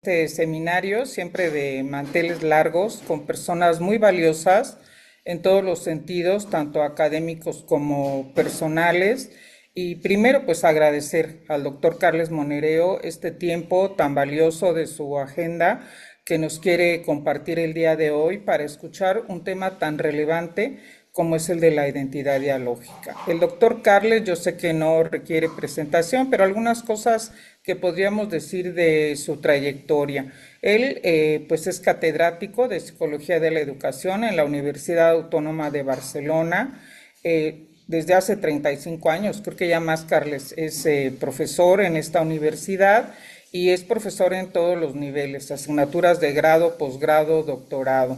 este seminario, siempre de manteles largos, con personas muy valiosas en todos los sentidos, tanto académicos como personales. Y primero, pues agradecer al doctor Carles Monereo este tiempo tan valioso de su agenda que nos quiere compartir el día de hoy para escuchar un tema tan relevante como es el de la identidad dialógica. El doctor Carles, yo sé que no requiere presentación, pero algunas cosas que podríamos decir de su trayectoria. Él pues es catedrático de Psicología de la Educación en la Universidad Autónoma de Barcelona. Desde hace 35 años, creo que ya más Carles es profesor en esta universidad y es profesor en todos los niveles, asignaturas de grado, posgrado, doctorado.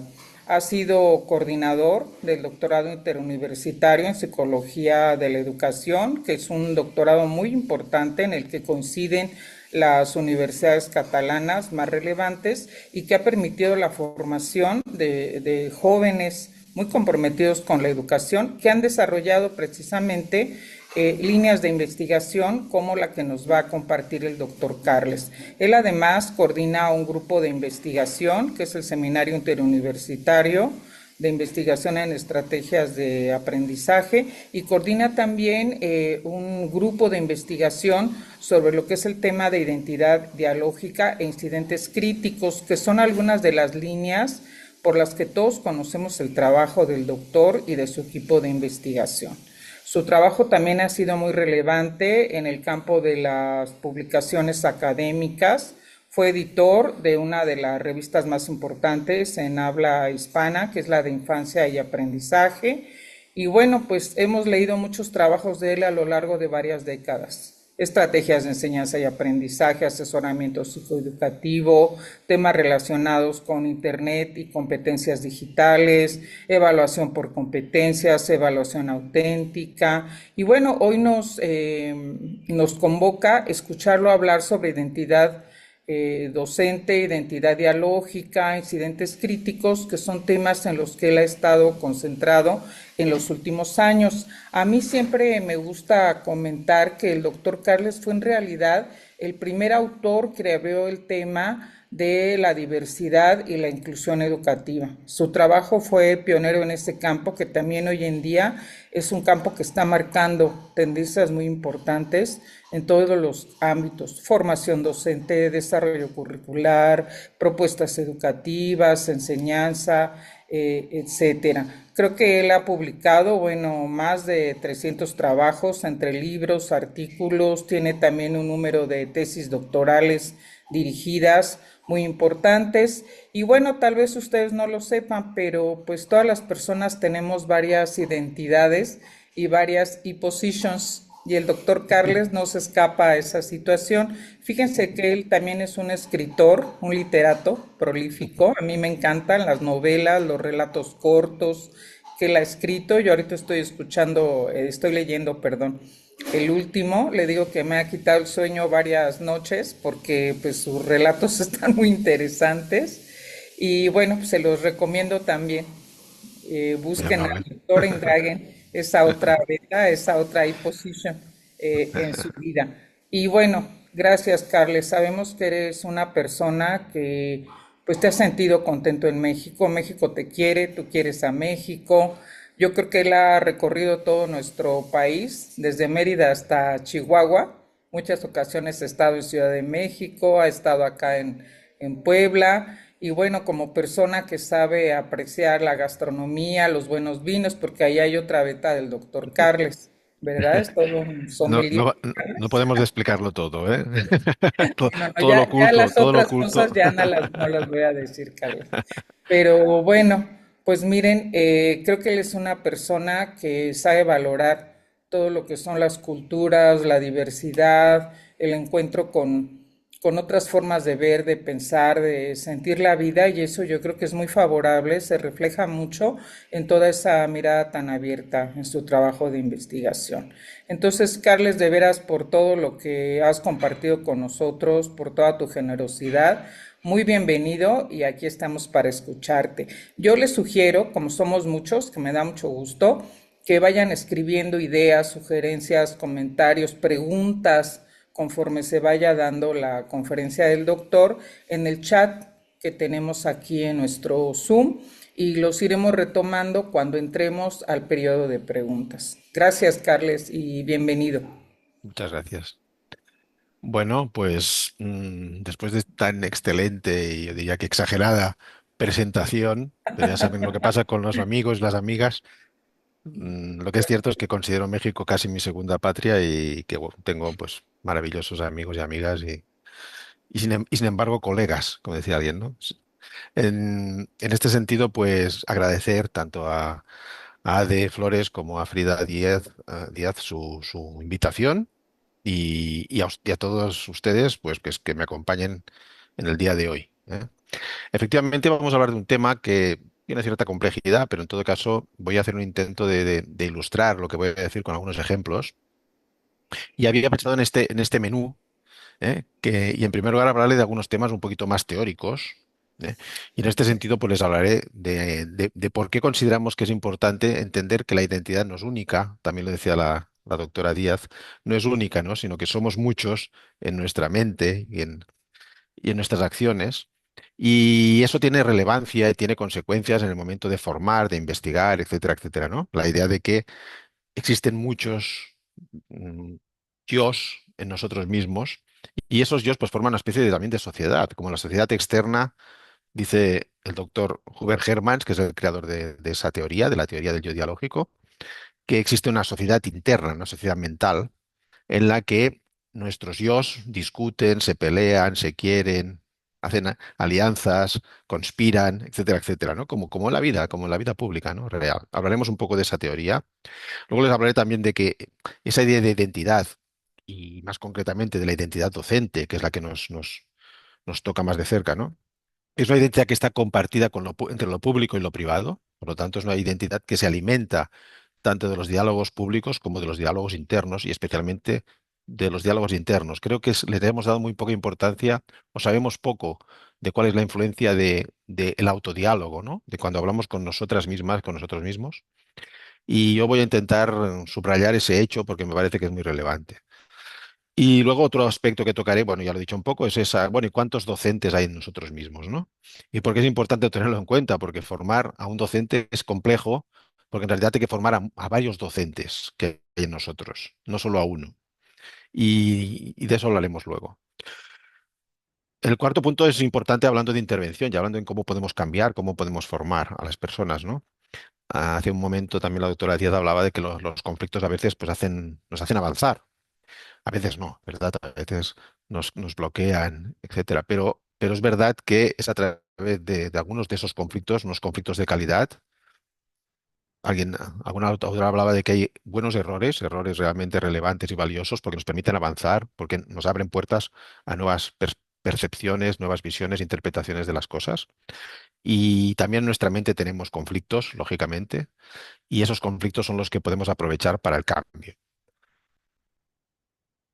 Ha sido coordinador del doctorado interuniversitario en Psicología de la Educación, que es un doctorado muy importante en el que coinciden las universidades catalanas más relevantes y que ha permitido la formación de jóvenes muy comprometidos con la educación que han desarrollado precisamente líneas de investigación como la que nos va a compartir el doctor Carles. Él además coordina un grupo de investigación que es el Seminario Interuniversitario de Investigación en Estrategias de Aprendizaje y coordina también un grupo de investigación sobre lo que es el tema de identidad dialógica e incidentes críticos, que son algunas de las líneas por las que todos conocemos el trabajo del doctor y de su equipo de investigación. Su trabajo también ha sido muy relevante en el campo de las publicaciones académicas. Fue editor de una de las revistas más importantes en habla hispana, que es la de Infancia y Aprendizaje. Y bueno, pues hemos leído muchos trabajos de él a lo largo de varias décadas. Estrategias de enseñanza y aprendizaje, asesoramiento psicoeducativo, temas relacionados con Internet y competencias digitales, evaluación por competencias, evaluación auténtica. Y bueno, hoy nos convoca escucharlo hablar sobre identidad docente, identidad dialógica, incidentes críticos, que son temas en los que él ha estado concentrado en los últimos años. A mí siempre me gusta comentar que el doctor Carles fue en realidad el primer autor que abrió el tema de la diversidad y la inclusión educativa. Su trabajo fue pionero en este campo, que también hoy en día es un campo que está marcando tendencias muy importantes en todos los ámbitos: formación docente, desarrollo curricular, propuestas educativas, enseñanza, etcétera. Creo que él ha publicado, bueno, más de 300 trabajos entre libros, artículos, tiene también un número de tesis doctorales dirigidas muy importantes. Y bueno, tal vez ustedes no lo sepan, pero pues todas las personas tenemos varias identidades y varias positions, y el doctor Carles no se escapa a esa situación. Fíjense que él también es un escritor, un literato prolífico. A mí me encantan las novelas, los relatos cortos que él ha escrito. Yo ahorita estoy leyendo, perdón, el último. Le digo que me ha quitado el sueño varias noches porque pues sus relatos están muy interesantes y bueno, pues se los recomiendo también. Muy Busquen al amable. doctor, indaguen esa otra beta, esa otra position en su vida. Y bueno, gracias Carles, sabemos que eres una persona que pues te has sentido contento en México, México te quiere, tú quieres a México. Yo creo que él ha recorrido todo nuestro país, desde Mérida hasta Chihuahua. Muchas ocasiones ha estado en Ciudad de México, ha estado acá en Puebla. Y bueno, como persona que sabe apreciar la gastronomía, los buenos vinos, porque ahí hay otra beta del doctor Carles, ¿verdad? Es todo un No, sommelier. no, no podemos explicarlo todo, ¿eh? No, no, Todo lo ya oculto, las todo lo otras oculto. cosas ya no las voy a decir, Carlos. Pero bueno, pues miren, creo que él es una persona que sabe valorar todo lo que son las culturas, la diversidad, el encuentro con otras formas de ver, de pensar, de sentir la vida, y eso yo creo que es muy favorable, se refleja mucho en toda esa mirada tan abierta en su trabajo de investigación. Entonces, Carles, de veras, por todo lo que has compartido con nosotros, por toda tu generosidad, muy bienvenido y aquí estamos para escucharte. Yo les sugiero, como somos muchos, que me da mucho gusto, que vayan escribiendo ideas, sugerencias, comentarios, preguntas conforme se vaya dando la conferencia del doctor en el chat que tenemos aquí en nuestro Zoom y los iremos retomando cuando entremos al periodo de preguntas. Gracias, Carles, y bienvenido. Muchas gracias. Bueno, pues después de tan excelente y yo diría que exagerada presentación, pero ya saben lo que pasa con los amigos y las amigas. Lo que es cierto es que considero México casi mi segunda patria y que bueno, tengo pues maravillosos amigos y amigas y sin embargo colegas, como decía alguien, ¿no? En este sentido, pues agradecer tanto a Ade Flores como a Frida Díaz su invitación y a todos ustedes, pues que me acompañen en el día de hoy, ¿eh? Efectivamente, vamos a hablar de un tema que tiene cierta complejidad, pero en todo caso voy a hacer un intento de ilustrar lo que voy a decir con algunos ejemplos. Y había pensado en este menú, y en primer lugar hablarle de algunos temas un poquito más teóricos. ¿Eh? Y en este sentido, pues les hablaré de por qué consideramos que es importante entender que la identidad no es única, también lo decía la doctora Díaz, no es única, ¿no? Sino que somos muchos en nuestra mente y en nuestras acciones. Y eso tiene relevancia y tiene consecuencias en el momento de formar, de investigar, etcétera, etcétera, ¿no? La idea de que existen muchos mm, yos en nosotros mismos y esos yos pues forman una especie también de sociedad, como la sociedad externa, dice el doctor Hubert Hermans, que es el creador de esa teoría, de la teoría del yo dialógico, que existe una sociedad interna, una sociedad mental, en la que nuestros yos discuten, se pelean, se quieren, hacen alianzas, conspiran, etcétera, etcétera, ¿no? Como en la vida pública, ¿no? Real. Hablaremos un poco de esa teoría. Luego les hablaré también de que esa idea de identidad, y más concretamente de la identidad docente, que es la que nos toca más de cerca, ¿no? Es una identidad que está compartida entre lo público y lo privado, por lo tanto es una identidad que se alimenta tanto de los diálogos públicos como de los diálogos internos y especialmente de los diálogos internos. Creo que le hemos dado muy poca importancia o sabemos poco de cuál es la influencia del autodiálogo, ¿no? De cuando hablamos con nosotras mismas, con nosotros mismos. Y yo voy a intentar subrayar ese hecho porque me parece que es muy relevante. Y luego otro aspecto que tocaré, bueno, ya lo he dicho un poco, es esa, bueno, ¿y cuántos docentes hay en nosotros mismos, no? Y por qué es importante tenerlo en cuenta, porque formar a un docente es complejo, porque en realidad hay que formar a varios docentes que hay en nosotros, no solo a uno. Y de eso hablaremos luego. El cuarto punto es importante hablando de intervención y hablando en cómo podemos cambiar, cómo podemos formar a las personas, ¿no? Hace un momento también la doctora Díaz hablaba de que los conflictos a veces pues nos hacen avanzar. A veces no, ¿verdad? A veces nos bloquean, etcétera. Pero es verdad que es a través de algunos de esos conflictos, unos conflictos de calidad. Alguna autora hablaba de que hay buenos errores, errores realmente relevantes y valiosos porque nos permiten avanzar, porque nos abren puertas a nuevas percepciones, nuevas visiones, interpretaciones de las cosas. Y también en nuestra mente tenemos conflictos, lógicamente, y esos conflictos son los que podemos aprovechar para el cambio.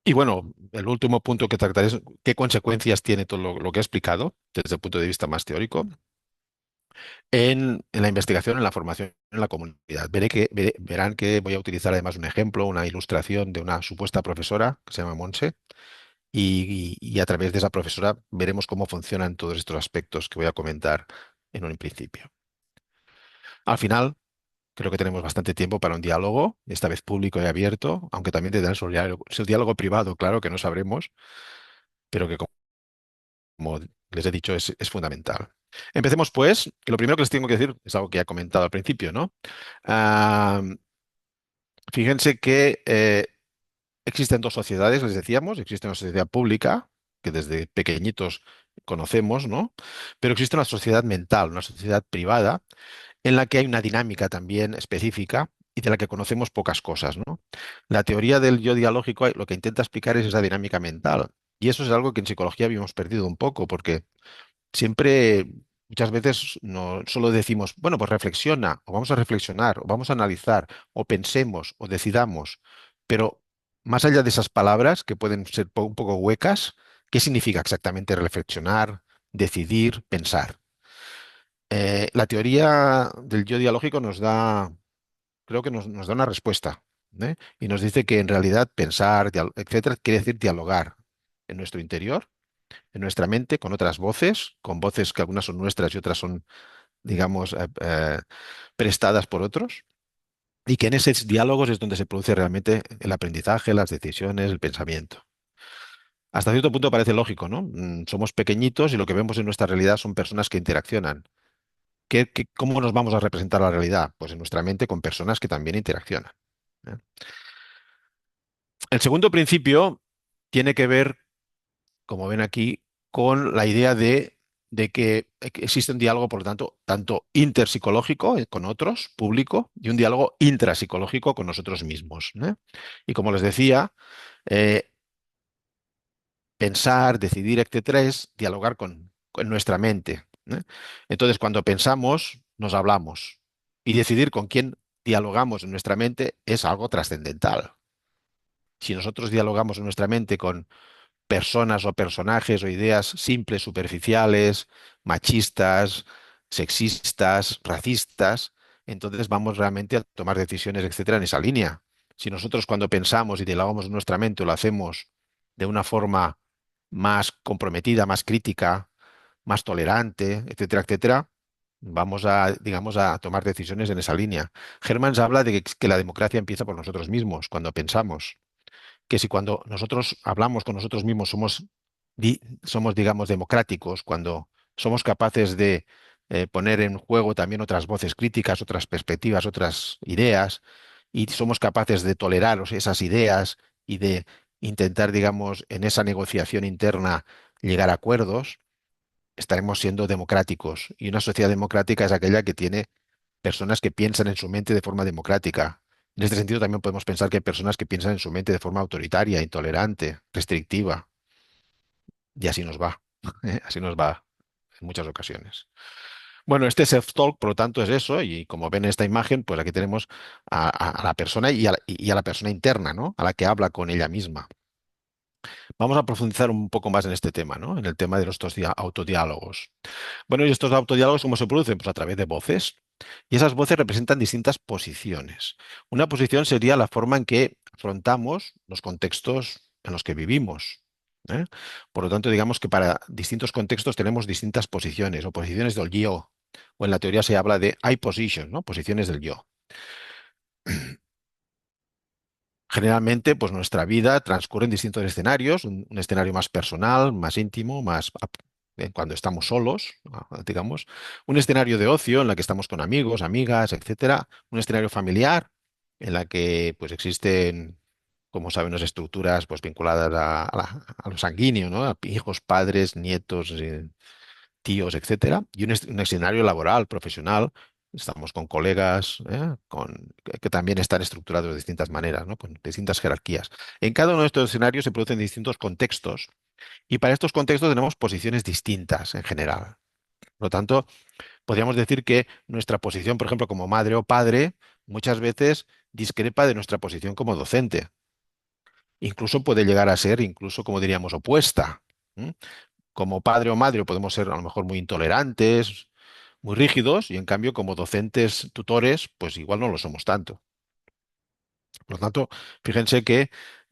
Y bueno, el último punto que trataré es qué consecuencias tiene todo lo que he explicado desde el punto de vista más teórico en la investigación, en la formación en la comunidad. Verán que voy a utilizar además un ejemplo, una ilustración de una supuesta profesora que se llama Monse y a través de esa profesora veremos cómo funcionan todos estos aspectos que voy a comentar en un principio. Al final, creo que tenemos bastante tiempo para un diálogo, esta vez público y abierto, aunque también tendrán su diálogo privado, claro, que no sabremos, pero que como les he dicho es fundamental. Empecemos pues, que lo primero que les tengo que decir es algo que ya he comentado al principio, ¿no? Ah, fíjense que existen dos sociedades, les decíamos, existe una sociedad pública, que desde pequeñitos conocemos, ¿no? Pero existe una sociedad mental, una sociedad privada, en la que hay una dinámica también específica y de la que conocemos pocas cosas, ¿no? La teoría del yo dialógico lo que intenta explicar es esa dinámica mental. Y eso es algo que en psicología habíamos perdido un poco, porque siempre, muchas veces no solo decimos, bueno, pues reflexiona, o vamos a reflexionar, o vamos a analizar, o pensemos, o decidamos, pero más allá de esas palabras que pueden ser un poco huecas, ¿qué significa exactamente reflexionar, decidir, pensar? La teoría del yo dialógico creo que nos da una respuesta. Y nos dice que en realidad pensar, etcétera, quiere decir dialogar en nuestro interior, en nuestra mente, con otras voces, con voces que algunas son nuestras y otras son, digamos, prestadas por otros. Y que en esos diálogos es donde se produce realmente el aprendizaje, las decisiones, el pensamiento. Hasta cierto punto parece lógico, ¿no? Somos pequeñitos y lo que vemos en nuestra realidad son personas que interaccionan. ¿Cómo nos vamos a representar la realidad? Pues en nuestra mente con personas que también interaccionan. ¿Eh? El segundo principio tiene que ver, como ven aquí, con la idea de que existe un diálogo, por lo tanto, tanto interpsicológico con otros, público, y un diálogo intrapsicológico con nosotros mismos. Y como les decía, eh, pensar, decidir, etcétera, es dialogar con nuestra mente. Entonces, cuando pensamos, nos hablamos. Y decidir con quién dialogamos en nuestra mente es algo trascendental. Si nosotros dialogamos en nuestra mente con personas o personajes o ideas simples, superficiales, machistas, sexistas, racistas, entonces vamos realmente a tomar decisiones, etcétera, en esa línea. Si nosotros cuando pensamos y dialogamos en nuestra mente lo hacemos de una forma más comprometida, más crítica, más tolerante, etcétera, etcétera, vamos a, digamos, a tomar decisiones en esa línea. Hermans habla de que la democracia empieza por nosotros mismos, cuando pensamos que si cuando nosotros hablamos con nosotros mismos somos, digamos, democráticos, cuando somos capaces de poner en juego también otras voces críticas, otras perspectivas, otras ideas, y somos capaces de tolerar esas ideas y de intentar, digamos, en esa negociación interna llegar a acuerdos, estaremos siendo democráticos. Y una sociedad democrática es aquella que tiene personas que piensan en su mente de forma democrática. En este sentido, también podemos pensar que hay personas que piensan en su mente de forma autoritaria, intolerante, restrictiva, y así nos va. Así nos va en muchas ocasiones. Bueno, este self-talk, por lo tanto, es eso, y como ven en esta imagen, pues aquí tenemos a la persona y a la persona interna, ¿no? A la que habla con ella misma. Vamos a profundizar un poco más en este tema, ¿no? En el tema de los autodiálogos. Bueno, ¿y estos autodiálogos cómo se producen? Pues a través de voces. Y esas voces representan distintas posiciones. Una posición sería la forma en que afrontamos los contextos en los que vivimos. ¿Eh? Por lo tanto, digamos que para distintos contextos tenemos distintas posiciones o posiciones del yo. O en la teoría se habla de I position, ¿no? Posiciones del yo. Generalmente, pues nuestra vida transcurre en distintos escenarios, un escenario más personal, más íntimo, cuando estamos solos, digamos, un escenario de ocio en la que estamos con amigos, amigas, etcétera, un escenario familiar en la que pues existen, como saben, unas estructuras pues vinculadas a lo sanguíneo, ¿no? A hijos, padres, nietos, tíos, etcétera, y un escenario laboral, profesional. Estamos con colegas, que también están estructurados de distintas maneras, ¿no? Con distintas jerarquías. En cada uno de estos escenarios se producen distintos contextos y para estos contextos tenemos posiciones distintas en general. Por lo tanto, podríamos decir que nuestra posición, por ejemplo, como madre o padre, muchas veces discrepa de nuestra posición como docente. Incluso puede llegar a ser, incluso como diríamos, opuesta. ¿M? Como padre o madre podemos ser a lo mejor muy intolerantes, muy rígidos, y en cambio como docentes, tutores, pues igual no lo somos tanto. Por lo tanto, fíjense que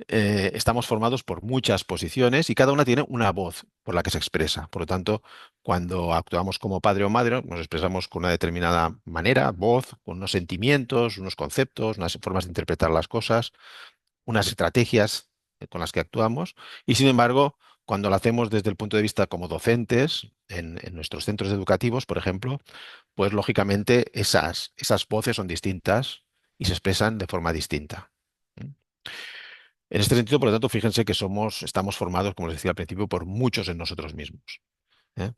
estamos formados por muchas posiciones y cada una tiene una voz por la que se expresa. Por lo tanto, cuando actuamos como padre o madre, nos expresamos con una determinada manera, voz, con unos sentimientos, unos conceptos, unas formas de interpretar las cosas, unas estrategias con las que actuamos, y sin embargo, cuando lo hacemos desde el punto de vista como docentes, en nuestros centros educativos, por ejemplo, pues lógicamente esas voces son distintas y se expresan de forma distinta. ¿Mm? En este sentido, por lo tanto, fíjense que estamos formados, como les decía al principio, por muchos en nosotros mismos. ¿Eh?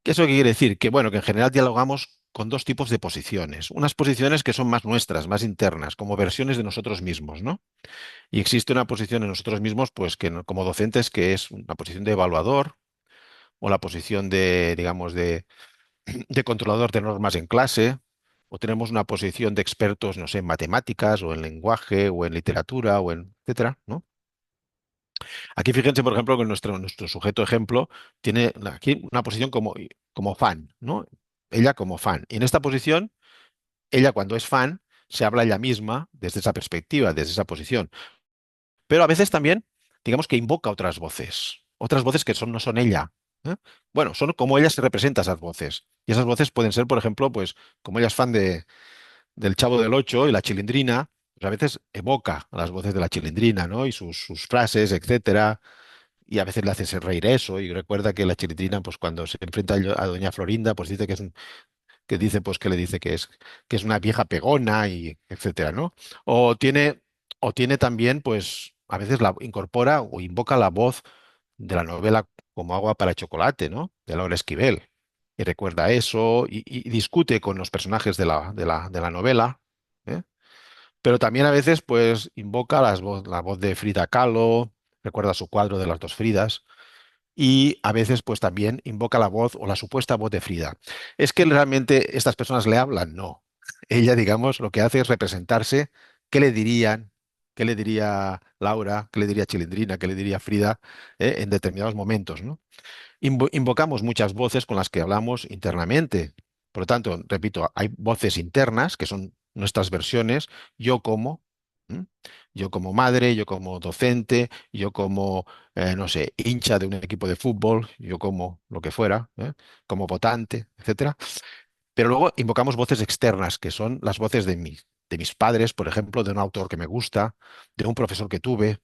¿Qué eso qué quiere decir? Que bueno, que en general dialogamos con dos tipos de posiciones. Unas posiciones que son más nuestras, más internas, como versiones de nosotros mismos, ¿no? Y existe una posición en nosotros mismos, pues que como docentes, que es una posición de evaluador o la posición de, digamos, de controlador de normas en clase, o tenemos una posición de expertos, no sé, en matemáticas o en lenguaje o en literatura o en etcétera, ¿no? Aquí fíjense, por ejemplo, que nuestro sujeto ejemplo tiene aquí una posición como fan, ¿no? Ella como fan. Y en esta posición, ella cuando es fan, se habla ella misma desde esa perspectiva, desde esa posición. Pero a veces también, digamos que invoca otras voces que no son ella. ¿Eh? Bueno, son como ella se representa esas voces. Y esas voces pueden ser, por ejemplo, pues como ella es fan del Chavo del Ocho y la Chilindrina, pues a veces evoca a las voces de la Chilindrina, ¿no? Y sus frases, etcétera. Y a veces le hace reír eso. Y recuerda que la Chilindrina, pues cuando se enfrenta a Doña Florinda, pues dice que dice, pues que le dice que es una vieja pegona y etcétera, ¿no? O tiene, o tiene también, pues, a veces la incorpora o invoca la voz de la novela Como agua para chocolate, ¿no? De Laura Esquivel. Y recuerda eso y discute con los personajes de la novela, ¿eh? Pero también a veces, pues, invoca la voz de Frida Kahlo, recuerda su cuadro de las dos Fridas y a veces pues también invoca la voz o la supuesta voz de Frida. ¿Es que realmente estas personas le hablan? No. Ella, digamos, lo que hace es representarse qué le dirían, qué le diría Laura, qué le diría Chilindrina, qué le diría Frida, en determinados momentos, ¿no? Invocamos muchas voces con las que hablamos internamente. Por lo tanto, repito, hay voces internas que son nuestras versiones, yo como, ¿m? Yo como madre, yo como docente, yo como, no sé, hincha de un equipo de fútbol, yo como lo que fuera, como votante, etcétera. Pero luego invocamos voces externas, que son las voces de mis padres, por ejemplo, de un autor que me gusta, de un profesor que tuve,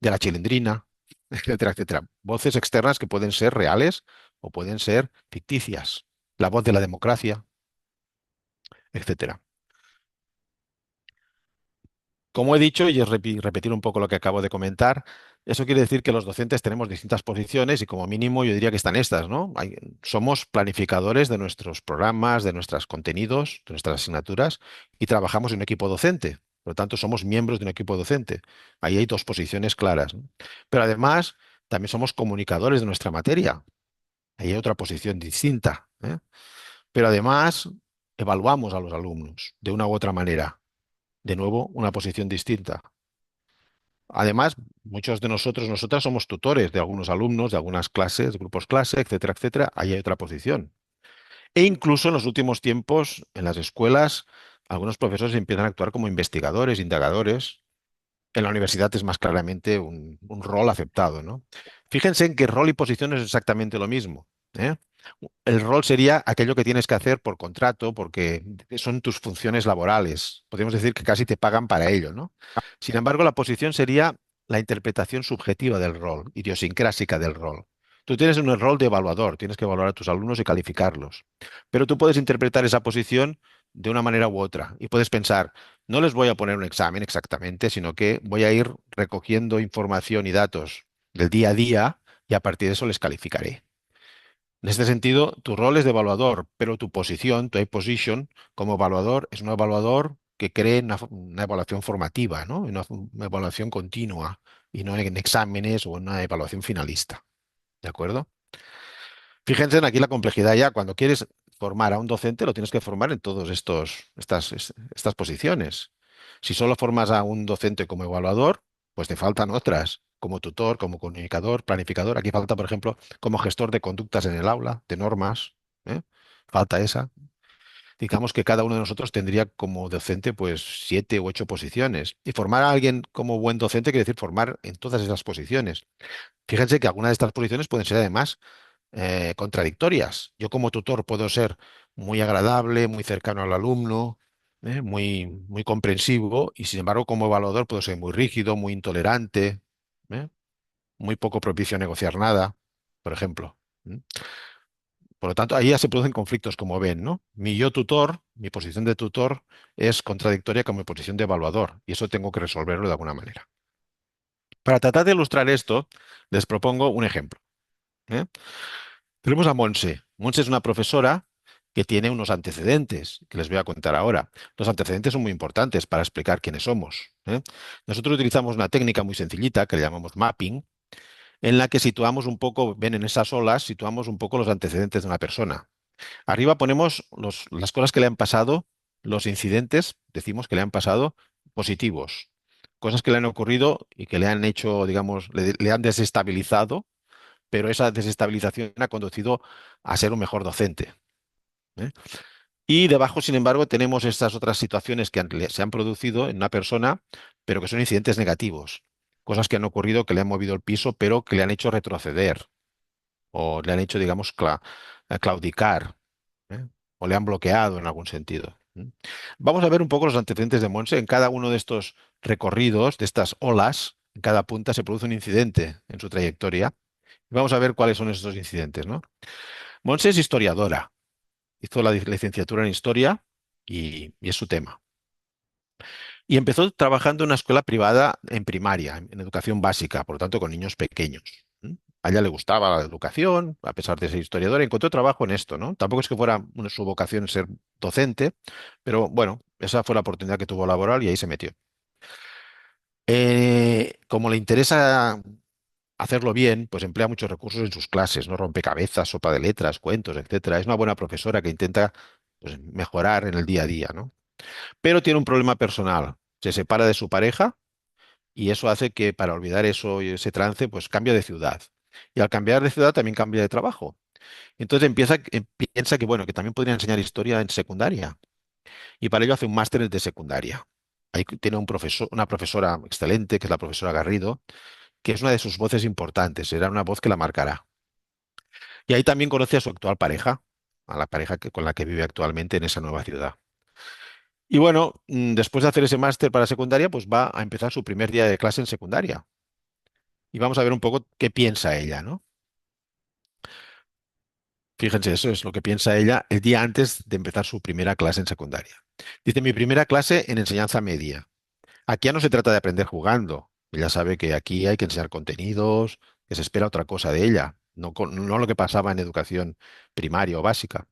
de la Chilindrina, etcétera, etcétera. Voces externas que pueden ser reales o pueden ser ficticias. La voz de la democracia, etcétera. Como he dicho, y es repetir un poco lo que acabo de comentar, eso quiere decir que los docentes tenemos distintas posiciones y como mínimo yo diría que están estas, ¿no? Somos planificadores de nuestros programas, de nuestros contenidos, de nuestras asignaturas y trabajamos en un equipo docente. Por lo tanto, somos miembros de un equipo docente. Ahí hay dos posiciones claras, ¿no? Pero además, también somos comunicadores de nuestra materia. Ahí hay otra posición distinta, ¿eh? Pero además, evaluamos a los alumnos de una u otra manera. De nuevo, una posición distinta. Además, muchos de nosotros, nosotras somos tutores de algunos alumnos, de algunas clases, grupos clase, etcétera, etcétera. Ahí hay otra posición. E incluso en los últimos tiempos, en las escuelas, algunos profesores empiezan a actuar como investigadores, indagadores. En la universidad es más claramente un rol aceptado, ¿no? Fíjense en que rol y posición es exactamente lo mismo, ¿eh? El rol sería aquello que tienes que hacer por contrato, porque son tus funciones laborales. Podríamos decir que casi te pagan para ello, ¿no? Sin embargo, la posición sería la interpretación subjetiva del rol, idiosincrásica del rol. Tú tienes un rol de evaluador, tienes que evaluar a tus alumnos y calificarlos. Pero tú puedes interpretar esa posición de una manera u otra y puedes pensar, no les voy a poner un examen exactamente, sino que voy a ir recogiendo información y datos del día a día y a partir de eso les calificaré. En este sentido, tu rol es de evaluador, pero tu posición, tu position como evaluador es un evaluador que cree una evaluación formativa, ¿no? Una evaluación continua y no en exámenes o en una evaluación finalista. ¿De acuerdo? Fíjense en aquí la complejidad ya. Cuando quieres formar a un docente, lo tienes que formar en todas estas posiciones. Si solo formas a un docente como evaluador, pues te faltan otras, como tutor, como comunicador, planificador. Aquí falta, por ejemplo, como gestor de conductas en el aula, de normas, ¿eh? Falta esa. Digamos que cada uno de nosotros tendría como docente pues 7 u 8 posiciones. Y formar a alguien como buen docente quiere decir formar en todas esas posiciones. Fíjense que algunas de estas posiciones pueden ser además contradictorias. Yo como tutor puedo ser muy agradable, muy cercano al alumno, muy, muy comprensivo, y sin embargo como evaluador puedo ser muy rígido, muy intolerante, ¿eh? Muy poco propicio a negociar nada, por ejemplo. ¿Mm? Por lo tanto, ahí ya se producen conflictos, como ven, ¿no? Mi yo tutor, mi posición de tutor, es contradictoria con mi posición de evaluador, y eso tengo que resolverlo de alguna manera. Para tratar de ilustrar esto, les propongo un ejemplo. ¿Eh? Tenemos a Monse. Monse es una profesora que tiene unos antecedentes que les voy a contar ahora. Los antecedentes son muy importantes para explicar quiénes somos, ¿eh? Nosotros utilizamos una técnica muy sencillita que le llamamos mapping, en la que situamos un poco, ven en esas olas, situamos un poco los antecedentes de una persona. Arriba ponemos las cosas que le han pasado, los incidentes, decimos que le han pasado positivos, cosas que le han ocurrido y que le han hecho, digamos, le han desestabilizado, pero esa desestabilización ha conducido a ser un mejor docente, ¿eh? Y debajo, sin embargo, tenemos estas otras situaciones que se han producido en una persona, pero que son incidentes negativos. Cosas que han ocurrido que le han movido el piso, pero que le han hecho retroceder o le han hecho, digamos, claudicar, ¿eh? O le han bloqueado en algún sentido. Vamos a ver un poco los antecedentes de Monse. En cada uno de estos recorridos, de estas olas, en cada punta se produce un incidente en su trayectoria. Y vamos a ver cuáles son esos incidentes, ¿no? Monse es historiadora. Hizo la licenciatura en historia y es su tema. Y empezó trabajando en una escuela privada en primaria, en educación básica, por lo tanto con niños pequeños. A ella le gustaba la educación, a pesar de ser historiadora, encontró trabajo en esto, ¿no? Tampoco es que fuera su vocación ser docente, pero bueno, esa fue la oportunidad que tuvo laboral y ahí se metió. Como le interesa hacerlo bien, pues emplea muchos recursos en sus clases, ¿no? Rompecabezas, sopa de letras, cuentos, etcétera. Es una buena profesora que intenta, pues, mejorar en el día a día, ¿no? Pero tiene un problema personal. Se separa de su pareja y eso hace que para olvidar eso y ese trance, pues cambia de ciudad. Y al cambiar de ciudad también cambia de trabajo. Entonces piensa que, bueno, que también podría enseñar historia en secundaria. Y para ello hace un máster de secundaria. Ahí tiene una profesora excelente, que es la profesora Garrido, que es una de sus voces importantes. Será una voz que la marcará. Y ahí también conoce a su actual pareja, a la pareja con la que vive actualmente en esa nueva ciudad. Y bueno, después de hacer ese máster para secundaria, pues va a empezar su primer día de clase en secundaria. Y vamos a ver un poco qué piensa ella, ¿no? Fíjense, eso es lo que piensa ella el día antes de empezar su primera clase en secundaria. Dice, mi primera clase en enseñanza media. Aquí ya no se trata de aprender jugando. Ella sabe que aquí hay que enseñar contenidos, que se espera otra cosa de ella, no lo que pasaba en educación primaria o básica.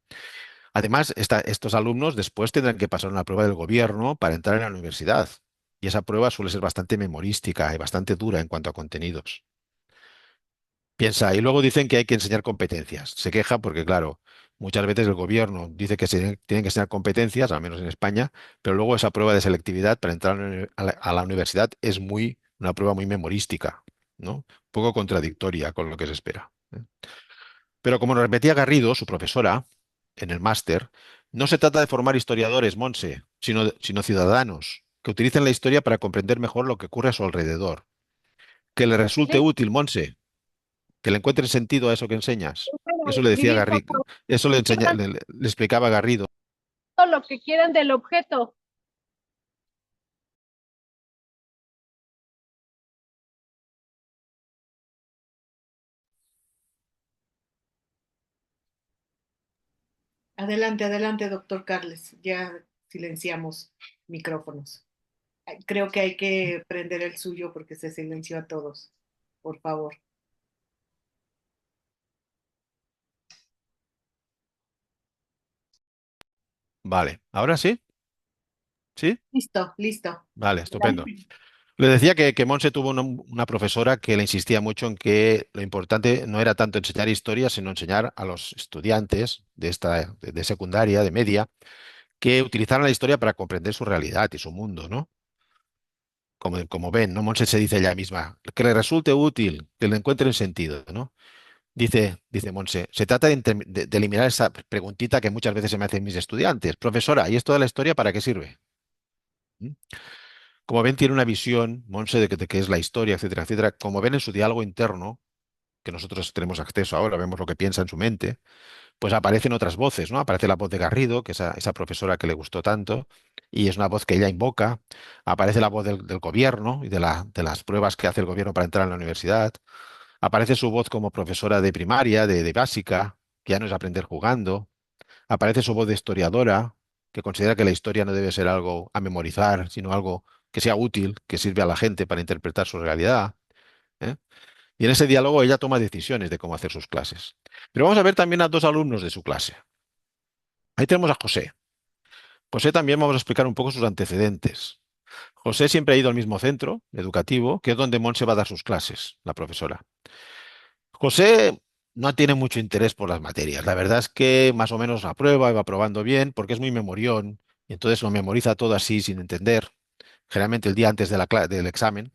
Además, estos alumnos después tendrán que pasar una prueba del gobierno para entrar en la universidad. Y esa prueba suele ser bastante memorística y bastante dura en cuanto a contenidos. Piensa, y luego dicen que hay que enseñar competencias. Se queja porque, claro, muchas veces el gobierno dice que se tienen que enseñar competencias, al menos en España, pero luego esa prueba de selectividad para entrar a la universidad es una prueba muy memorística, ¿no? Un poco contradictoria con lo que se espera, ¿eh? Pero como nos repetía Garrido, su profesora, en el máster, no se trata de formar historiadores, Monse, sino ciudadanos, que utilicen la historia para comprender mejor lo que ocurre a su alrededor. Que le resulte ¿Vale? útil, Monse, que le encuentre sentido a eso que enseñas. Eso Bueno, le decía vivir Garrido, eso le explicaba Garrido. todo lo que quieran del objeto. Adelante, adelante, doctor Carles. Ya silenciamos micrófonos. Creo que hay que prender el suyo porque se silenció a todos. Por favor. Vale, ¿ahora sí? ¿Sí? Listo, listo. Vale, estupendo. Adelante. Le decía que Monse tuvo una profesora que le insistía mucho en que lo importante no era tanto enseñar historia, sino enseñar a los estudiantes de secundaria, de media, que utilizaran la historia para comprender su realidad y su mundo, ¿no? Como ven, ¿no? Monse se dice ella misma, que le resulte útil, que le encuentren sentido, ¿no? Dice Monse, se trata de eliminar esa preguntita que muchas veces se me hacen mis estudiantes. Profesora, ¿y esto de la historia para qué sirve? ¿Mm? Como ven, tiene una visión, Monse, de qué es la historia, etcétera, etcétera. Como ven en su diálogo interno, que nosotros tenemos acceso ahora, vemos lo que piensa en su mente, pues aparecen otras voces, ¿no? Aparece la voz de Garrido, que es esa profesora que le gustó tanto, y es una voz que ella invoca. Aparece la voz del gobierno y de las pruebas que hace el gobierno para entrar en la universidad. Aparece su voz como profesora de primaria, de básica, que ya no es aprender jugando. Aparece su voz de historiadora, que considera que la historia no debe ser algo a memorizar, sino algo que sea útil, que sirve a la gente para interpretar su realidad, ¿eh? Y en ese diálogo ella toma decisiones de cómo hacer sus clases. Pero vamos a ver también a dos alumnos de su clase. Ahí tenemos a José. José también vamos a explicar un poco sus antecedentes. José siempre ha ido al mismo centro educativo, que es donde Monse va a dar sus clases, la profesora. José no tiene mucho interés por las materias. La verdad es que más o menos aprueba y va probando bien porque es muy memorión y entonces lo memoriza todo así sin entender, generalmente el día antes del examen.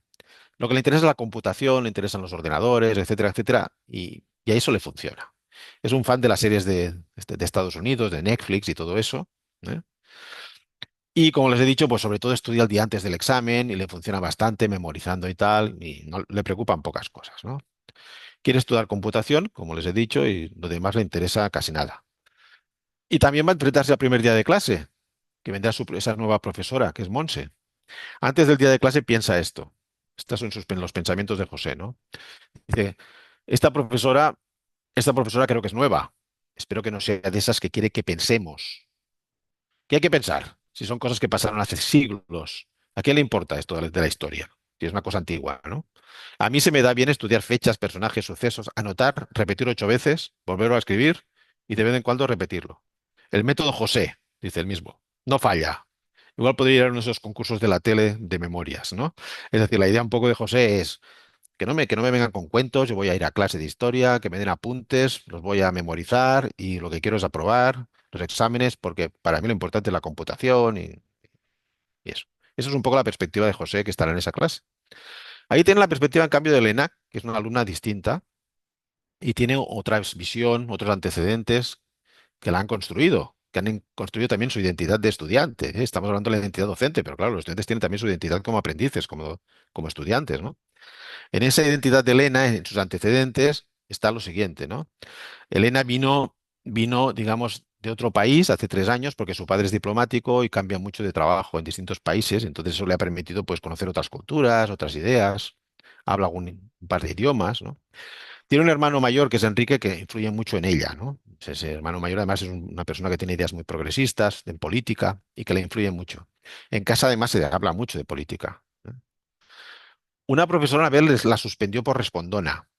Lo que le interesa es la computación, le interesan los ordenadores, etcétera, etcétera, y a eso le funciona. Es un fan de las series de Estados Unidos, de Netflix y todo eso, ¿eh? Y como les he dicho, pues sobre todo estudia el día antes del examen y le funciona bastante memorizando y tal, y no le preocupan pocas cosas, ¿no? Quiere estudiar computación, como les he dicho, y lo demás le interesa casi nada. Y también va a enfrentarse al primer día de clase, que vendrá esa nueva profesora, que es Monse. Antes del día de clase piensa esto. Estos son los pensamientos de José, ¿no? Dice, esta profesora, esta profesora creo que es nueva. Espero que no sea de esas que quiere que pensemos. ¿Qué hay que pensar? Si son cosas que pasaron hace siglos. ¿A quién le importa esto de la historia? Si es una cosa antigua, ¿no? A mí se me da bien estudiar fechas, personajes, sucesos, anotar, repetir 8 veces, volverlo a escribir y de vez en cuando repetirlo. El método José, dice el mismo, no falla. Igual podría ir a uno de esos concursos de la tele de memorias, ¿no? Es decir, la idea un poco de José es que no me vengan con cuentos, yo voy a ir a clase de historia, que me den apuntes, los voy a memorizar y lo que quiero es aprobar los exámenes, porque para mí lo importante es la computación y eso. Esa es un poco la perspectiva de José que estará en esa clase. Ahí tiene la perspectiva, en cambio, de Elena, que es una alumna distinta y tiene otra visión, otros antecedentes que la han construido, que han construido también su identidad de estudiante, ¿eh? Estamos hablando de la identidad docente, pero claro, los estudiantes tienen también su identidad como aprendices, como estudiantes, ¿no? En esa identidad de Elena, en sus antecedentes, está lo siguiente, ¿no? Elena vino, digamos, de otro país hace 3 años porque su padre es diplomático y cambia mucho de trabajo en distintos países, entonces eso le ha permitido pues conocer otras culturas, otras ideas, habla un par de idiomas, ¿no? Tiene un hermano mayor que es Enrique que influye mucho en ella, ¿no? Ese hermano mayor además es una persona que tiene ideas muy progresistas en política y que le influye mucho. En casa además se habla mucho de política, ¿eh? Una profesora una vez la suspendió por respondona.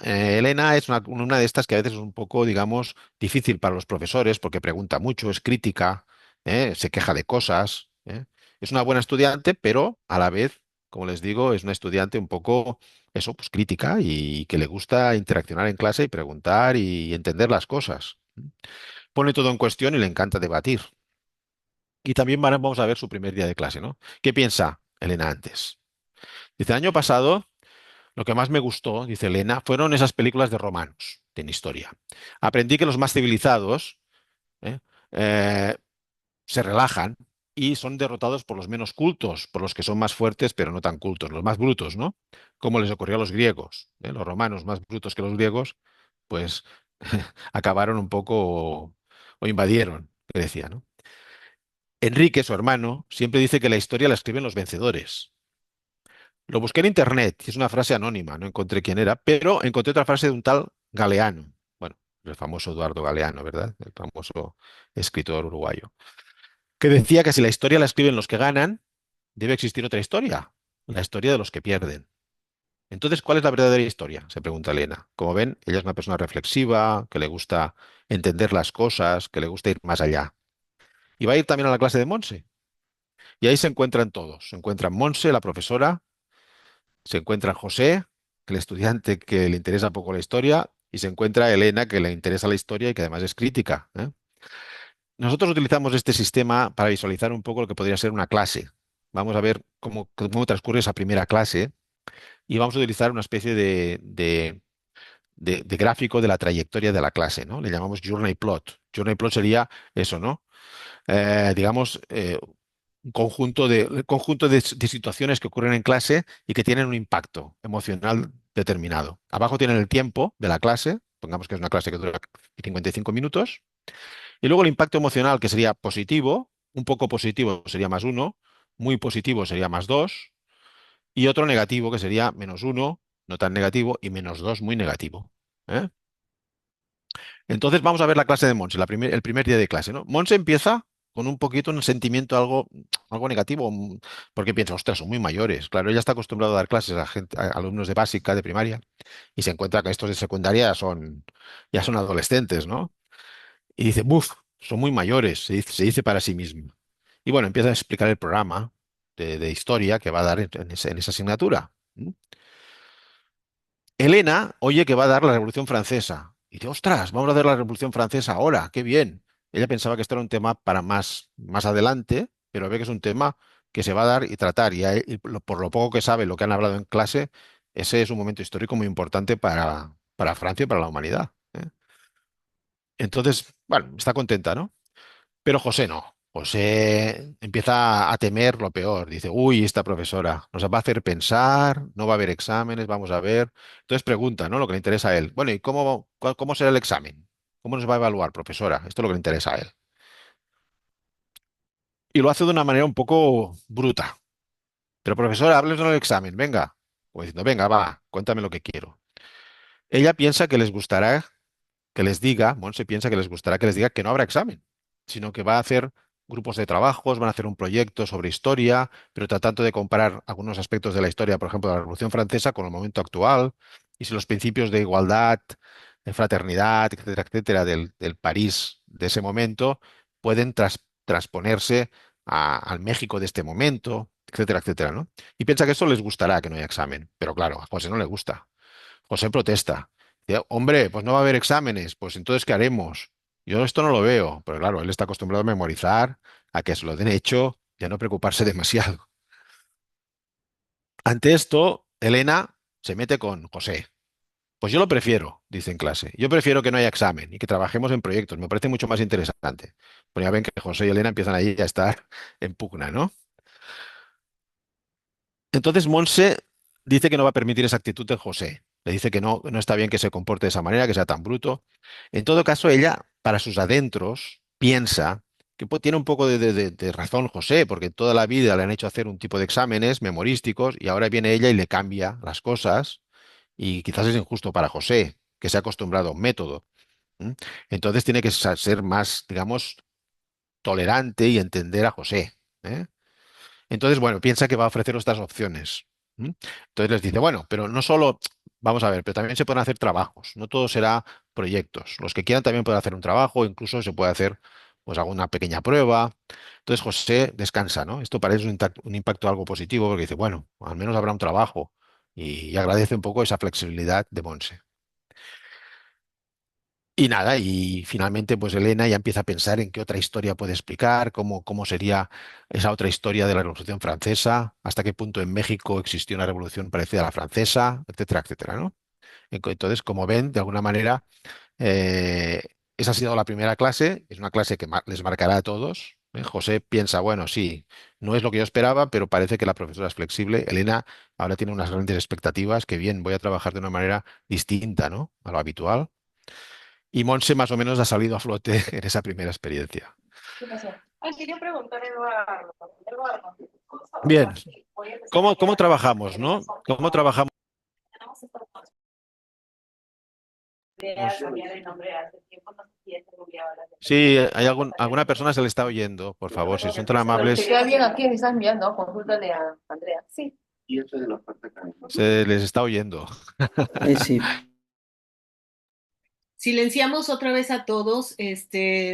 Elena es una de estas que a veces es un poco, digamos, difícil para los profesores porque pregunta mucho, es crítica, se queja de cosas, ¿eh? Es una buena estudiante, pero a la vez, como les digo, es una estudiante un poco, eso, pues crítica y que le gusta interaccionar en clase y preguntar y entender las cosas. Pone todo en cuestión y le encanta debatir. Y también vamos a ver su primer día de clase, ¿no? ¿Qué piensa Elena antes? Dice, el año pasado lo que más me gustó, dice Elena, fueron esas películas de romanos, en historia. Aprendí que los más civilizados ¿eh? eh, se relajan y son derrotados por los menos cultos, por los que son más fuertes pero no tan cultos, los más brutos, ¿no? Como les ocurrió a los griegos, ¿eh? Los romanos más brutos que los griegos, pues acabaron un poco o invadieron Grecia, ¿no? Enrique, su hermano, siempre dice que la historia la escriben los vencedores. Lo busqué en internet y es una frase anónima, no encontré quién era, pero encontré otra frase de un tal Galeano. Bueno, el famoso Eduardo Galeano, ¿verdad? El famoso escritor uruguayo, que decía que si la historia la escriben los que ganan, debe existir otra historia, la historia de los que pierden. Entonces, ¿cuál es la verdadera historia? Se pregunta Elena. Como ven, ella es una persona reflexiva, que le gusta entender las cosas, que le gusta ir más allá. Y va a ir también a la clase de Monse. Y ahí se encuentran todos. Se encuentran Monse, la profesora, se encuentra José, el estudiante que le interesa poco la historia, y se encuentra Elena, que le interesa la historia y que además es crítica, ¿eh? Nosotros utilizamos este sistema para visualizar un poco lo que podría ser una clase. Vamos a ver cómo transcurre esa primera clase y vamos a utilizar una especie de gráfico de la trayectoria de la clase, ¿no? Le llamamos journey plot. Journey plot sería eso, ¿no? Digamos, un conjunto de situaciones que ocurren en clase y que tienen un impacto emocional determinado. Abajo tienen el tiempo de la clase, pongamos que es una clase que dura 55 minutos, y luego el impacto emocional, que sería positivo, un poco positivo sería +1, muy positivo sería +2, y otro negativo, que sería -1, no tan negativo, y -2, muy negativo, ¿eh? Entonces vamos a ver la clase de Monse, el primer día de clase, ¿no? Monse empieza con un poquito un sentimiento algo negativo, porque piensa, ostras, son muy mayores. Claro, ella está acostumbrada a dar clases a alumnos de básica, de primaria, y se encuentra que estos de secundaria ya son adolescentes, ¿no? Y dice, buf, son muy mayores, se dice para sí mismo. Y bueno, empieza a explicar el programa de historia que va a dar en esa asignatura. Elena oye que va a dar la Revolución Francesa. Y dice, ostras, vamos a dar la Revolución Francesa ahora, qué bien. Ella pensaba que esto era un tema para más adelante, pero ve que es un tema que se va a dar y tratar. Por lo poco que sabe, lo que han hablado en clase, ese es un momento histórico muy importante para Francia y para la humanidad, ¿eh? Entonces, bueno, está contenta, ¿no? Pero José no. José empieza a temer lo peor. Dice, uy, esta profesora nos va a hacer pensar, no va a haber exámenes, vamos a ver. Entonces pregunta, ¿no? Lo que le interesa a él. Bueno, ¿y cómo será el examen? ¿Cómo nos va a evaluar, profesora? Esto es lo que le interesa a él. Y lo hace de una manera un poco bruta. Pero profesora, háblenos del examen, venga. Pues diciendo, venga, va, cuéntame lo que quiero. Ella piensa que les gustará que les diga, Monse piensa que les gustará que les diga que no habrá examen, sino que va a hacer grupos de trabajos, van a hacer un proyecto sobre historia, pero tratando de comparar algunos aspectos de la historia, por ejemplo, de la Revolución Francesa con el momento actual, y si los principios de igualdad, de fraternidad, etcétera, etcétera, del París de ese momento pueden transponerse al México de este momento, etcétera, etcétera, ¿no? Y piensa que eso les gustará que no haya examen, pero claro, a José no le gusta. José protesta. Dice, hombre, pues no va a haber exámenes, pues entonces, ¿qué haremos? Yo esto no lo veo, pero claro, él está acostumbrado a memorizar, a que se lo den hecho y a no preocuparse demasiado. Ante esto, Elena se mete con José. Pues yo lo prefiero, dice en clase. Yo prefiero que no haya examen y que trabajemos en proyectos. Me parece mucho más interesante. Pues ya ven que José y Elena empiezan ahí a estar en pugna, ¿no? Entonces Monse dice que no va a permitir esa actitud de José. Le dice que no está bien que se comporte de esa manera, que sea tan bruto. En todo caso, ella, para sus adentros, piensa que tiene un poco de razón José, porque toda la vida le han hecho hacer un tipo de exámenes memorísticos y ahora viene ella y le cambia las cosas y quizás es injusto para José, que se ha acostumbrado a un método. ¿M? Entonces tiene que ser más, digamos, tolerante y entender a José. ¿Eh? Entonces, bueno, piensa que va a ofrecer estas opciones. ¿M? Entonces les dice, bueno, pero no solo, vamos a ver, pero también se pueden hacer trabajos, no todo será proyectos. Los que quieran también pueden hacer un trabajo, incluso se puede hacer pues alguna pequeña prueba. Entonces José descansa, ¿no? Esto parece un impacto algo positivo porque dice, bueno, al menos habrá un trabajo y agradece un poco esa flexibilidad de Monse. Y nada, y finalmente pues Elena ya empieza a pensar en qué otra historia puede explicar, cómo sería esa otra historia de la Revolución Francesa, hasta qué punto en México existió una revolución parecida a la francesa, etcétera, etcétera, ¿no? Entonces, como ven, de alguna manera, eh, esa ha sido la primera clase, es una clase que les marcará a todos. ¿Eh? José piensa, bueno, sí, no es lo que yo esperaba, pero parece que la profesora es flexible. Elena ahora tiene unas grandes expectativas, que bien, voy a trabajar de una manera distinta, ¿no? A lo habitual. Y Monse más o menos ha salido a flote en esa primera experiencia. ¿Qué pasó? Ay, quería preguntar, Eduardo. Eduardo, ¿cómo Bien, trabajar? Voy a empezar a ¿cómo llevar las trabajamos, no? ¿Cómo trabajamos? tenemos esta idea de cambiar el nombre hace tiempo, no sé si ya se volvió a hablar de Sí, hay vamos a alguna tener persona se le está oyendo, por favor, si son tan pero te amables, queda bien aquí, me estás enviando, consúltale a Andrea. Sí. Y esto de la oferta académica. se les está oyendo. Sí, Silenciamos otra vez a todos,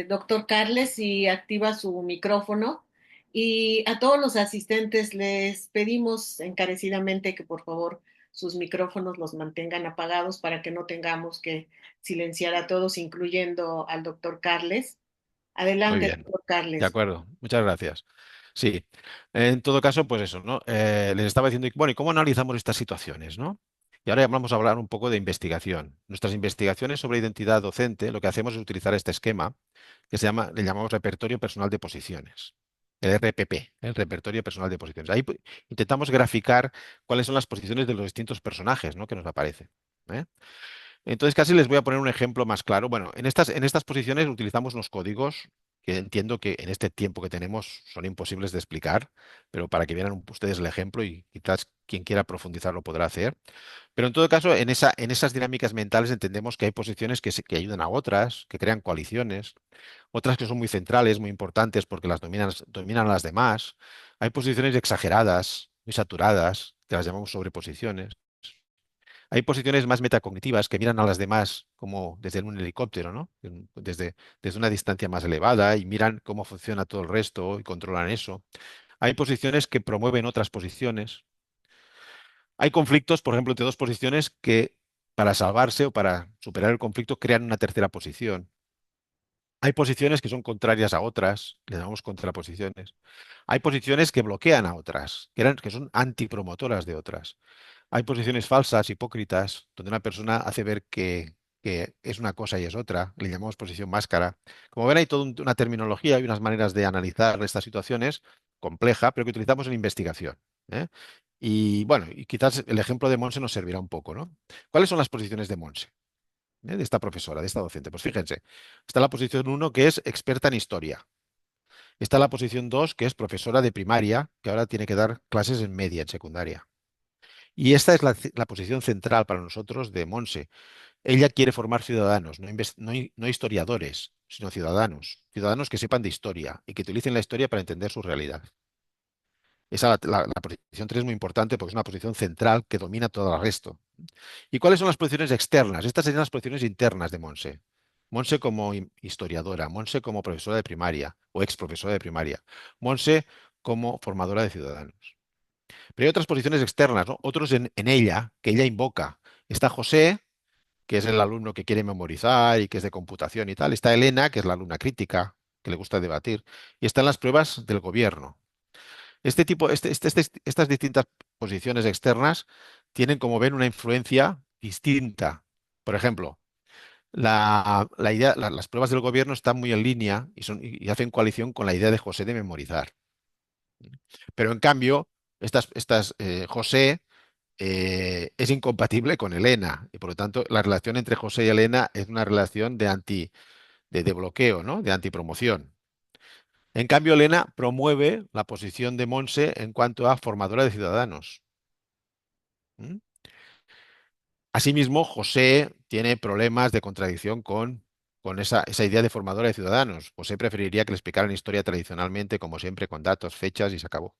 doctor Carles, y activa su micrófono. Y a todos los asistentes les pedimos encarecidamente que por favor sus micrófonos los mantengan apagados para que no tengamos que silenciar a todos, incluyendo al doctor Carles. Muy Adelante, bien, doctor de Carles. acuerdo, muchas gracias. Sí, en todo caso, pues eso, ¿no? Les estaba diciendo, bueno, ¿y cómo analizamos estas situaciones, no? Y ahora ya vamos a hablar un poco de investigación. Nuestras investigaciones sobre identidad docente, lo que hacemos es utilizar este esquema que le llamamos repertorio personal de posiciones. El RPP, el repertorio personal de posiciones. Ahí intentamos graficar cuáles son las posiciones de los distintos personajes, ¿no? Que nos aparecen. ¿Eh? Entonces, casi les voy a poner un ejemplo más claro. Bueno, en estas posiciones utilizamos unos códigos que entiendo que en este tiempo que tenemos son imposibles de explicar, pero para que vieran ustedes el ejemplo y quizás quien quiera profundizar lo podrá hacer. Pero en todo caso, en esas dinámicas mentales entendemos que hay posiciones que ayudan a otras, que crean coaliciones, otras que son muy centrales, muy importantes porque las dominan a las demás. Hay posiciones exageradas, muy saturadas, que las llamamos sobreposiciones. Hay posiciones más metacognitivas que miran a las demás como desde un helicóptero, ¿no? Desde una distancia más elevada y miran cómo funciona todo el resto y controlan eso. Hay posiciones que promueven otras posiciones. Hay conflictos, por ejemplo, entre dos posiciones que para salvarse o para superar el conflicto crean una tercera posición. Hay posiciones que son contrarias a otras, le llamamos contraposiciones. Hay posiciones que bloquean a otras, que son antipromotoras de otras. Hay posiciones falsas, hipócritas, donde una persona hace ver que que es una cosa y es otra, le llamamos posición máscara. Como ven, hay toda una terminología y unas maneras de analizar estas situaciones compleja, pero que utilizamos en investigación. ¿Eh? Y bueno, y quizás el ejemplo de Monse nos servirá un poco, ¿no? ¿Cuáles son las posiciones de Monse? De esta profesora, de esta docente. Pues fíjense, está la posición uno que es experta en historia. Está la posición 2 que es profesora de primaria, que ahora tiene que dar clases en media, en secundaria. Y esta es la posición central para nosotros de Monse. Ella quiere formar ciudadanos, no historiadores, sino ciudadanos. Ciudadanos que sepan de historia y que utilicen la historia para entender su realidad. Esa, la posición 3 es muy importante porque es una posición central que domina todo el resto. ¿Y cuáles son las posiciones externas? Estas serían las posiciones internas de Monse. Monse como historiadora, Monse como profesora de primaria o ex profesora de primaria, Monse como formadora de ciudadanos. Pero hay otras posiciones externas, ¿no? Otros en ella, que ella invoca. Está José, que es el alumno que quiere memorizar y que es de computación y tal. Está Elena, que es la alumna crítica, que le gusta debatir. Y están las pruebas del gobierno. Estas distintas posiciones externas tienen, como ven, una influencia distinta. Por ejemplo, las pruebas del gobierno están muy en línea y hacen coalición con la idea de José de memorizar. Pero en cambio, José es incompatible con Elena y por lo tanto la relación entre José y Elena es una relación de bloqueo, ¿no? De antipromoción. En cambio, Elena promueve la posición de Monse en cuanto a formadora de ciudadanos. ¿Mm? Asimismo, José tiene problemas de contradicción con esa idea de formadora de ciudadanos. José preferiría que le explicaran historia tradicionalmente, como siempre, con datos, fechas y se acabó.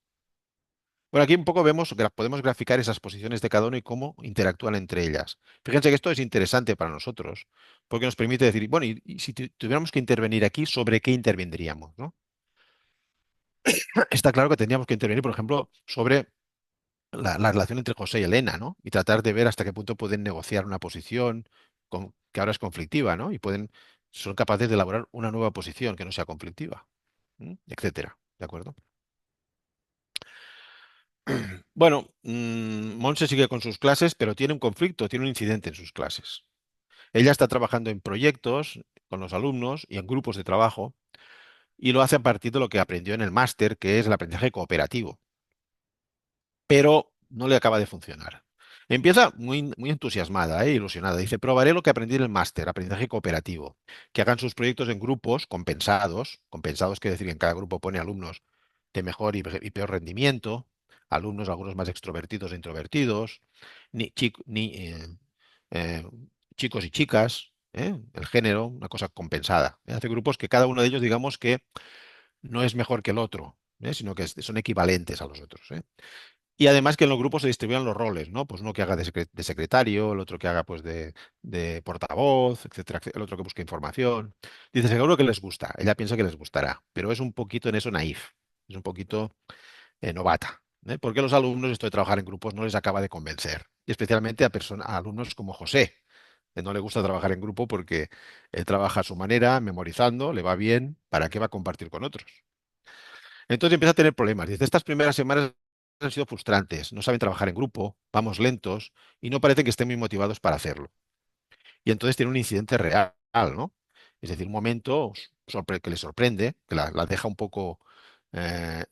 Bueno, aquí un poco podemos graficar esas posiciones de cada uno y cómo interactúan entre ellas. Fíjense que esto es interesante para nosotros, porque nos permite decir, bueno, y si tuviéramos que intervenir aquí, ¿sobre qué intervendríamos, ¿no? Está claro que tendríamos que intervenir, por ejemplo, sobre la relación entre José y Elena, ¿no? Y tratar de ver hasta qué punto pueden negociar una posición que ahora es conflictiva, ¿no? Son capaces de elaborar una nueva posición que no sea conflictiva, etcétera. ¿De acuerdo? Bueno, Monse sigue con sus clases, pero tiene un conflicto, tiene un incidente en sus clases. Ella está trabajando en proyectos con los alumnos y en grupos de trabajo y lo hace a partir de lo que aprendió en el máster, que es el aprendizaje cooperativo, pero no le acaba de funcionar. Empieza muy entusiasmada, ilusionada. Dice, probaré lo que aprendí en el máster, aprendizaje cooperativo, que hagan sus proyectos en grupos compensados. Compensados quiere decir que en cada grupo pone alumnos de mejor y peor rendimiento, algunos más extrovertidos e introvertidos, ni, chic- ni, eh, chicos y chicas, el género, una cosa compensada. Hace grupos que cada uno de ellos, digamos que no es mejor que el otro, sino que son equivalentes a los otros. Y además que en los grupos se distribuyan los roles, ¿no? Pues uno que haga de secretario, el otro que haga pues de portavoz, etcétera, el otro que busque información. Dice, seguro que les gusta. Ella piensa que les gustará, pero es un poquito en eso naif, es un poquito novata, porque a los alumnos esto de trabajar en grupos no les acaba de convencer, y especialmente a alumnos como José, que no le gusta trabajar en grupo porque él trabaja a su manera, memorizando, le va bien, ¿para qué va a compartir con otros? Entonces empieza a tener problemas. Dice, estas primeras semanas han sido frustrantes, no saben trabajar en grupo, vamos lentos y no parecen que estén muy motivados para hacerlo. Y entonces tiene un incidente real, ¿no? Es decir, un momento que le sorprende, que la deja un poco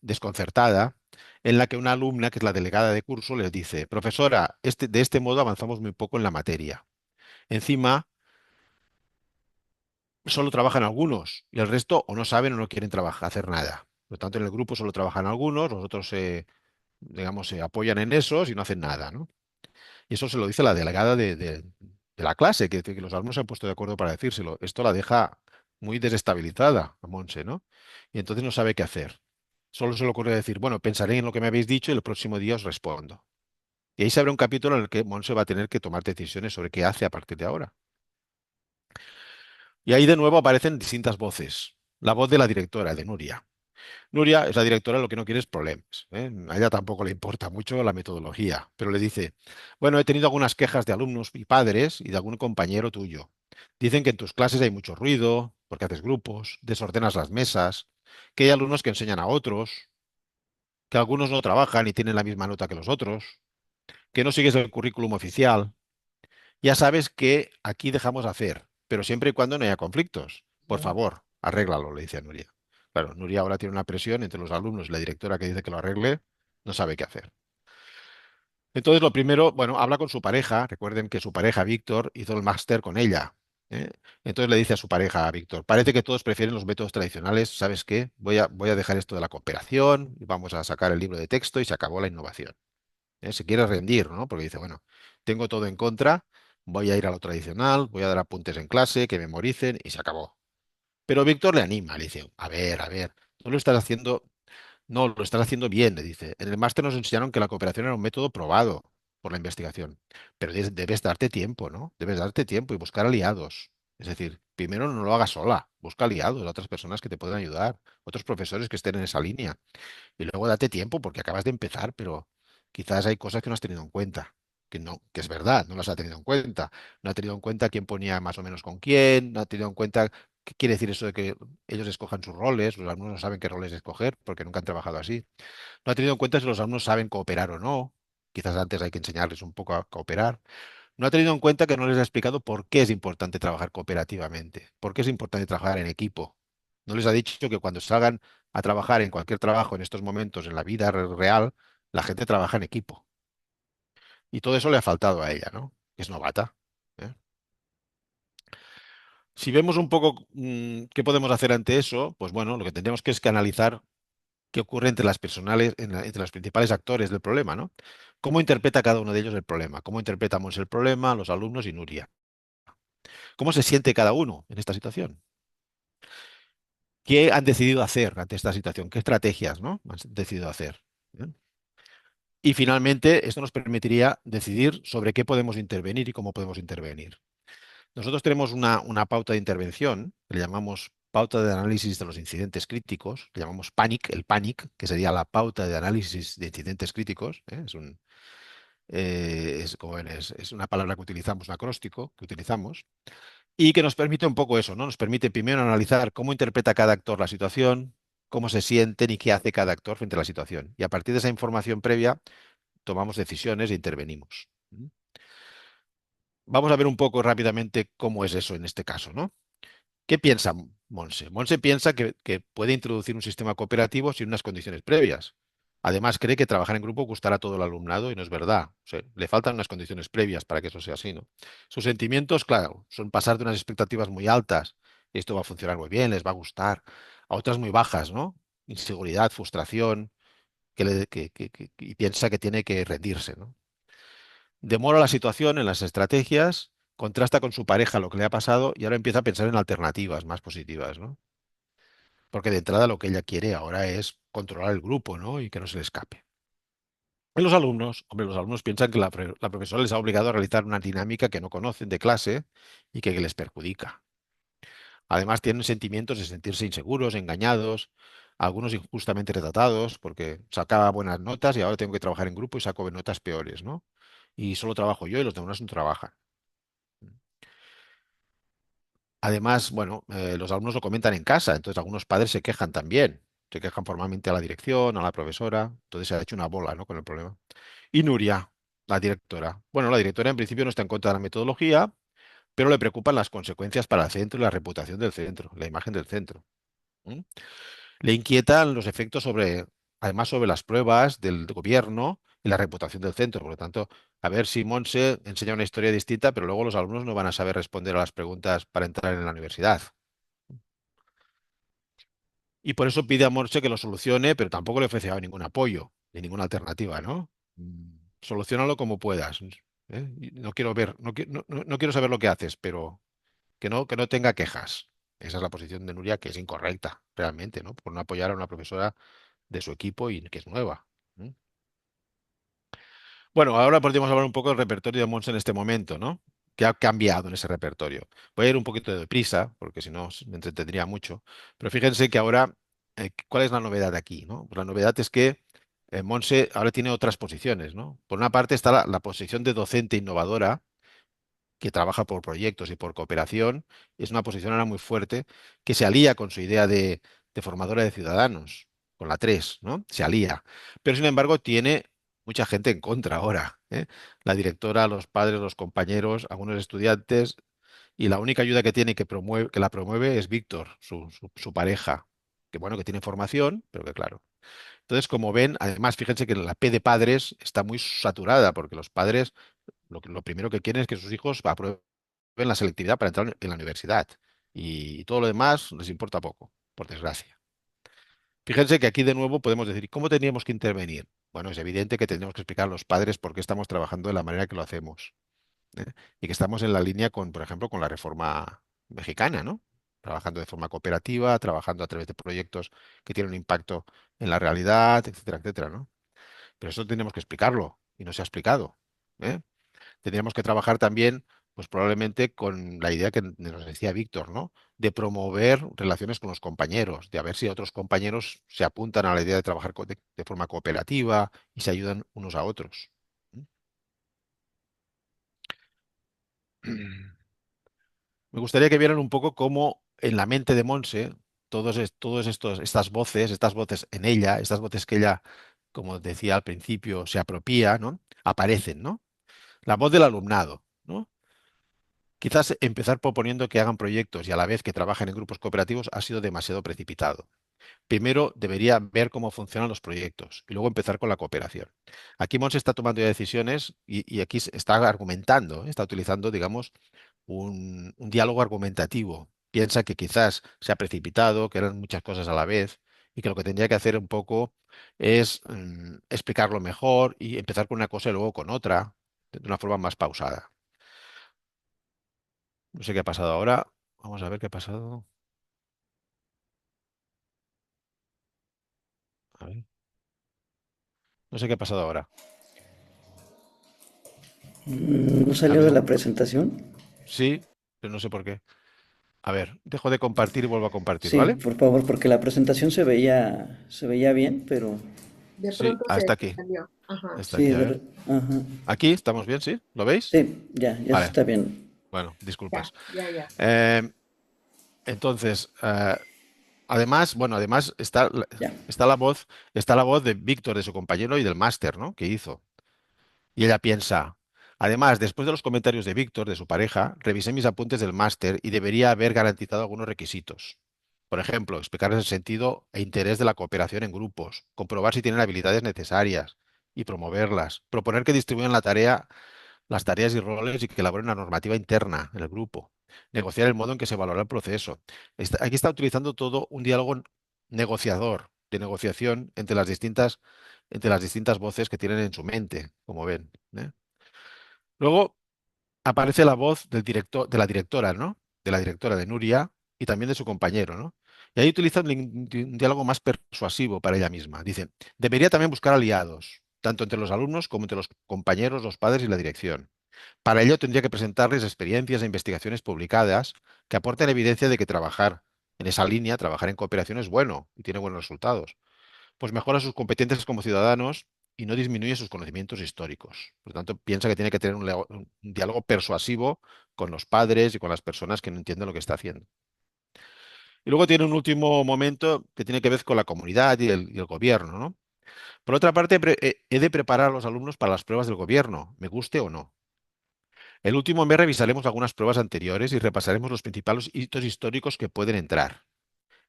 desconcertada, en la que una alumna, que es la delegada de curso, les dice, profesora, de este modo avanzamos muy poco en la materia. Encima, solo trabajan algunos y el resto o no saben o no quieren trabajar, hacer nada. Por lo tanto, en el grupo solo trabajan algunos, los otros digamos, se apoyan en esos y no hacen nada, ¿no? Y eso se lo dice la delegada de la clase, que los alumnos se han puesto de acuerdo para decírselo. Esto la deja muy desestabilizada a Monse, ¿no? Y entonces no sabe qué hacer. Solo se le ocurre decir, bueno, pensaré en lo que me habéis dicho y el próximo día os respondo. Y ahí se abre un capítulo en el que Monse va a tener que tomar decisiones sobre qué hace a partir de ahora. Y ahí de nuevo aparecen distintas voces. La voz de la directora, de Nuria. Nuria es la directora, lo que no quiere es problemas, ¿eh? A ella tampoco le importa mucho la metodología, pero le dice, bueno, he tenido algunas quejas de alumnos y padres y de algún compañero tuyo. Dicen que en tus clases hay mucho ruido, porque haces grupos, desordenas las mesas, que hay alumnos que enseñan a otros, que algunos no trabajan y tienen la misma nota que los otros, que no sigues el currículum oficial. ya sabes que aquí dejamos hacer, pero siempre y cuando no haya conflictos. Por favor, arréglalo, le dice a Nuria. Claro, Nuria ahora tiene una presión entre los alumnos y la directora que dice que lo arregle, no sabe qué hacer. Entonces, lo primero, bueno, habla con su pareja. Recuerden que su pareja, Víctor, hizo el máster con ella. ¿Eh? Entonces le dice a su pareja, a Víctor, parece que todos prefieren los métodos tradicionales. ¿Sabes qué? Voy a dejar esto de la cooperación, y vamos a sacar el libro de texto y se acabó la innovación. Se quiere rendir, ¿no? Porque dice, bueno, tengo todo en contra, voy a ir a lo tradicional, voy a dar apuntes en clase, que memoricen y se acabó. Pero Víctor le anima, le dice, a ver, no lo estás haciendo, no, lo estás haciendo bien, le dice. En el máster nos enseñaron que la cooperación era un método probado por la investigación, pero debes darte tiempo, ¿no? Debes darte tiempo y buscar aliados. Es decir, primero no lo hagas sola, busca aliados, otras personas que te puedan ayudar, otros profesores que estén en esa línea. Y luego date tiempo porque acabas de empezar, pero quizás hay cosas que no has tenido en cuenta. Que no, que es verdad, no las ha tenido en cuenta. No ha tenido en cuenta quién ponía más o menos con quién, no ha tenido en cuenta qué quiere decir eso de que ellos escojan sus roles, los alumnos no saben qué roles escoger porque nunca han trabajado así. No ha tenido en cuenta si los alumnos saben cooperar o no. Quizás antes hay que enseñarles un poco a cooperar. No ha tenido en cuenta que no les ha explicado por qué es importante trabajar cooperativamente, por qué es importante trabajar en equipo. No les ha dicho que cuando salgan a trabajar en cualquier trabajo en estos momentos, en la vida real, la gente trabaja en equipo. Y todo eso le ha faltado a ella, ¿no? Es novata. ¿Eh? Si vemos un poco qué podemos hacer ante eso, pues bueno, lo que tendríamos que es que analizar qué ocurre entre las personales, entre los principales actores del problema, ¿no? ¿Cómo interpreta cada uno de ellos el problema? ¿Cómo interpretamos el problema, los alumnos y Nuria? ¿Cómo se siente cada uno en esta situación? ¿Qué han decidido hacer ante esta situación? ¿Qué estrategias, no, han decidido hacer? ¿Eh? Y finalmente, esto nos permitiría decidir sobre qué podemos intervenir y cómo podemos intervenir. Nosotros tenemos una pauta de intervención, que le llamamos pauta de análisis de los incidentes críticos, le llamamos PANIC, el PANIC, que sería la pauta de análisis de incidentes críticos. Como ven, es una palabra que utilizamos, un acróstico que utilizamos, y que nos permite un poco eso, ¿no? Nos permite primero analizar cómo interpreta cada actor la situación, cómo se sienten y qué hace cada actor frente a la situación. Y a partir de esa información previa, tomamos decisiones e intervenimos. Vamos a ver un poco rápidamente cómo es eso en este caso, ¿no? ¿Qué piensa Monse? Monse piensa que puede introducir un sistema cooperativo sin unas condiciones previas. Además, cree que trabajar en grupo gustará a todo el alumnado y no es verdad. O sea, le faltan unas condiciones previas para que eso sea así, ¿no? Sus sentimientos, claro, son pasar de unas expectativas muy altas, esto va a funcionar muy bien, les va a gustar, a otras muy bajas, ¿no? Inseguridad, frustración, y piensa que tiene que rendirse, ¿no? Demora la situación en las estrategias, contrasta con su pareja lo que le ha pasado y ahora empieza a pensar en alternativas más positivas, ¿no? Porque de entrada lo que ella quiere ahora es controlar el grupo, ¿no? Y que no se le escape. En los alumnos, hombre, los alumnos piensan que la profesora les ha obligado a realizar una dinámica que no conocen de clase y que les perjudica. Además, tienen sentimientos de sentirse inseguros, engañados, algunos injustamente retratados, porque sacaba buenas notas y ahora tengo que trabajar en grupo y saco notas peores, ¿no? Y solo trabajo yo y los demás no trabajan. Además, bueno, los alumnos lo comentan en casa, entonces algunos padres se quejan también, se quejan formalmente a la dirección, a la profesora, entonces se ha hecho una bola, ¿no? Con el problema. Y Nuria, la directora. Bueno, la directora en principio no está en contra de la metodología, pero le preocupan las consecuencias para el centro y la reputación del centro, la imagen del centro. ¿Mm? Le inquietan los efectos además sobre las pruebas del gobierno y la reputación del centro. Por lo tanto, a ver si Monse enseña una historia distinta, pero luego los alumnos no van a saber responder a las preguntas para entrar en la universidad. Y por eso pide a Monse que lo solucione, pero tampoco le ofrece ningún apoyo ni ninguna alternativa, ¿no? Soluciónalo como puedas. Y no quiero ver, no quiero saber lo que haces, pero que no tenga quejas. Esa es la posición de Nuria, que es incorrecta, realmente, ¿no? Por no apoyar a una profesora de su equipo y que es nueva. ¿Mm? Bueno, ahora podríamos hablar un poco del repertorio de Monse en este momento, ¿no? ¿Qué ha cambiado en ese repertorio? Voy a ir un poquito de prisa, porque si no me entretendría mucho. Pero fíjense que ahora, ¿cuál es la novedad aquí, no? Pues la novedad es que Monse ahora tiene otras posiciones, ¿no? Por una parte está la posición de docente innovadora, que trabaja por proyectos y por cooperación. Es una posición ahora muy fuerte, que se alía con su idea de formadora de ciudadanos, con la 3, ¿no? Se alía. Pero sin embargo tiene mucha gente en contra ahora, ¿eh? La directora, los padres, los compañeros, algunos estudiantes, y la única ayuda que tiene que la promueve es Víctor, su pareja, que bueno, que tiene formación, pero que claro. Entonces, como ven, además, fíjense que la P de padres está muy saturada, porque los padres lo primero que quieren es que sus hijos aprueben la selectividad para entrar en la universidad. Y todo lo demás les importa poco, por desgracia. Fíjense que aquí de nuevo podemos decir, ¿cómo teníamos que intervenir? Bueno, es evidente que tendríamos que explicar a los padres por qué estamos trabajando de la manera que lo hacemos, ¿eh? Y que estamos en la línea con, por ejemplo, con la reforma mexicana, ¿no? Trabajando de forma cooperativa, trabajando a través de proyectos que tienen un impacto en la realidad, etcétera, etcétera, ¿no? Pero eso tenemos que explicarlo y no se ha explicado, ¿eh? Tendríamos que trabajar también, pues probablemente con la idea que nos decía Víctor, ¿no? De promover relaciones con los compañeros, de a ver si otros compañeros se apuntan a la idea de trabajar de forma cooperativa y se ayudan unos a otros. Me gustaría que vieran un poco cómo en la mente de Monse, todos estas voces en ella, estas voces que ella, como decía al principio, se apropia, ¿no? Aparecen, ¿no? La voz del alumnado, ¿no? Quizás empezar proponiendo que hagan proyectos y a la vez que trabajen en grupos cooperativos ha sido demasiado precipitado. Primero debería ver cómo funcionan los proyectos y luego empezar con la cooperación. Aquí Monse está tomando ya decisiones y aquí está argumentando, está utilizando, digamos, un diálogo argumentativo. Piensa que quizás se ha precipitado, que eran muchas cosas a la vez y que lo que tendría que hacer un poco es explicarlo mejor y empezar con una cosa y luego con otra, de una forma más pausada. No sé qué ha pasado ahora. Vamos a ver qué ha pasado. A ver. No sé qué ha pasado ahora. ¿No ¿Ha salió de habido la algún presentación? Sí, pero no sé por qué. A ver, dejo de compartir y vuelvo a compartir, Sí, ¿vale? por favor, porque la presentación se veía bien, pero De Sí, pronto hasta se aquí. salió. Ajá. Está sí, aquí, a ver. ajá. Aquí, ¿estamos bien? ¿Sí? ¿Lo veis? Sí, ya se Vale, está bien. bueno, disculpas. Ya. Eh, entonces, además, bueno, además Ya. está la voz de Víctor, de su compañero y del máster, ¿no? Que hizo. Y ella piensa, además, después de los comentarios de Víctor, de su pareja, revisé mis apuntes del máster y debería haber garantizado algunos requisitos. Por ejemplo, explicarles el sentido e interés de la cooperación en grupos, comprobar si tienen habilidades necesarias y promoverlas, proponer que distribuyan las tareas y roles y que elaboren una normativa interna en el grupo, negociar el modo en que se valora el proceso. Aquí está utilizando todo un diálogo negociador, de negociación entre las distintas voces que tienen en su mente, como ven, ¿eh? Luego aparece la voz del director, de la directora, ¿no? De la directora de Nuria y también de su compañero, ¿no? Y ahí utiliza un diálogo más persuasivo para ella misma. Dice, debería también buscar aliados, tanto entre los alumnos como entre los compañeros, los padres y la dirección. Para ello tendría que presentarles experiencias e investigaciones publicadas que aporten evidencia de que trabajar en esa línea, trabajar en cooperación es bueno y tiene buenos resultados, pues mejora sus competencias como ciudadanos y no disminuye sus conocimientos históricos. Por lo tanto, piensa que tiene que tener un diálogo persuasivo con los padres y con las personas que no entienden lo que está haciendo. Y luego tiene un último momento que tiene que ver con la comunidad y el gobierno, ¿no? Por otra parte, he de preparar a los alumnos para las pruebas del gobierno, me guste o no. El último mes revisaremos algunas pruebas anteriores y repasaremos los principales hitos históricos que pueden entrar.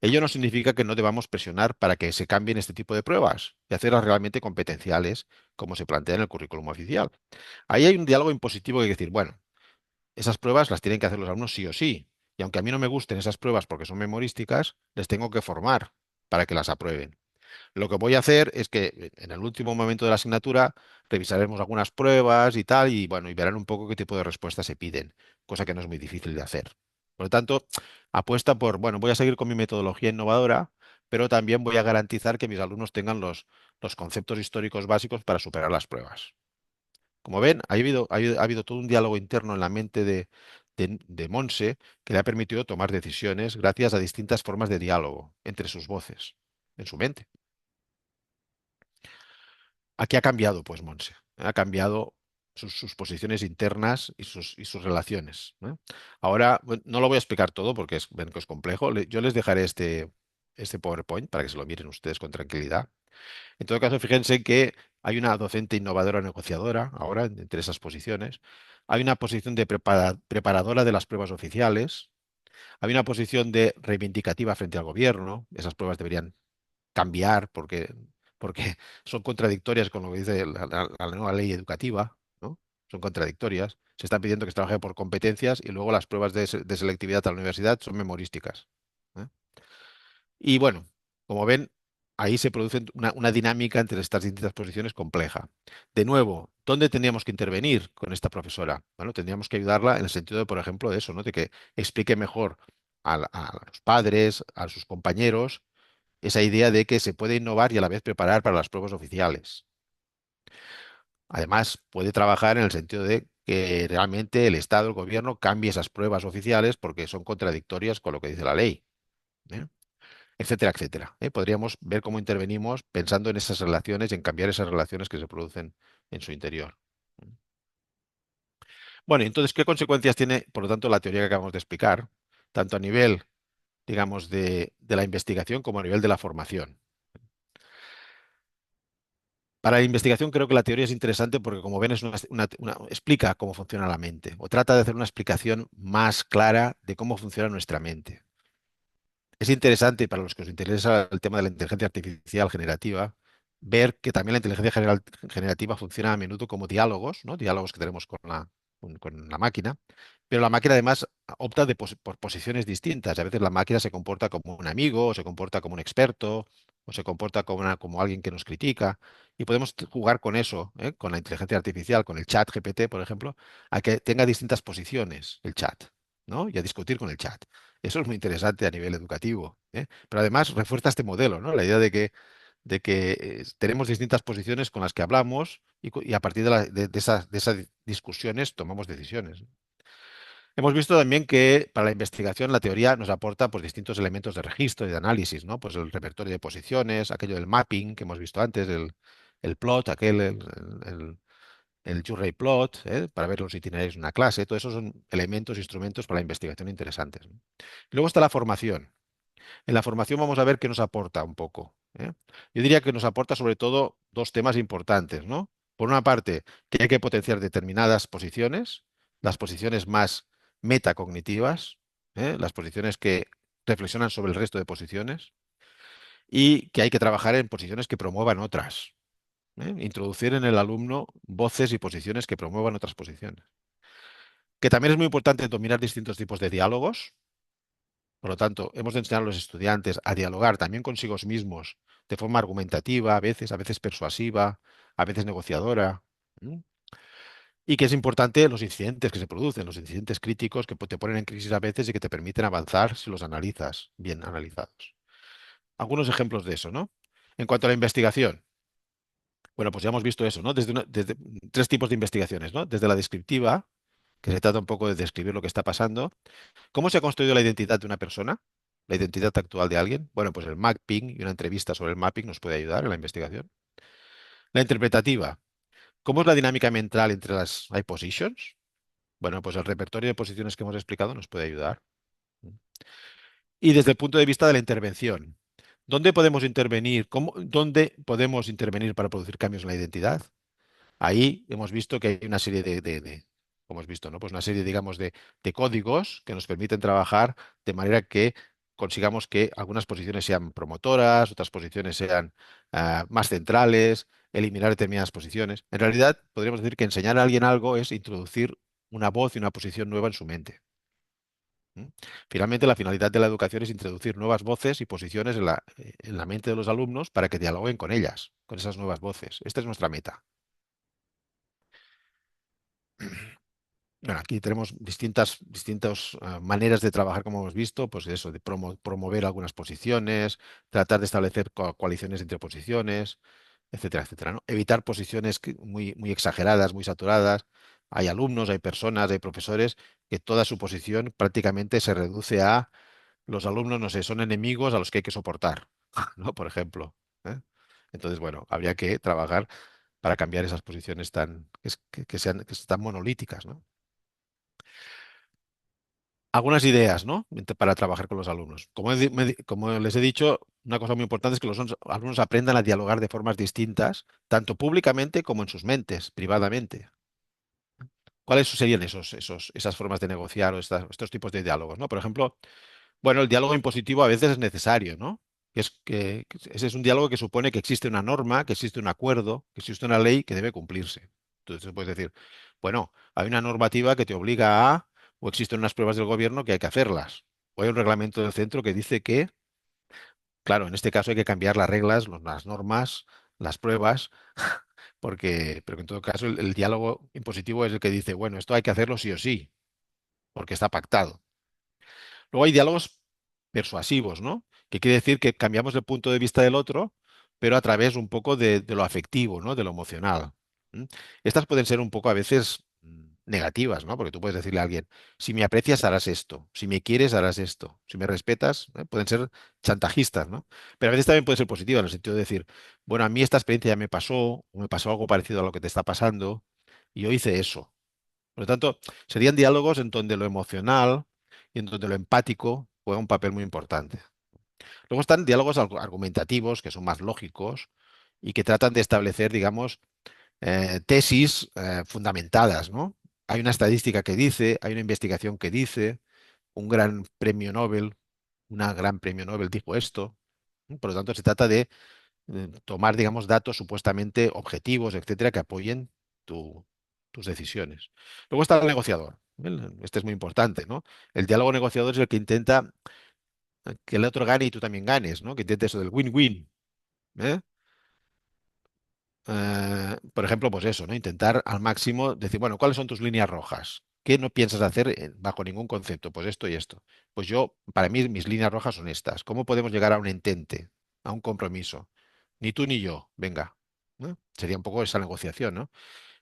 Ello no significa que no debamos presionar para que se cambien este tipo de pruebas y hacerlas realmente competenciales, como se plantea en el currículum oficial. Ahí hay un diálogo impositivo que hay que decir, bueno, esas pruebas las tienen que hacer los alumnos sí o sí. Y aunque a mí no me gusten esas pruebas porque son memorísticas, les tengo que formar para que las aprueben. Lo que voy a hacer es que en el último momento de la asignatura revisaremos algunas pruebas y tal, y bueno, y verán un poco qué tipo de respuestas se piden, cosa que no es muy difícil de hacer. Por lo tanto, apuesta por, bueno, voy a seguir con mi metodología innovadora, pero también voy a garantizar que mis alumnos tengan los conceptos históricos básicos para superar las pruebas. Como ven, ha habido todo un diálogo interno en la mente de Monse que le ha permitido tomar decisiones gracias a distintas formas de diálogo entre sus voces, en su mente. Aquí ha cambiado, pues, Monse. Ha cambiado sus posiciones internas y sus relaciones, ¿eh? Ahora, bueno, no lo voy a explicar todo porque ven que es complejo. Yo les dejaré este PowerPoint para que se lo miren ustedes con tranquilidad. En todo caso, fíjense que hay una docente innovadora negociadora ahora entre esas posiciones. Hay una posición de preparadora de las pruebas oficiales. Hay una posición de reivindicativa frente al gobierno. Esas pruebas deberían cambiar porque son contradictorias con lo que dice la nueva ley educativa, ¿no? Son contradictorias. Se está pidiendo que se trabaje por competencias y luego las pruebas de selectividad a la universidad son memorísticas, ¿eh? Y bueno, como ven, ahí se produce una dinámica entre estas distintas posiciones compleja. De nuevo, ¿dónde tendríamos que intervenir con esta profesora? Bueno, tendríamos que ayudarla en el sentido de, por ejemplo, de eso, ¿no? De que explique mejor a los padres, a sus compañeros, esa idea de que se puede innovar y a la vez preparar para las pruebas oficiales. Además, puede trabajar en el sentido de que realmente el Estado, el gobierno, cambie esas pruebas oficiales porque son contradictorias con lo que dice la ley, ¿eh? Etcétera, etcétera, ¿eh? Podríamos ver cómo intervenimos pensando en esas relaciones y en cambiar esas relaciones que se producen en su interior. Bueno, entonces, ¿qué consecuencias tiene, por lo tanto, la teoría que acabamos de explicar, tanto a nivel, digamos, de la investigación como a nivel de la formación? Para la investigación creo que la teoría es interesante porque, como ven, explica cómo funciona la mente o trata de hacer una explicación más clara de cómo funciona nuestra mente. Es interesante para los que os interesa el tema de la inteligencia artificial generativa ver que también la inteligencia generativa funciona a menudo como diálogos, ¿no? Diálogos que tenemos con la máquina, pero la máquina además opta por posiciones distintas. A veces la máquina se comporta como un amigo, o se comporta como un experto, o se comporta como alguien que nos critica. Y podemos jugar con eso, ¿eh? Con la inteligencia artificial, con el chat GPT, por ejemplo, a que tenga distintas posiciones el chat, ¿no? Y a discutir con el chat. Eso es muy interesante a nivel educativo, ¿eh? Pero además refuerza este modelo, ¿no? La idea de que tenemos distintas posiciones con las que hablamos y a partir de esas discusiones tomamos decisiones. Hemos visto también que para la investigación la teoría nos aporta pues, distintos elementos de registro y de análisis, ¿no? Pues el repertorio de posiciones, aquello del mapping que hemos visto antes, el plot, el Array plot, ¿eh? Para ver los itinerarios de una clase. Todos esos son elementos, instrumentos para la investigación interesantes, ¿no? Luego está la formación. En la formación vamos a ver qué nos aporta un poco, ¿eh? Yo diría que nos aporta sobre todo dos temas importantes, ¿no? Por una parte, que hay que potenciar determinadas posiciones, las posiciones más metacognitivas, ¿eh? Las posiciones que reflexionan sobre el resto de posiciones, y que hay que trabajar en posiciones que promuevan otras, ¿eh? Introducir en el alumno voces y posiciones que promuevan otras posiciones. Que también es muy importante dominar distintos tipos de diálogos. Por lo tanto, hemos de enseñar a los estudiantes a dialogar también consigo mismos de forma argumentativa, a veces persuasiva, a veces negociadora. ¿M? Y que es importante los incidentes que se producen, los incidentes críticos que te ponen en crisis a veces y que te permiten avanzar si los analizas, bien analizados. Algunos ejemplos de eso, ¿no? En cuanto a la investigación, bueno, pues ya hemos visto eso, ¿no? Desde tres tipos de investigaciones, ¿no? Desde la descriptiva, que se trata un poco de describir lo que está pasando. ¿Cómo se ha construido la identidad de una persona? La identidad actual de alguien. Bueno, pues el mapping y una entrevista sobre el mapping nos puede ayudar en la investigación. La interpretativa. ¿Cómo es la dinámica mental entre las high positions? Bueno, pues el repertorio de posiciones que hemos explicado nos puede ayudar. Y desde el punto de vista de la intervención. ¿Dónde podemos intervenir? ¿Dónde podemos intervenir para producir cambios en la identidad? Ahí hemos visto que hay una serie como hemos visto, ¿no? Pues una serie, digamos, de códigos que nos permiten trabajar de manera que consigamos que algunas posiciones sean promotoras, otras posiciones sean más centrales, eliminar determinadas posiciones. En realidad, podríamos decir que enseñar a alguien algo es introducir una voz y una posición nueva en su mente. ¿Mm? Finalmente, la finalidad de la educación es introducir nuevas voces y posiciones en la mente de los alumnos para que dialoguen con ellas, con esas nuevas voces. Esta es nuestra meta. Bueno, aquí tenemos distintas maneras de trabajar, como hemos visto, pues eso, de promover algunas posiciones, tratar de establecer coaliciones entre posiciones, etcétera, etcétera, ¿no? Evitar posiciones muy, muy exageradas, muy saturadas. Hay alumnos, hay personas, hay profesores que toda su posición prácticamente se reduce a los alumnos, no sé, son enemigos a los que hay que soportar, ¿no? Por ejemplo, ¿eh? Entonces, bueno, habría que trabajar para cambiar esas posiciones que sean monolíticas, ¿no? algunas ideas, ¿no? Para trabajar con los alumnos. Como les he dicho, una cosa muy importante es que los alumnos aprendan a dialogar de formas distintas, tanto públicamente como en sus mentes, privadamente. ¿Cuáles serían esas formas de negociar o estos tipos de diálogos, ¿no? Por ejemplo, bueno, el diálogo impositivo a veces es necesario, ¿no? Que ese es un diálogo que supone que existe una norma, que existe un acuerdo, que existe una ley que debe cumplirse. Entonces puedes decir, bueno, hay una normativa que te obliga a, o existen unas pruebas del gobierno que hay que hacerlas. O hay un reglamento del centro que dice que, claro, en este caso hay que cambiar las reglas, las normas, las pruebas, pero que en todo caso el diálogo impositivo es el que dice, bueno, esto hay que hacerlo sí o sí, porque está pactado. Luego hay diálogos persuasivos, ¿no? Que quiere decir que cambiamos el punto de vista del otro, pero a través un poco de lo afectivo, ¿no? De lo emocional. ¿M? Estas pueden ser un poco a veces negativas, ¿no? Porque tú puedes decirle a alguien, si me aprecias, harás esto, si me quieres, harás esto, si me respetas, pueden ser chantajistas, ¿no? Pero a veces también puede ser positiva, en el sentido de decir, bueno, a mí esta experiencia ya me pasó, o me pasó algo parecido a lo que te está pasando, y yo hice eso. Por lo tanto, serían diálogos en donde lo emocional y en donde lo empático juega un papel muy importante. Luego están diálogos argumentativos, que son más lógicos y que tratan de establecer, digamos, tesis fundamentadas, ¿no? Hay una estadística que dice, hay una investigación que dice, un gran premio Nobel, una gran premio Nobel dijo esto. ¿No? Por lo tanto, se trata de tomar, digamos, datos supuestamente objetivos, etcétera, que apoyen tus decisiones. Luego está el negociador. Este es muy importante, ¿no? El diálogo negociador es el que intenta que el otro gane y tú también ganes, ¿no? Que intente eso del win-win. ¿Eh? Por ejemplo, pues eso, ¿no? Intentar al máximo decir, bueno, ¿cuáles son tus líneas rojas? ¿Qué no piensas hacer bajo ningún concepto? Pues esto y esto. Pues yo, para mí, mis líneas rojas son estas. ¿Cómo podemos llegar a un entente, a un compromiso? Ni tú ni yo, venga. ¿No? Sería un poco esa negociación, ¿no?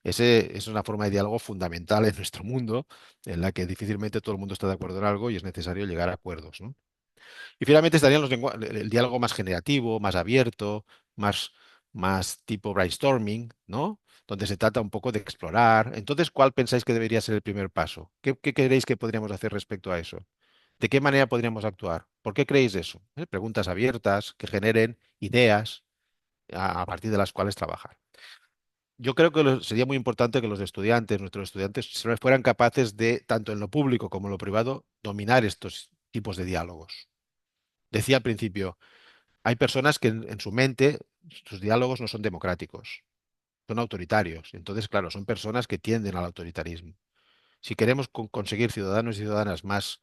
Ese es una forma de diálogo fundamental en nuestro mundo, en la que difícilmente todo el mundo está de acuerdo en algo y es necesario llegar a acuerdos, ¿no? Y finalmente estarían el diálogo más generativo, más abierto, más, más tipo brainstorming, ¿no? Donde se trata un poco de explorar. Entonces, ¿cuál pensáis que debería ser el primer paso? ¿Qué creéis que podríamos hacer respecto a eso? ¿De qué manera podríamos actuar? ¿Por qué creéis eso? Preguntas abiertas que generen ideas a partir de las cuales trabajar. Yo creo que sería muy importante que los estudiantes, nuestros estudiantes, fueran capaces de, tanto en lo público como en lo privado, dominar estos tipos de diálogos. Decía al principio, hay personas que en su mente sus diálogos no son democráticos, son autoritarios. Entonces, claro, son personas que tienden al autoritarismo. Si queremos conseguir ciudadanos y ciudadanas más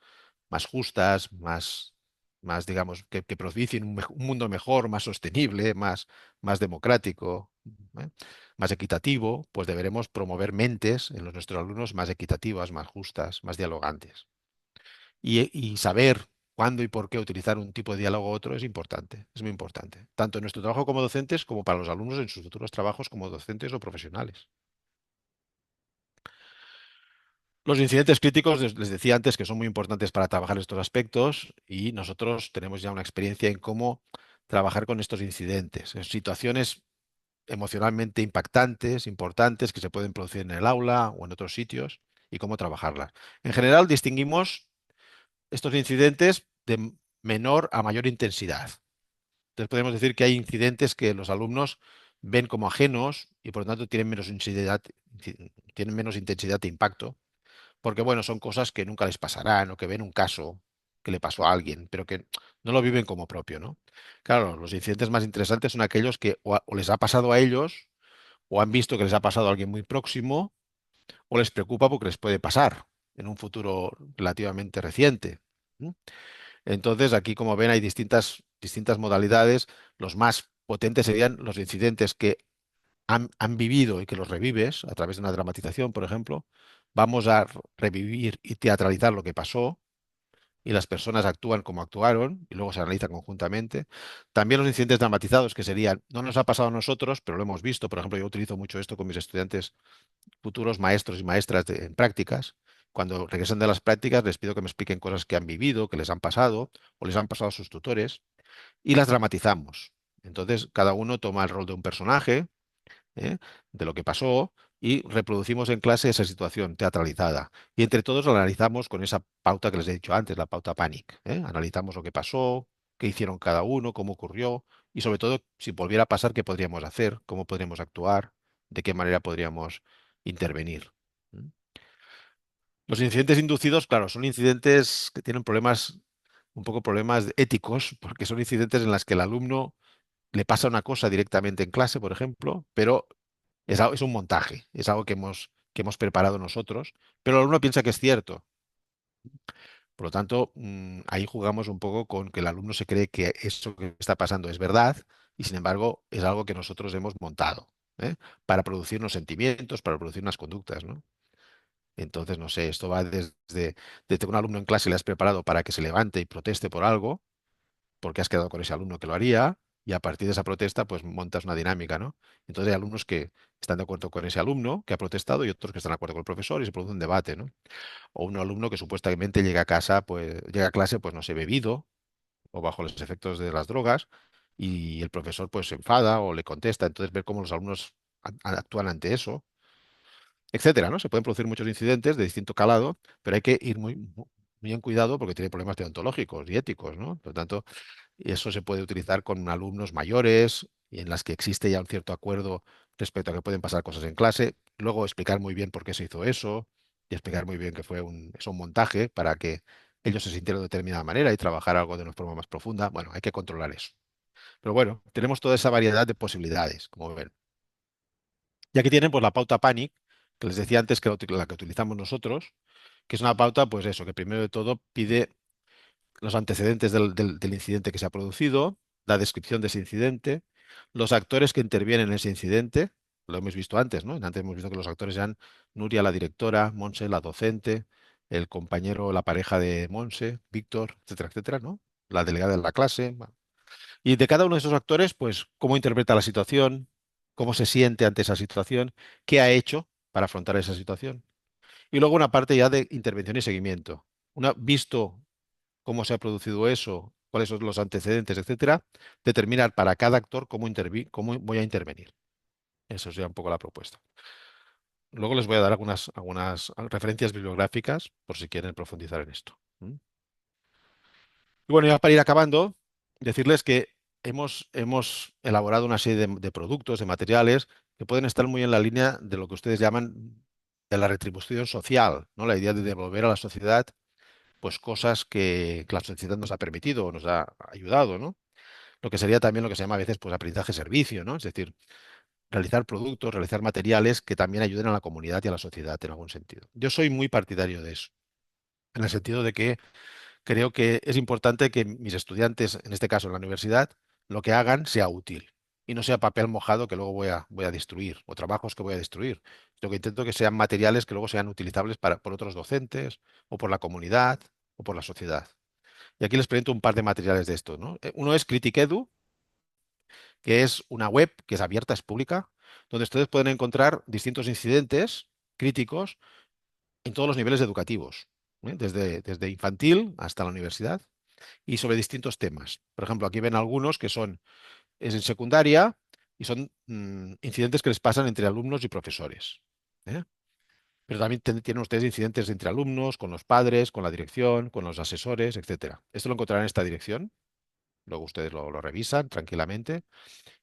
justas, digamos, que propicien un mundo mejor, más sostenible, más democrático, ¿eh? Más equitativo, pues deberemos promover mentes en nuestros alumnos más equitativas, más justas, más dialogantes. Y saber cuándo y por qué utilizar un tipo de diálogo u otro es importante, es muy importante, tanto en nuestro trabajo como docentes como para los alumnos en sus futuros trabajos como docentes o profesionales. Los incidentes críticos, les decía antes que son muy importantes para trabajar estos aspectos y nosotros tenemos ya una experiencia en cómo trabajar con estos incidentes, en situaciones emocionalmente impactantes, importantes, que se pueden producir en el aula o en otros sitios y cómo trabajarlas. En general, distinguimos estos incidentes de menor a mayor intensidad. Entonces podemos decir que hay incidentes que los alumnos ven como ajenos y por lo tanto tienen menos intensidad de impacto porque bueno, son cosas que nunca les pasarán o que ven un caso que le pasó a alguien, pero que no lo viven como propio, ¿no? Claro, los incidentes más interesantes son aquellos que o les ha pasado a ellos, o han visto que les ha pasado a alguien muy próximo, o les preocupa porque les puede pasar en un futuro relativamente reciente. ¿M? Entonces, aquí, como ven, hay distintas modalidades. Los más potentes serían los incidentes que han vivido y que los revives a través de una dramatización, por ejemplo. Vamos a revivir y teatralizar lo que pasó y las personas actúan como actuaron y luego se analiza conjuntamente. También los incidentes dramatizados, que serían, no nos ha pasado a nosotros, pero lo hemos visto. Por ejemplo, yo utilizo mucho esto con mis estudiantes futuros maestros y maestras en prácticas. Cuando regresan de las prácticas, les pido que me expliquen cosas que han vivido, que les han pasado o les han pasado a sus tutores y las dramatizamos. Entonces, cada uno toma el rol de un personaje, ¿eh? De lo que pasó, y reproducimos en clase esa situación teatralizada. Y entre todos lo analizamos con esa pauta que les he dicho antes, la pauta PANIC, ¿eh? Analizamos lo que pasó, qué hicieron cada uno, cómo ocurrió y sobre todo, si volviera a pasar, qué podríamos hacer, cómo podríamos actuar, de qué manera podríamos intervenir. ¿Mm? Los incidentes inducidos, claro, son incidentes que tienen problemas, un poco problemas éticos, porque son incidentes en las que el alumno le pasa una cosa directamente en clase, por ejemplo, pero es un montaje, es algo que hemos preparado nosotros, pero el alumno piensa que es cierto. Por lo tanto, ahí jugamos un poco con que el alumno se cree que eso que está pasando es verdad y sin embargo es algo que nosotros hemos montado, ¿eh? Para producir unos sentimientos, para producir unas conductas, ¿no? Entonces, no sé, esto va desde un alumno en clase le has preparado para que se levante y proteste por algo, porque has quedado con ese alumno que lo haría, y a partir de esa protesta, pues montas una dinámica, ¿no? Entonces hay alumnos que están de acuerdo con ese alumno que ha protestado y otros que están de acuerdo con el profesor y se produce un debate, ¿no? O un alumno que supuestamente llega a casa, pues llega a clase, pues no sé, bebido o bajo los efectos de las drogas y el profesor pues se enfada o le contesta. Entonces ver cómo los alumnos actúan ante eso, etcétera, ¿no? Se pueden producir muchos incidentes de distinto calado, pero hay que ir muy en cuidado porque tiene problemas deontológicos y éticos, ¿no? Por lo tanto, y eso se puede utilizar con alumnos mayores y en las que existe ya un cierto acuerdo respecto a que pueden pasar cosas en clase. Luego explicar muy bien por qué se hizo eso y explicar muy bien que fue un montaje para que ellos se sintieran de determinada manera y trabajar algo de una forma más profunda. Bueno, hay que controlar eso. Pero bueno, tenemos toda esa variedad de posibilidades, como ven. Y aquí tienen pues la pauta PANIC, que les decía antes que la que utilizamos nosotros, que es una pauta, pues eso, que primero de todo pide los antecedentes del incidente que se ha producido, la descripción de ese incidente, los actores que intervienen en ese incidente, lo hemos visto antes, ¿no? Antes hemos visto que los actores eran Nuria, la directora, Monse, la docente, el compañero, la pareja de Monse, Víctor, etcétera, etcétera, ¿no? La delegada de la clase. Bueno. Y de cada uno de esos actores, pues, cómo interpreta la situación, cómo se siente ante esa situación, qué ha hecho para afrontar esa situación. Y luego una parte ya de intervención y seguimiento. Visto cómo se ha producido eso, cuáles son los antecedentes, etcétera, determinar para cada actor cómo voy a intervenir. Eso sería un poco la propuesta. Luego les voy a dar algunas referencias bibliográficas por si quieren profundizar en esto. ¿Mm? Y bueno, ya para ir acabando, decirles que hemos elaborado una serie de productos, de materiales que pueden estar muy en la línea de lo que ustedes llaman de la retribución social, ¿no? La idea de devolver a la sociedad pues cosas que la sociedad nos ha permitido o nos ha ayudado, ¿no? Lo que sería también lo que se llama a veces pues aprendizaje-servicio, ¿no? Es decir, realizar productos, realizar materiales que también ayuden a la comunidad y a la sociedad en algún sentido. Yo soy muy partidario de eso, en el sentido de que creo que es importante que mis estudiantes, en este caso en la universidad, lo que hagan sea útil y no sea papel mojado que luego voy a destruir o trabajos que voy a destruir. Lo que intento que sean materiales que luego sean utilizables por otros docentes o por la comunidad o por la sociedad. Y aquí les presento un par de materiales de esto, ¿no? Uno es CriticEdu, que es una web que es abierta, es pública, donde ustedes pueden encontrar distintos incidentes críticos en todos los niveles educativos, ¿eh? Desde infantil hasta la universidad y sobre distintos temas. Por ejemplo, aquí ven algunos que es en secundaria y son incidentes que les pasan entre alumnos y profesores, ¿eh? Pero también tienen ustedes incidentes entre alumnos, con los padres, con la dirección, con los asesores, etcétera. Esto lo encontrarán en esta dirección. Luego ustedes lo revisan tranquilamente.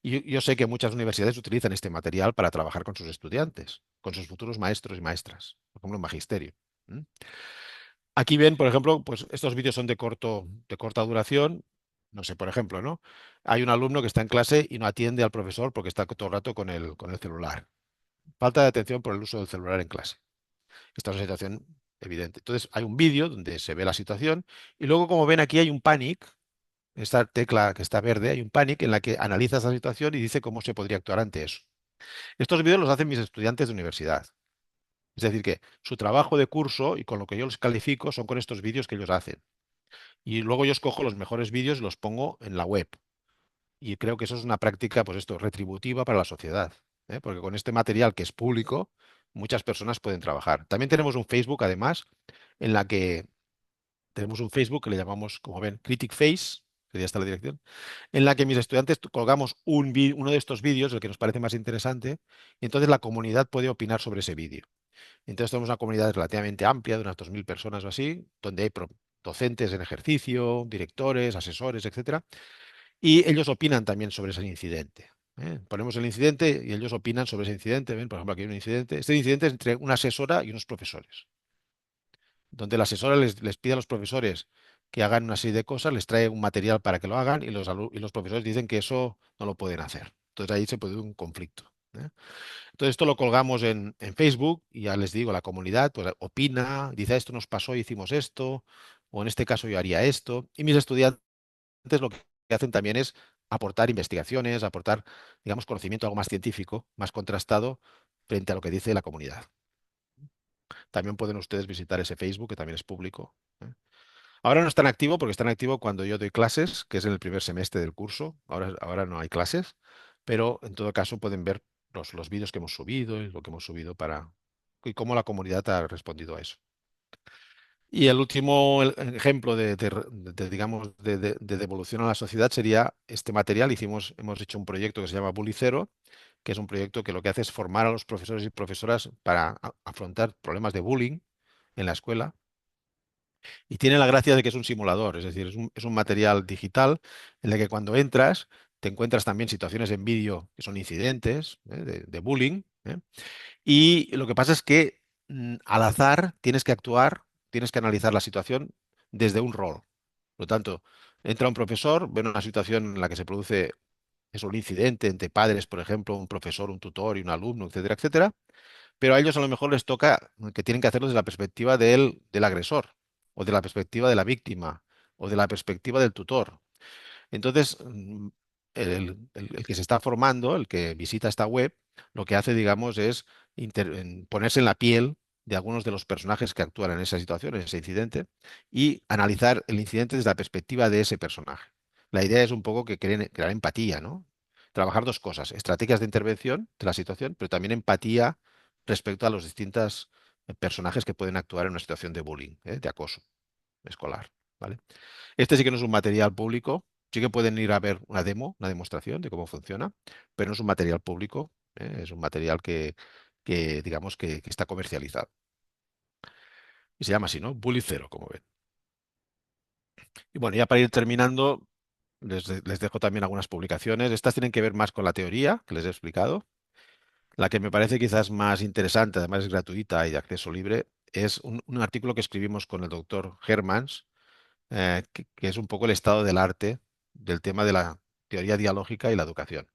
Y yo sé que muchas universidades utilizan este material para trabajar con sus estudiantes, con sus futuros maestros y maestras, por ejemplo, en magisterio. ¿Mm? Aquí ven, por ejemplo, pues estos vídeos son de corta duración. No sé, por ejemplo, ¿no? Hay un alumno que está en clase y no atiende al profesor porque está todo el rato con el celular. Falta de atención por el uso del celular en clase. Esta es una situación evidente. Entonces, hay un vídeo donde se ve la situación y luego, como ven aquí, hay un panic. Esta tecla que está verde, hay un panic en la que analiza esa situación y dice cómo se podría actuar ante eso. Estos vídeos los hacen mis estudiantes de universidad. Es decir, que su trabajo de curso y con lo que yo les califico son con estos vídeos que ellos hacen. Y luego yo escojo los mejores vídeos y los pongo en la web. Y creo que eso es una práctica, pues esto, retributiva para la sociedad, ¿eh? Porque con este material que es público, muchas personas pueden trabajar. También tenemos un Facebook, además, en la que tenemos un Facebook que le llamamos, como ven, Critic Face, sería esta la dirección, en la que mis estudiantes colgamos uno de estos vídeos, el que nos parece más interesante, y entonces la comunidad puede opinar sobre ese vídeo. Entonces tenemos una comunidad relativamente amplia, de unas 2.000 personas o así, donde hay docentes en ejercicio, directores, asesores, etcétera, y ellos opinan también sobre ese incidente. Ponemos el incidente y ellos opinan sobre ese incidente. ¿Ven? Por ejemplo, aquí hay un incidente. Este incidente es entre una asesora y unos profesores, donde la asesora les pide a los profesores que hagan una serie de cosas, les trae un material para que lo hagan y los profesores dicen que eso no lo pueden hacer. Entonces ahí se produce un conflicto. Entonces esto lo colgamos en Facebook y ya les digo, la comunidad pues, opina, dice esto nos pasó y hicimos esto, o en este caso yo haría esto. Y mis estudiantes lo que hacen también es aportar investigaciones, aportar, digamos, conocimiento algo más científico, más contrastado frente a lo que dice la comunidad. También pueden ustedes visitar ese Facebook, que también es público. Ahora no es tan activo porque es tan activo cuando yo doy clases, que es en el primer semestre del curso. Ahora no hay clases, pero en todo caso pueden ver los vídeos que hemos subido y lo que hemos subido y cómo la comunidad ha respondido a eso. Y el último ejemplo digamos, de devolución a la sociedad sería este material. Hemos hecho un proyecto que se llama Bully Cero, que es un proyecto que lo que hace es formar a los profesores y profesoras para afrontar problemas de bullying en la escuela. Y tiene la gracia de que es un simulador, es decir, es un material digital en el que cuando entras te encuentras también situaciones en vídeo que son incidentes de bullying. Y lo que pasa es que al azar tienes que actuar, tienes que analizar la situación desde un rol. Por lo tanto, entra un profesor, ve una situación en la que se produce un incidente entre padres, por ejemplo, un profesor, un tutor y un alumno, etcétera, etcétera, pero a ellos a lo mejor les toca que tienen que hacerlo desde la perspectiva del agresor, o de la perspectiva de la víctima, o de la perspectiva del tutor. Entonces, el que se está formando, el que visita esta web, lo que hace, digamos, es ponerse en la piel de algunos de los personajes que actúan en esa situación, en ese incidente, y analizar el incidente desde la perspectiva de ese personaje. La idea es un poco que crear empatía, ¿no? Trabajar dos cosas, estrategias de intervención de la situación, pero también empatía respecto a los distintos personajes que pueden actuar en una situación de bullying, de acoso escolar, ¿vale? Este sí que no es un material público, sí que pueden ir a ver una demo, una demostración de cómo funciona, pero no es un material público, es un material que digamos, que está comercializado. Y se llama así, ¿no? Bully Cero, como ven. Y bueno, ya para ir terminando, les dejo también algunas publicaciones. Estas tienen que ver más con la teoría que les he explicado. La que me parece quizás más interesante, además es gratuita y de acceso libre, es un artículo que escribimos con el doctor Hermans, que es un poco el estado del arte del tema de la teoría dialógica y la educación.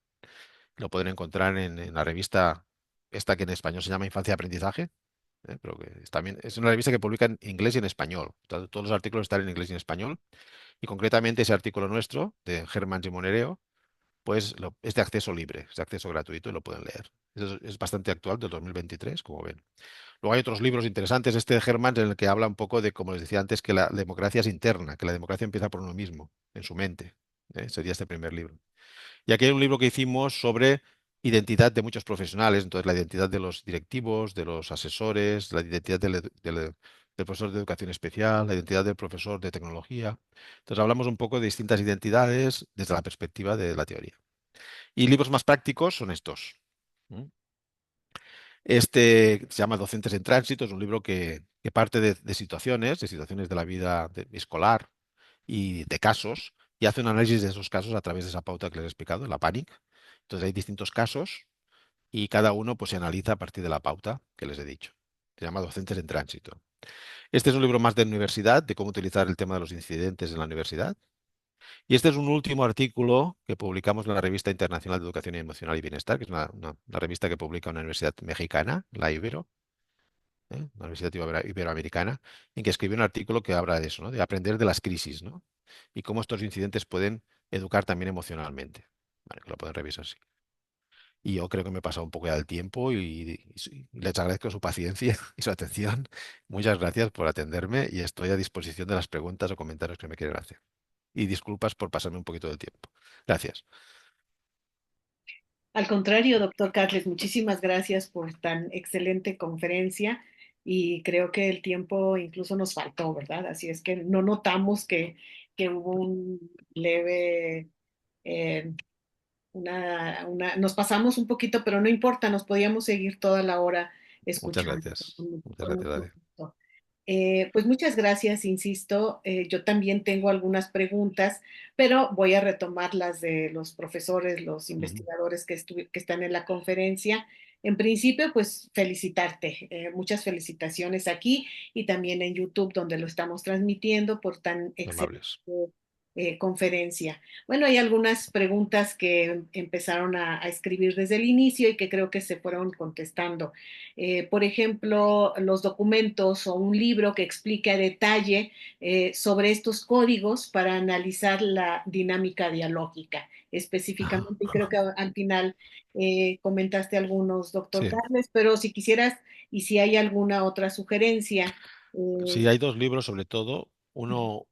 Lo pueden encontrar en la revista, esta que en español se llama Infancia y Aprendizaje, pero que también es una revista que publica en inglés y en español. Todos los artículos están en inglés y en español. Y concretamente ese artículo nuestro, de Hermans y Monereo, pues es de acceso libre, es de acceso gratuito y lo pueden leer. Es bastante actual, del 2023, como ven. Luego hay otros libros interesantes, este de Hermans, en el que habla un poco de, como les decía antes, que la democracia es interna, que la democracia empieza por uno mismo, en su mente. Sería este primer libro. Y aquí hay un libro que hicimos sobre identidad de muchos profesionales, entonces la identidad de los directivos, de los asesores, la identidad del profesor de educación especial, la identidad del profesor de tecnología. Entonces hablamos un poco de distintas identidades desde la perspectiva de la teoría. Y libros más prácticos son estos. ¿Mm? Este se llama Docentes en Tránsito, es un libro que parte de situaciones de la vida escolar y de casos, y hace un análisis de esos casos a través de esa pauta que les he explicado, la PANIC. Entonces hay distintos casos y cada uno pues se analiza a partir de la pauta que les he dicho. Se llama Docentes en Tránsito. Este es un libro más de universidad, de cómo utilizar el tema de los incidentes en la universidad. Y este es un último artículo que publicamos en la Revista Internacional de Educación Emocional y Bienestar, que es una revista que publica una universidad mexicana, la Ibero, una universidad iberoamericana, en que escribió un artículo que habla de eso, ¿no? De aprender de las crisis, ¿no? Y cómo estos incidentes pueden educar también emocionalmente. Vale, que lo pueden revisar, sí. Y yo creo que me he pasado un poco ya del tiempo y les agradezco su paciencia y su atención. Muchas gracias por atenderme y estoy a disposición de las preguntas o comentarios que me quieran hacer. Y disculpas por pasarme un poquito del tiempo. Gracias. Al contrario, doctor Carles, muchísimas gracias por tan excelente conferencia y creo que el tiempo incluso nos faltó, ¿verdad? Así es que no notamos que que hubo un leve, eh, nos pasamos un poquito, pero no importa, nos podíamos seguir toda la hora Muchas escuchando. gracias. Muchas Con gracias, mucho Ade. gusto. Pues muchas gracias, insisto. Yo también tengo algunas preguntas, pero voy a retomar las de los profesores, los Ujú. investigadores que están en la conferencia. En principio, pues felicitarte. Muchas felicitaciones aquí y también en YouTube, donde lo estamos transmitiendo por tan excelente Amables. conferencia. Bueno, hay algunas preguntas que empezaron a escribir desde el inicio y que creo que se fueron contestando. Por ejemplo, los documentos o un libro que explique a detalle sobre estos códigos para analizar la dinámica dialógica específicamente. Y creo que al final comentaste algunos, doctor Sí. Carles, pero si quisieras y si hay alguna otra sugerencia. Sí, eh, hay dos libros sobre todo. Uno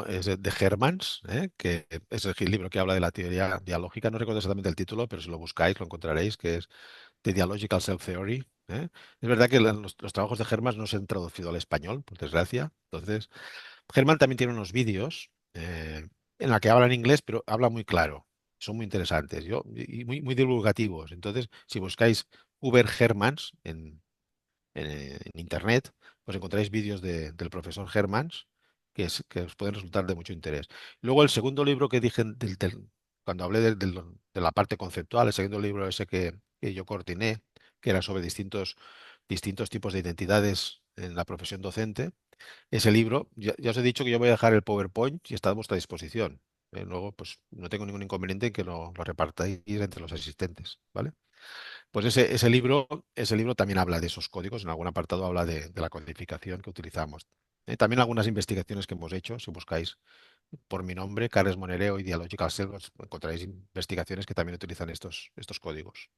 es de Hermans, que es el libro que habla de la teoría dialógica. No recuerdo exactamente el título, pero si lo buscáis lo encontraréis, que es The Dialogical Self-Theory. Es verdad que los trabajos de Hermans no se han traducido al español, por desgracia. Entonces, Herman también tiene unos vídeos en la que habla en inglés, pero habla muy claro. Son muy interesantes y muy, muy divulgativos. Entonces, si buscáis Uber Hermans en internet, pues encontráis vídeos del profesor Hermans que os pueden resultar de mucho interés. Luego, el segundo libro que dije cuando hablé de la parte conceptual, el segundo libro ese que yo coordiné, que era sobre distintos tipos de identidades en la profesión docente, ese libro, ya os he dicho que yo voy a dejar el PowerPoint y está a vuestra disposición. Luego, pues no tengo ningún inconveniente en que lo repartáis entre los asistentes, ¿vale? Pues ese libro también habla de esos códigos, en algún apartado habla de la codificación que utilizamos. También algunas investigaciones que hemos hecho, si buscáis por mi nombre, Carles Monereo y Dialogical Self, encontraréis investigaciones que también utilizan estos códigos.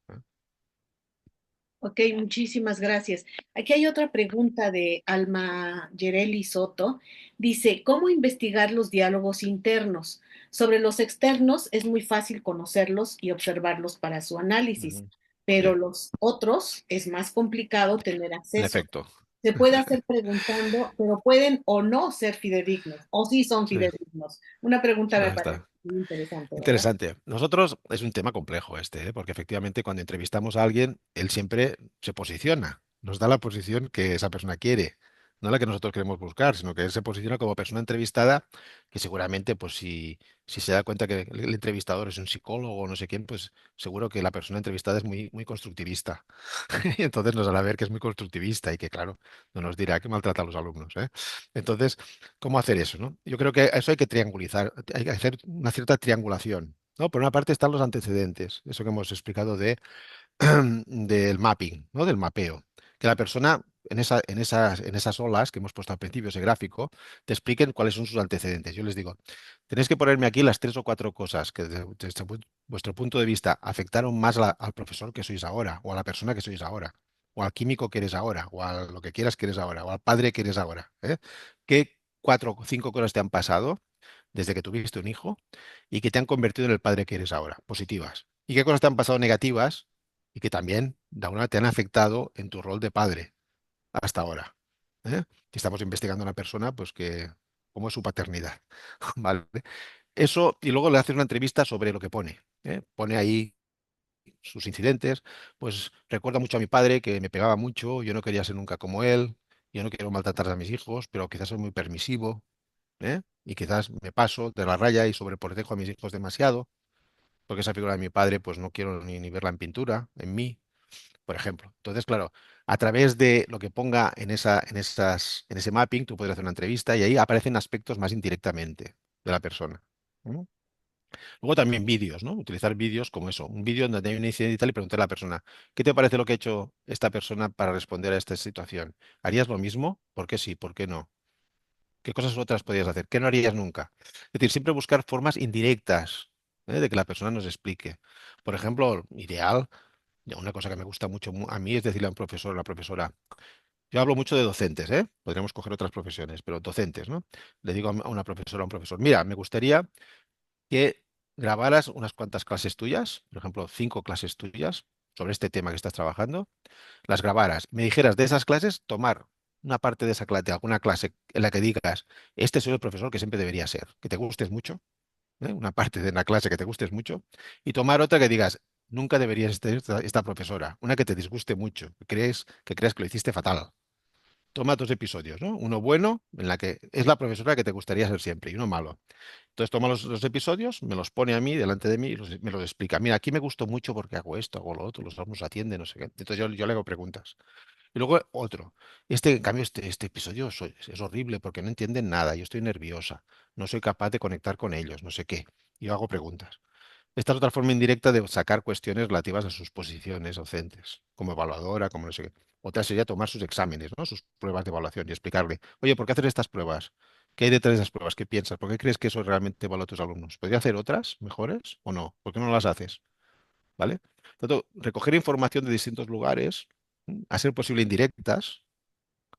Ok, muchísimas gracias. Aquí hay otra pregunta de Alma Yereli Soto. Dice, ¿cómo investigar los diálogos internos? Sobre los externos es muy fácil conocerlos y observarlos para su análisis, Ujú. Sí, pero los otros es más complicado tener en acceso. efecto. Se puede hacer preguntando, pero pueden o no ser fidedignos, o sí son Sí, fidedignos. Una pregunta me ahí parece está. muy interesante, ¿verdad? Interesante. Nosotros es un tema complejo porque efectivamente cuando entrevistamos a alguien, él siempre se posiciona, nos da la posición que esa persona quiere, no la que nosotros queremos buscar, sino que él se posiciona como persona entrevistada, que seguramente, pues si se da cuenta que el entrevistador es un psicólogo o no sé quién, pues seguro que la persona entrevistada es muy, muy constructivista. Y entonces nos hará ver que es muy constructivista y que, claro, no nos dirá que maltrata a los alumnos, ¿eh? Entonces, ¿cómo hacer eso, no? Yo creo que eso hay que triangulizar, hay que hacer una cierta triangulación, ¿no? Por una parte están los antecedentes, eso que hemos explicado del mapping, ¿no? Del mapeo. Que la persona en esas olas que hemos puesto al principio, ese gráfico, te expliquen cuáles son sus antecedentes. Yo les digo, tenéis que ponerme aquí las 3 o 4 cosas que desde vuestro punto de vista afectaron más al profesor que sois ahora, o a la persona que sois ahora, o al químico que eres ahora, o a lo que quieras que eres ahora, o al padre que eres ahora. ¿Qué 4 o 5 cosas te han pasado desde que tuviste un hijo y que te han convertido en el padre que eres ahora, positivas? ¿Y qué cosas te han pasado negativas y que también de alguna manera te han afectado en tu rol de padre hasta ahora? Que estamos investigando a una persona, pues que, cómo es su paternidad, ¿vale? Eso, y luego le haces una entrevista sobre lo que pone. Pone ahí sus incidentes, pues recuerda mucho a mi padre que me pegaba mucho, yo no quería ser nunca como él, yo no quiero maltratar a mis hijos, pero quizás soy muy permisivo, y quizás me paso de la raya y sobreprotejo a mis hijos demasiado, porque esa figura de mi padre, pues no quiero ni verla en pintura, en mí, por ejemplo. Entonces, claro, a través de lo que ponga en ese mapping, tú puedes hacer una entrevista y ahí aparecen aspectos más indirectamente de la persona. ¿Mm? Luego también vídeos, ¿no? Utilizar vídeos como eso, un vídeo donde hay una incidencia y tal y preguntarle a la persona, ¿qué te parece lo que ha hecho esta persona para responder a esta situación? ¿Harías lo mismo? ¿Por qué sí? ¿Por qué no? ¿Qué cosas otras podrías hacer? ¿Qué no harías nunca? Es decir, siempre buscar formas indirectas, de que la persona nos explique. Por ejemplo, ideal, una cosa que me gusta mucho a mí es decirle a un profesor o a una profesora, yo hablo mucho de docentes, ¿eh? Podríamos coger otras profesiones, pero docentes, ¿no? Le digo a una profesora o a un profesor, mira, me gustaría que grabaras unas cuantas clases tuyas, por ejemplo, 5 clases tuyas sobre este tema que estás trabajando, las grabaras, me dijeras de esas clases tomar una parte de esa clase, de alguna clase en la que digas, este soy el profesor que siempre debería ser, que te gustes mucho, una parte de una clase que te gustes mucho, y tomar otra que digas, nunca deberías tener esta profesora, una que te disguste mucho, que creas que lo hiciste fatal. Toma dos episodios, ¿no? Uno bueno, en la que es la profesora que te gustaría ser siempre, y uno malo. Entonces toma los episodios, me los pone a mí, delante de mí, y me los explica. Mira, aquí me gustó mucho porque hago esto, hago lo otro, los alumnos atienden, no sé qué. Entonces yo le hago preguntas. Y luego otro. En cambio, este episodio es horrible porque no entienden nada. Yo estoy nerviosa. No soy capaz de conectar con ellos, no sé qué. Y yo hago preguntas. Esta es otra forma indirecta de sacar cuestiones relativas a sus posiciones docentes, como evaluadora, como no sé qué. Otra sería tomar sus exámenes, ¿no? Sus pruebas de evaluación y explicarle, oye, ¿por qué hacer estas pruebas? ¿Qué hay detrás de esas pruebas? ¿Qué piensas? ¿Por qué crees que eso realmente evalúa a tus alumnos? ¿Podría hacer otras mejores o no? ¿Por qué no las haces? ¿Vale? Tanto, recoger información de distintos lugares, a ser posible indirectas,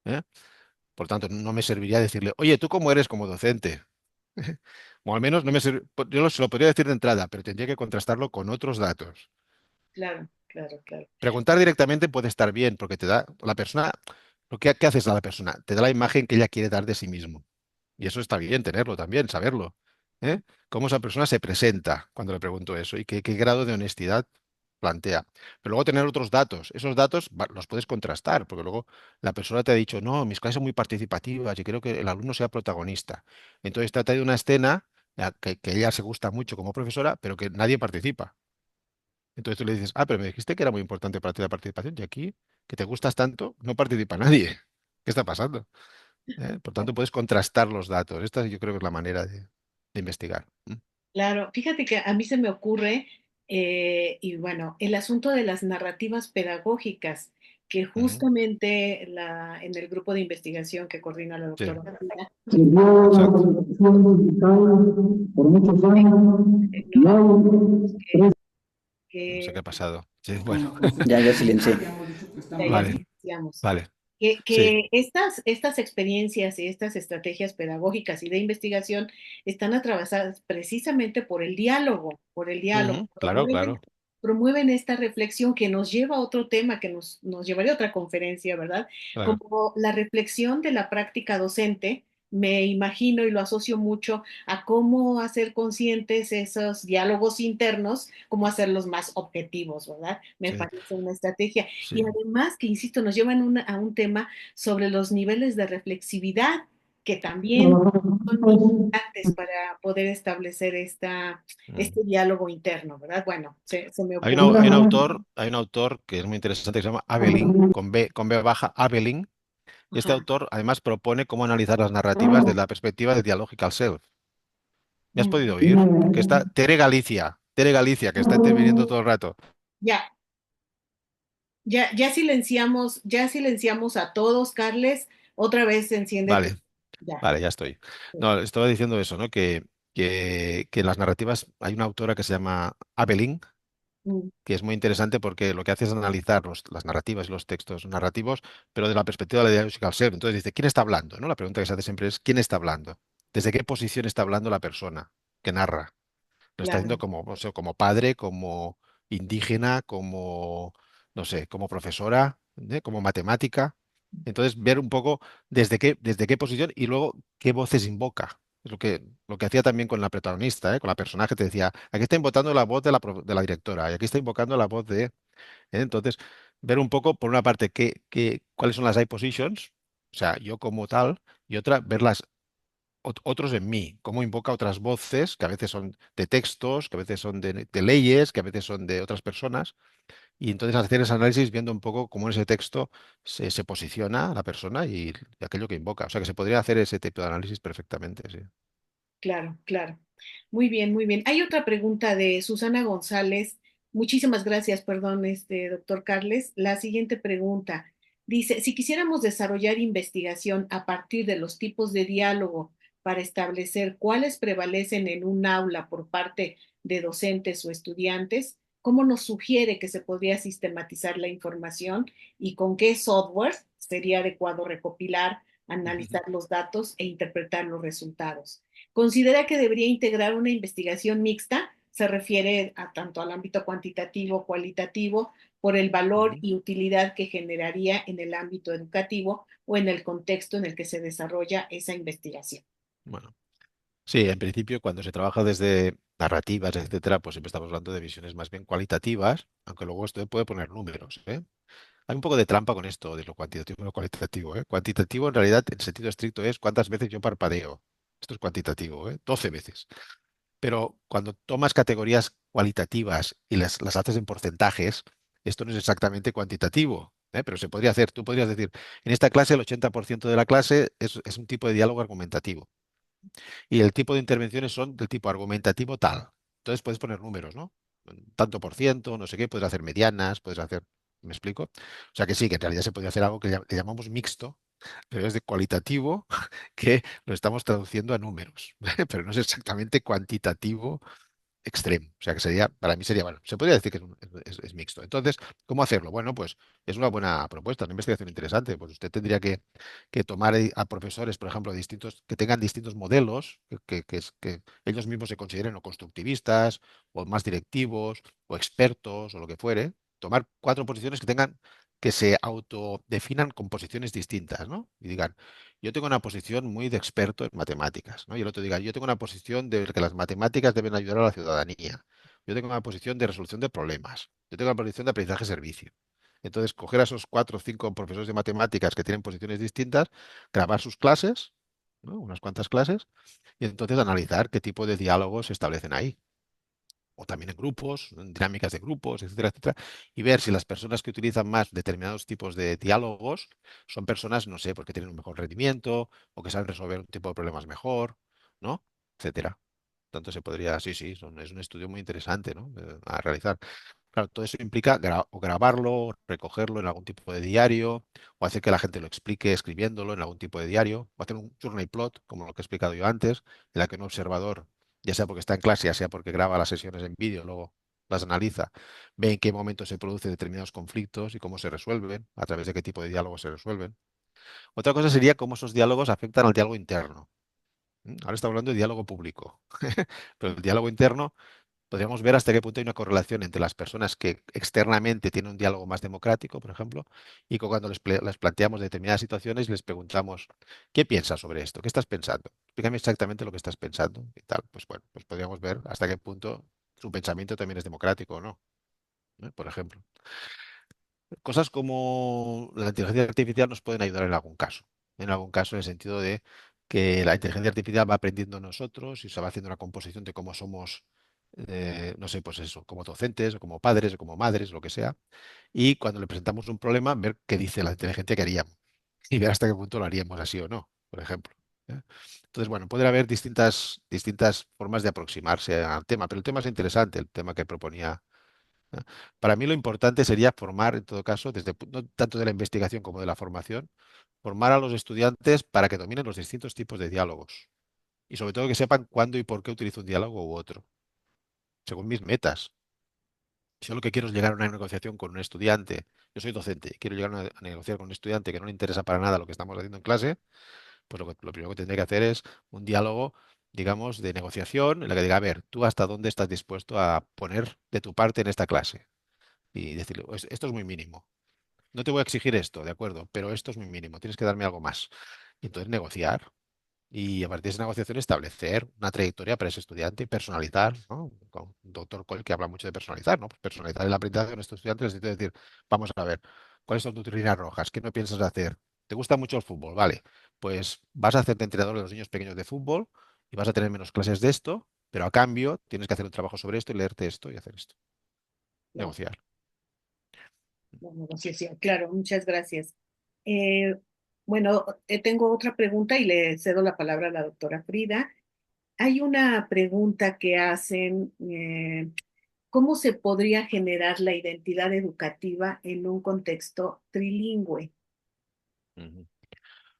¿eh? Por tanto, no me serviría decirle, oye, ¿tú cómo eres como docente? O al menos no me se lo podría decir de entrada, pero tendría que contrastarlo con otros datos. Claro, claro, claro. Preguntar directamente puede estar bien, porque te da la persona, ¿qué haces a la persona? Te da la imagen que ella quiere dar de sí mismo. Y eso está bien tenerlo también, saberlo. ¿Eh? Cómo esa persona se presenta cuando le pregunto eso y qué grado de honestidad plantea. Pero luego tener otros datos. Esos datos los puedes contrastar, porque luego la persona te ha dicho, no, mis clases son muy participativas y quiero que el alumno sea protagonista. Entonces trata de una escena que ella se gusta mucho como profesora, pero que nadie participa. Entonces tú le dices, pero me dijiste que era muy importante para ti la participación y aquí, que te gustas tanto, no participa nadie. ¿Qué está pasando? Por tanto, puedes contrastar los datos. Esta yo creo que es la manera de investigar. Claro, fíjate que a mí se me ocurre, y bueno, el asunto de las narrativas pedagógicas, que Ujú. justamente en el grupo de investigación que coordina la Sí, doctora Martina, exacto. por muchos años, nos No sé qué que ha pasado. Sí, bueno, Ya silencié. ya vale, iniciamos. vale. Sí. Que estas experiencias y estas estrategias pedagógicas y de investigación están atravesadas precisamente por el diálogo, Ujú, claro, claro, promueven esta reflexión que nos lleva a otro tema que nos llevaría a otra conferencia, ¿verdad? claro. Como la reflexión de la práctica docente, me imagino y lo asocio mucho a cómo hacer conscientes esos diálogos internos, cómo hacerlos más objetivos, ¿verdad? Me Sí, parece una estrategia. Y sí. además, que insisto, nos llevan a un tema sobre los niveles de reflexividad, que también son importantes para poder establecer Mm. este diálogo interno, ¿verdad? Bueno, se me Hay, ocurre. hay un autor que es muy interesante que se llama Abelin, con B baja, Abelin. Y este Ajá. autor además propone cómo analizar las narrativas desde la perspectiva de Dialogical Self. ¿Me has Mm, podido oír? Que está Tere Galicia, que está interviniendo todo el rato. Ya, ya silenciamos a todos, Carles. Otra vez se enciende tu. Vale, Ya. vale, ya estoy. No, estaba diciendo eso, ¿no? Que en las narrativas hay una autora que se llama Abelin, Mm, que es muy interesante porque lo que hace es analizar las narrativas y los textos narrativos, pero de la perspectiva de la dialéctica ser. Entonces dice, ¿quién está hablando? ¿No? La pregunta que se hace siempre es, ¿quién está hablando? ¿Desde qué posición está hablando la persona que narra? Lo está haciendo claro, como, o sea, como padre, como indígena, como, no sé, como profesora, como matemática. Entonces, ver un poco desde qué posición y luego qué voces invoca. Es lo que hacía también con la protagonista, con la personaje, te decía, aquí está invocando la voz de la directora y aquí está invocando la voz de. Entonces, ver un poco, por una parte, cuáles son las high positions, o sea, yo como tal, y otra, ver las otros en mí, cómo invoca otras voces, que a veces son de textos, que a veces son de leyes, que a veces son de otras personas, y entonces hacer ese análisis viendo un poco cómo en ese texto se posiciona la persona y aquello que invoca. O sea que se podría hacer ese tipo de análisis perfectamente, sí. claro, claro. Muy bien, muy bien. Hay otra pregunta de Susana González. Muchísimas gracias, perdón, doctor Carles. La siguiente pregunta dice, si quisiéramos desarrollar investigación a partir de los tipos de diálogo para establecer cuáles prevalecen en un aula por parte de docentes o estudiantes, ¿cómo nos sugiere que se podría sistematizar la información y con qué software sería adecuado recopilar, Ujú. analizar los datos e interpretar los resultados? ¿Considera que debería integrar una investigación mixta, se refiere a tanto al ámbito cuantitativo, cualitativo, por el valor Ujú. y utilidad que generaría en el ámbito educativo o en el contexto en el que se desarrolla esa investigación. Bueno, sí, en principio cuando se trabaja desde narrativas, etcétera, pues siempre estamos hablando de visiones más bien cualitativas, aunque luego esto puede poner números, ¿eh? Hay un poco de trampa con esto de lo cuantitativo y lo cualitativo, ¿eh? Cuantitativo en realidad en sentido estricto es cuántas veces yo parpadeo. Esto es cuantitativo, ¿eh? 12 veces. Pero cuando tomas categorías cualitativas y las haces en porcentajes, esto no es exactamente cuantitativo, ¿eh? Pero se podría hacer. Tú podrías decir, en esta clase el 80% de la clase es un tipo de diálogo argumentativo y el tipo de intervenciones son del tipo argumentativo tal. Entonces puedes poner números, ¿no? Tanto por ciento, no sé qué, puedes hacer medianas, puedes hacer, ¿me explico? O sea que sí, que en realidad se podría hacer algo que le llamamos mixto, pero es de cualitativo que lo estamos traduciendo a números, pero no es exactamente cuantitativo extremo. O sea que sería, para mí sería, bueno, se podría decir que es mixto. Entonces, ¿cómo hacerlo? Bueno, pues es una buena propuesta, una investigación interesante. Pues usted tendría que tomar a profesores, por ejemplo, distintos, que tengan distintos modelos, que ellos mismos se consideren o constructivistas, o más directivos, o expertos, o lo que fuere. Tomar cuatro posiciones que tengan, que se autodefinan con posiciones distintas, ¿no? Y digan, yo tengo una posición muy de experto en matemáticas, ¿no? Y el otro diga, yo tengo una posición de que las matemáticas deben ayudar a la ciudadanía. Yo tengo una posición de resolución de problemas. Yo tengo una posición de aprendizaje-servicio. Entonces, coger a esos cuatro o cinco profesores de matemáticas que tienen posiciones distintas, grabar sus clases, ¿no? Unas cuantas clases, y entonces analizar qué tipo de diálogos se establecen ahí o también en grupos, en dinámicas de grupos, etcétera, etcétera, y ver si las personas que utilizan más determinados tipos de diálogos son personas, no sé, porque tienen un mejor rendimiento o que saben resolver un tipo de problemas mejor, ¿no? Etcétera. Tanto se podría, sí, sí, es un estudio muy interesante, ¿no? A realizar. Claro, todo eso implica o grabarlo, recogerlo en algún tipo de diario, o hacer que la gente lo explique escribiéndolo en algún tipo de diario, o hacer un journey plot, como lo que he explicado yo antes, en la que un observador, ya sea porque está en clase, ya sea porque graba las sesiones en vídeo, luego las analiza, ve en qué momento se producen determinados conflictos y cómo se resuelven, a través de qué tipo de diálogos se resuelven. Otra cosa sería cómo esos diálogos afectan al diálogo interno. Ahora estamos hablando de diálogo público, pero el diálogo interno podríamos ver hasta qué punto hay una correlación entre las personas que externamente tienen un diálogo más democrático, por ejemplo, y cuando les planteamos determinadas situaciones y les preguntamos, ¿qué piensas sobre esto? ¿Qué estás pensando? Explícame exactamente lo que estás pensando y tal. Pues bueno, pues podríamos ver hasta qué punto su pensamiento también es democrático o no, ¿eh? Por ejemplo. Cosas como la inteligencia artificial nos pueden ayudar en algún caso en el sentido de que la inteligencia artificial va aprendiendo nosotros y se va haciendo una composición de cómo somos, no sé, pues eso, como docentes, o como padres, o como madres, lo que sea, y cuando le presentamos un problema, ver qué dice la inteligencia que haríamos y ver hasta qué punto lo haríamos así o no, por ejemplo. ¿Eh? Entonces, bueno, pueden haber distintas formas de aproximarse al tema, pero el tema es interesante, el tema que proponía. ¿No? Para mí lo importante sería formar, en todo caso, no tanto de la investigación como de la formación, formar a los estudiantes para que dominen los distintos tipos de diálogos y sobre todo que sepan cuándo y por qué utilizo un diálogo u otro, según mis metas. Si yo lo que quiero es llegar a una negociación con un estudiante, yo soy docente, quiero llegar a negociar con un estudiante que no le interesa para nada lo que estamos haciendo en clase, pues lo primero que tendré que hacer es un diálogo, digamos, de negociación en la que diga, a ver, tú hasta dónde estás dispuesto a poner de tu parte en esta clase y decirle, esto es muy mínimo. No te voy a exigir esto, de acuerdo, pero esto es mi mínimo, tienes que darme algo más. Y entonces negociar y a partir de esa negociación establecer una trayectoria para ese estudiante y personalizar, ¿no? Con un doctor Cole que habla mucho de personalizar, ¿no? Pues personalizar el aprendizaje de estos estudiantes, es decir, vamos a ver, ¿cuáles son tus líneas rojas? ¿Qué no piensas hacer? ¿Te gusta mucho el fútbol? Vale, pues vas a hacerte entrenador de los niños pequeños de fútbol y vas a tener menos clases de esto, pero a cambio tienes que hacer un trabajo sobre esto y leerte esto y hacer esto. Claro, Negociar. la negociación, claro, muchas gracias. Eh, bueno, tengo otra pregunta y le cedo la palabra a la doctora Frida. Hay una pregunta que hacen, ¿cómo se podría generar la identidad educativa en un contexto trilingüe? Ujú.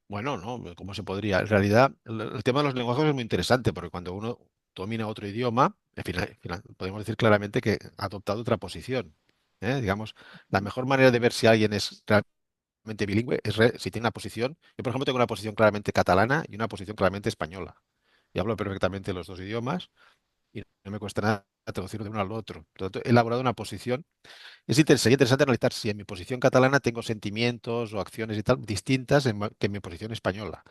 Bueno, no, ¿cómo se podría? En realidad, el tema de los lenguajes es muy interesante porque cuando uno domina otro idioma, podemos decir claramente que ha adoptado otra posición. ¿Eh? Digamos, la mejor manera de ver si alguien es realmente bilingüe es si tiene una posición. Yo, por ejemplo, tengo una posición claramente catalana y una posición claramente española. Y hablo perfectamente los dos idiomas y no me cuesta nada traducirlo de uno al otro. Por lo tanto, he elaborado una posición. Sería interesante analizar si en mi posición catalana tengo sentimientos o acciones y tal distintas que en mi posición española.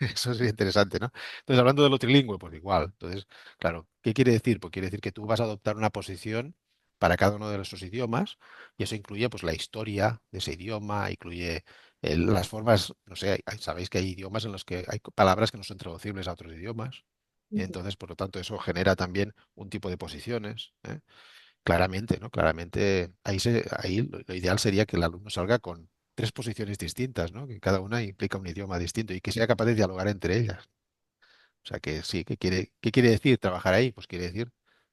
Eso sería interesante, ¿no? Entonces, hablando de lo trilingüe, pues igual. Entonces, claro, ¿qué quiere decir? Pues quiere decir que tú vas a adoptar una posición para cada uno de esos idiomas y eso incluye pues la historia de ese idioma, incluye las formas, no sé, sabéis que hay idiomas en los que hay palabras que no son traducibles a otros idiomas. Y Ujú. entonces, por lo tanto, eso genera también un tipo de posiciones, ¿eh? Claramente, ¿no? Claramente, ahí lo ideal sería que el alumno salga con tres posiciones distintas, ¿no? Que cada una implica un idioma distinto y que sea capaz de dialogar entre ellas. O sea, que sí, qué quiere decir trabajar ahí? Pues quiere decir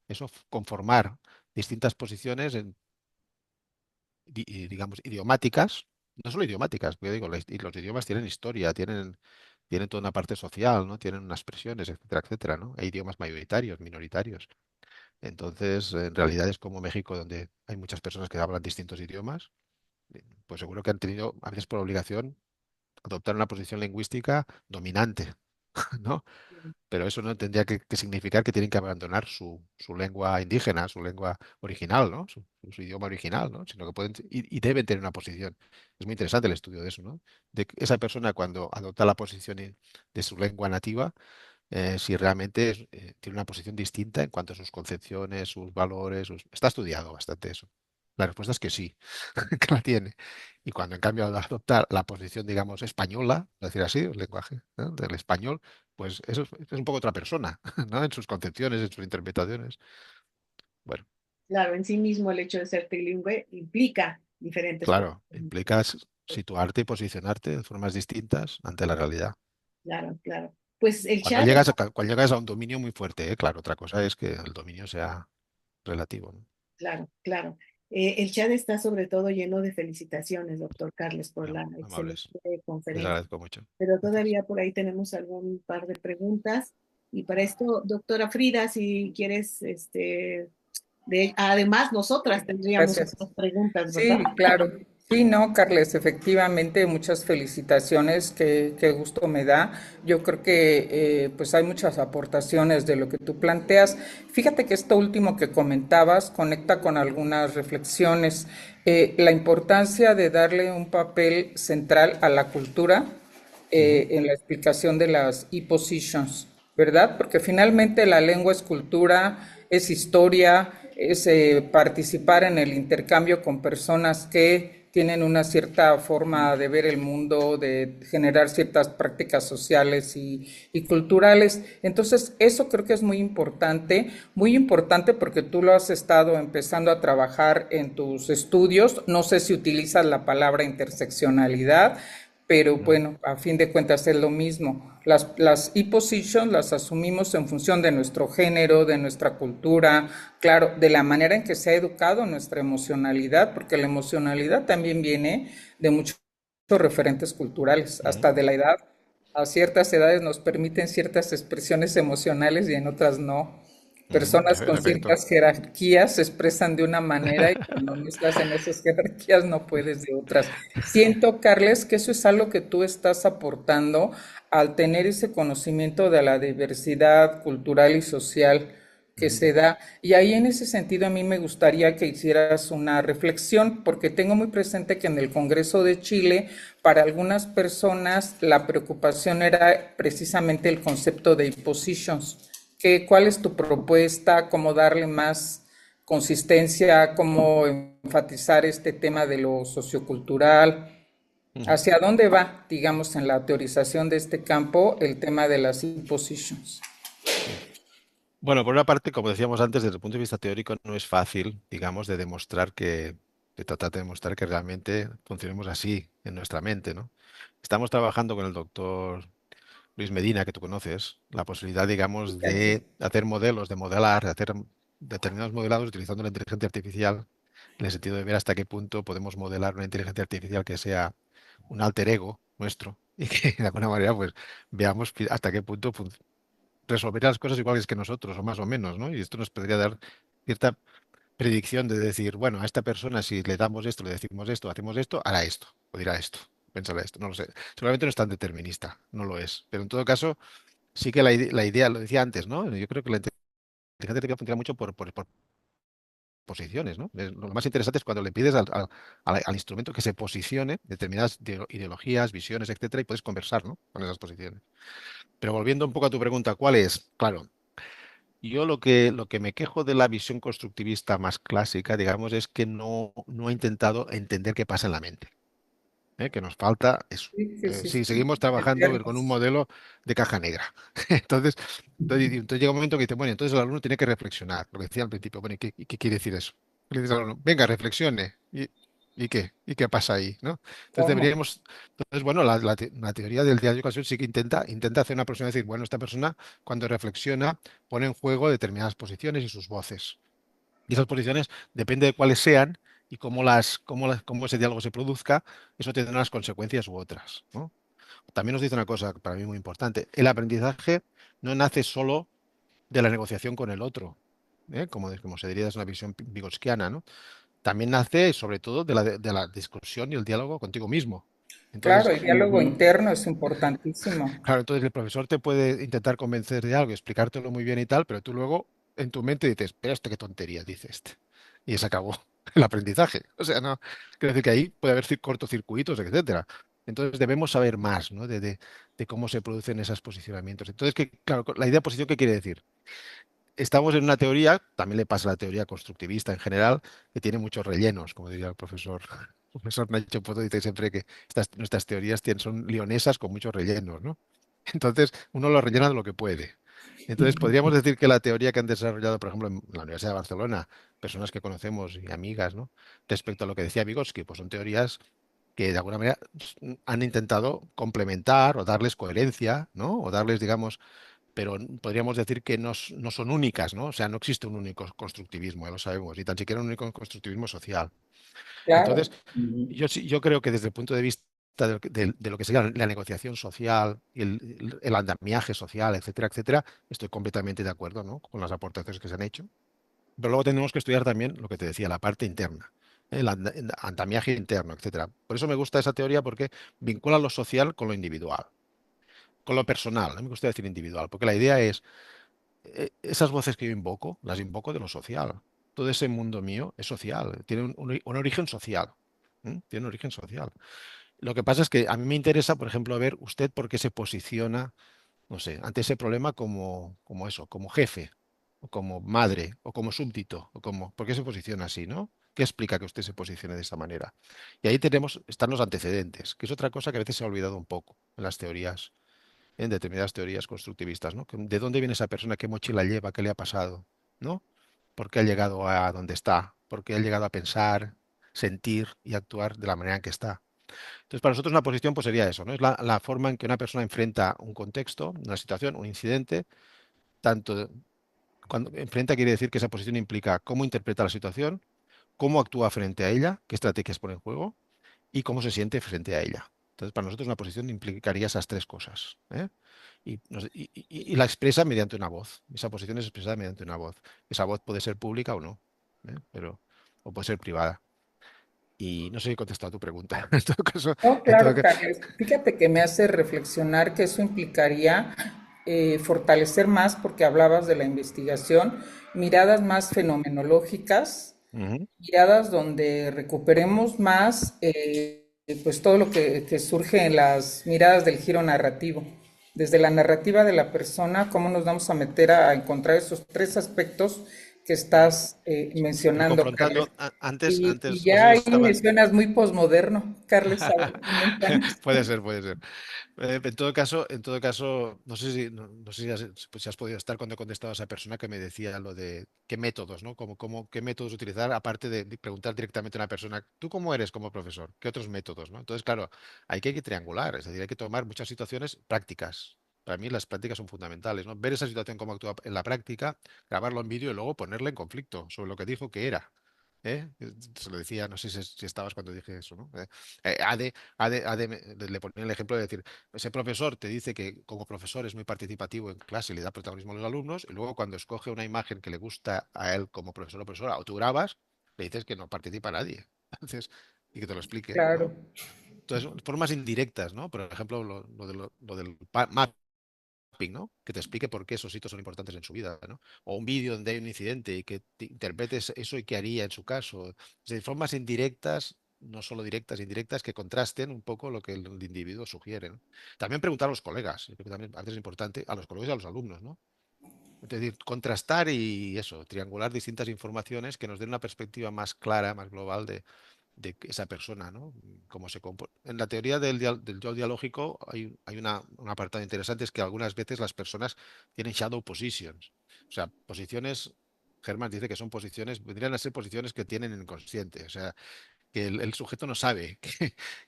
eso, conformar distintas posiciones digamos, idiomáticas, no solo idiomáticas, porque digo, y los idiomas tienen historia, tienen toda una parte social, ¿no? Tienen unas expresiones, etcétera, etcétera, ¿no? Hay idiomas mayoritarios, minoritarios. Entonces, en realidades como México, donde hay muchas personas que hablan distintos idiomas, pues seguro que han tenido, a veces por obligación, adoptar una posición lingüística dominante, ¿no? Pero eso no tendría que significar que tienen que abandonar su lengua indígena, su lengua original, ¿no? Su idioma original, ¿no? Sino que pueden y deben tener una posición. Es muy interesante el estudio de eso, ¿no? De que esa persona cuando adopta la posición de su lengua nativa, si realmente tiene una posición distinta en cuanto a sus concepciones, sus valores. Está estudiado bastante eso. La respuesta es que sí, que la tiene. Y cuando en cambio adopta la posición, digamos, española, es decir así, el lenguaje, ¿no? Del español, pues eso es un poco otra persona, ¿no? En sus concepciones, en sus interpretaciones. Bueno, Claro, en sí mismo el hecho de ser trilingüe implica diferentes claro, posiciones. implica situarte y posicionarte de formas distintas ante la realidad. Claro, claro. Pues el Cuando chat llegas está, a, cuando llegas a un dominio muy fuerte, claro, otra cosa es que el dominio sea relativo, ¿no? claro, claro. El chat está sobre todo lleno de felicitaciones, doctor Carles, por Bueno, la amables. excelente Les conferencia. agradezco mucho. Pero Gracias. todavía por ahí tenemos algún par de preguntas. Y para esto, doctora Frida, si quieres, además nosotras tendríamos Gracias. otras preguntas, ¿verdad? Sí, claro. Sí, no, Carles, efectivamente, muchas felicitaciones, qué gusto me da. Yo creo que pues hay muchas aportaciones de lo que tú planteas. Fíjate que esto último que comentabas conecta con algunas reflexiones. La importancia de darle un papel central a la cultura Ujú. en la explicación de las e-positions, ¿verdad? Porque finalmente la lengua es cultura, es historia, es participar en el intercambio con personas que tienen una cierta forma de ver el mundo, de generar ciertas prácticas sociales y culturales. Entonces, eso creo que es muy importante porque tú lo has estado empezando a trabajar en tus estudios. No sé si utilizas la palabra interseccionalidad, pero Ujú. bueno, a fin de cuentas es lo mismo. Las e-positions las asumimos en función de nuestro género, de nuestra cultura, claro, de la manera en que se ha educado nuestra emocionalidad, porque la emocionalidad también viene de muchos referentes culturales, Ujú. hasta de la edad. A ciertas edades nos permiten ciertas expresiones emocionales y en otras no. Ujú. Personas En con efecto. ciertas jerarquías se expresan de una manera y cuando no estás en esas jerarquías no puedes de otras. Siento, Carles, que eso es algo que tú estás aportando al tener ese conocimiento de la diversidad cultural y social que Ujú. se da. Y ahí en ese sentido a mí me gustaría que hicieras una reflexión, porque tengo muy presente que en el Congreso de Chile, para algunas personas la preocupación era precisamente el concepto de impositions. ¿Cuál es tu propuesta? ¿Cómo darle más consistencia? ¿Cómo enfatizar este tema de lo sociocultural? Ujú. ¿Hacia dónde va, digamos, en la teorización de este campo el tema de las impositions? Sí. Bueno, por una parte, como decíamos antes, desde el punto de vista teórico no es fácil, digamos, de tratar de demostrar que realmente funcionemos así en nuestra mente, ¿no? Estamos trabajando con el doctor Luis Medina, que tú conoces, la posibilidad, digamos, Gracias. de hacer modelos, de modelar, de hacer determinados modelados utilizando la inteligencia artificial, en el sentido de ver hasta qué punto podemos modelar una inteligencia artificial que sea un alter ego nuestro y que de alguna manera pues veamos hasta qué punto resolvería las cosas iguales que nosotros o más o menos, ¿no? Y esto nos podría dar cierta predicción de decir, bueno, a esta persona si le damos esto, le decimos esto, hacemos esto, hará esto, o dirá esto, pensará esto, no lo sé. Seguramente no es tan determinista, no lo es, pero en todo caso sí que la idea, lo decía antes, ¿no? Yo creo que la inteligencia artificial funciona mucho por posiciones, ¿no? Lo más interesante es cuando le pides al instrumento que se posicione determinadas ideologías, visiones, etcétera, y puedes conversar, ¿no? Con esas posiciones. Pero volviendo un poco a tu pregunta, ¿cuál es? Claro, yo lo que me quejo de la visión constructivista más clásica, digamos, es que no he intentado entender qué pasa en la mente. Que nos falta eso. Sí, que sí, Sí, sí, seguimos trabajando con un meternos. modelo de caja negra. Entonces, entonces llega un momento que dice, bueno, entonces el alumno tiene que reflexionar, lo que decía al principio, bueno, ¿y qué quiere decir eso? Le dices al alumno, venga, reflexione. ¿Y qué? ¿Y qué pasa ahí? ¿No? Entonces ¿Cómo? deberíamos, entonces, bueno, la teoría del diario de ocasión sí que intenta hacer una aproximación, decir, bueno, esta persona cuando reflexiona pone en juego determinadas posiciones y sus voces. Y esas posiciones, depende de cuáles sean y cómo ese diálogo se produzca, eso tendrá unas consecuencias u otras, ¿no? También nos dice una cosa para mí muy importante. El aprendizaje no nace solo de la negociación con el otro, como se diría desde una visión vigotskiana, ¿no? También nace sobre todo de la discusión y el diálogo contigo mismo. Entonces, Claro, el diálogo interno es importantísimo. claro, entonces el profesor te puede intentar convencer de algo, explicártelo muy bien y tal, pero tú luego en tu mente dices, pero este qué tontería dice este. Y se acabó el aprendizaje. O sea, no, quiero decir que ahí puede haber cortocircuitos, etcétera. Entonces debemos saber más, ¿no? De cómo se producen esos posicionamientos. Entonces, claro, la idea de posición, ¿qué quiere decir? Estamos en una teoría, también le pasa a la teoría constructivista en general, que tiene muchos rellenos, como diría el profesor. El profesor Nacho Poto dice siempre que nuestras teorías son leonesas con muchos rellenos, ¿no? Entonces, uno lo rellena de lo que puede. Entonces, podríamos decir que la teoría que han desarrollado, por ejemplo, en la Universidad de Barcelona, personas que conocemos y amigas, ¿no? Respecto a lo que decía Vygotsky, pues son teorías que de alguna manera han intentado complementar o darles coherencia, ¿no? O darles, digamos, pero podríamos decir que no son únicas, ¿no? O sea, no existe un único constructivismo, ya lo sabemos, y tan siquiera un único constructivismo social. Entonces, Claro. Ujú. yo creo que desde el punto de vista de lo que sería la negociación social y el andamiaje social, etcétera, etcétera, estoy completamente de acuerdo, ¿no? Con las aportaciones que se han hecho. Pero luego tenemos que estudiar también lo que te decía, la parte interna, el andamiaje interno, etcétera. Por eso me gusta esa teoría porque vincula lo social con lo individual, con lo personal. A mí me gusta decir individual, porque la idea es esas voces que yo invoco, las invoco de lo social. Todo ese mundo mío es social, tiene un origen social. Tiene un origen social. Lo que pasa es que a mí me interesa, por ejemplo, ver usted por qué se posiciona, no sé, ante ese problema como eso, como jefe, o como madre, o como súbdito, ¿por qué se posiciona así, ¿no? ¿Qué explica que usted se posicione de esta manera? Y ahí están los antecedentes, que es otra cosa que a veces se ha olvidado un poco en las teorías, en determinadas teorías constructivistas, ¿no? ¿De dónde viene esa persona? ¿Qué mochila lleva? ¿Qué le ha pasado? ¿No? ¿Por qué ha llegado a donde está? ¿Por qué ha llegado a pensar, sentir y actuar de la manera en que está? Entonces, para nosotros una posición pues sería eso, ¿no? Es la forma en que una persona enfrenta un contexto, una situación, un incidente, tanto cuando enfrenta quiere decir que esa posición implica cómo interpreta la situación, cómo actúa frente a ella, qué estrategias pone en juego y cómo se siente frente a ella. Entonces, para nosotros una posición implicaría esas tres cosas, ¿eh? Y la expresa mediante una voz. Esa posición es expresada mediante una voz. Esa voz puede ser pública o no, o puede ser privada. Y no sé si he contestado a tu pregunta. En todo caso, No, en todo claro, ca- Carlos. Fíjate que me hace reflexionar que eso implicaría fortalecer más, porque hablabas de la investigación, miradas más fenomenológicas, Ujú. miradas donde recuperemos más pues todo lo que surge en las miradas del giro narrativo. Desde la narrativa de la persona, cómo nos vamos a meter a encontrar esos tres aspectos que estás Pero mencionando, confrontando, Carlos. Y antes, no sé ya si ahí me estaban. suenas muy posmoderno, Carlos. A ver, coméntanos. Puede ser, puede ser. En todo caso, no sé no sé si has podido estar cuando he contestado a esa persona que me decía lo de qué métodos, ¿no? Qué métodos utilizar, aparte de preguntar directamente a una persona, ¿tú cómo eres como profesor? ¿Qué otros métodos, no? Entonces, claro, hay que triangular, es decir, hay que tomar muchas situaciones prácticas. Para mí las prácticas son fundamentales, ¿no? Ver esa situación cómo actúa en la práctica, grabarlo en vídeo y luego ponerle en conflicto sobre lo que dijo que era. ¿Eh? Se lo decía, no sé si estabas cuando dije eso, ¿no? Le ponía el ejemplo de decir, ese profesor te dice que como profesor es muy participativo en clase y le da protagonismo a los alumnos, y luego cuando escoge una imagen que le gusta a él como profesor o profesora, o tú grabas, le dices que no participa nadie. Entonces, y que te lo explique, Claro. ¿no? Entonces, formas indirectas, ¿no? Por ejemplo, lo del mapping, ¿no? Que te explique por qué esos hitos son importantes en su vida, ¿no? O un vídeo donde hay un incidente y que te interpretes eso y qué haría en su caso. Es decir, formas indirectas, no solo directas, indirectas, que contrasten un poco lo que el individuo sugiere, ¿no? También preguntar a los colegas, creo que también a veces es importante, a los colegas y a los alumnos, ¿no? Es decir, contrastar y eso, triangular distintas informaciones que nos den una perspectiva más clara, más global de esa persona, ¿no? Cómo se En la teoría del yo dialógico hay un apartado interesante, es que algunas veces las personas tienen shadow positions. O sea, posiciones, Germán dice que son posiciones, vendrían a ser posiciones que tienen en inconsciente. O sea, que el sujeto no sabe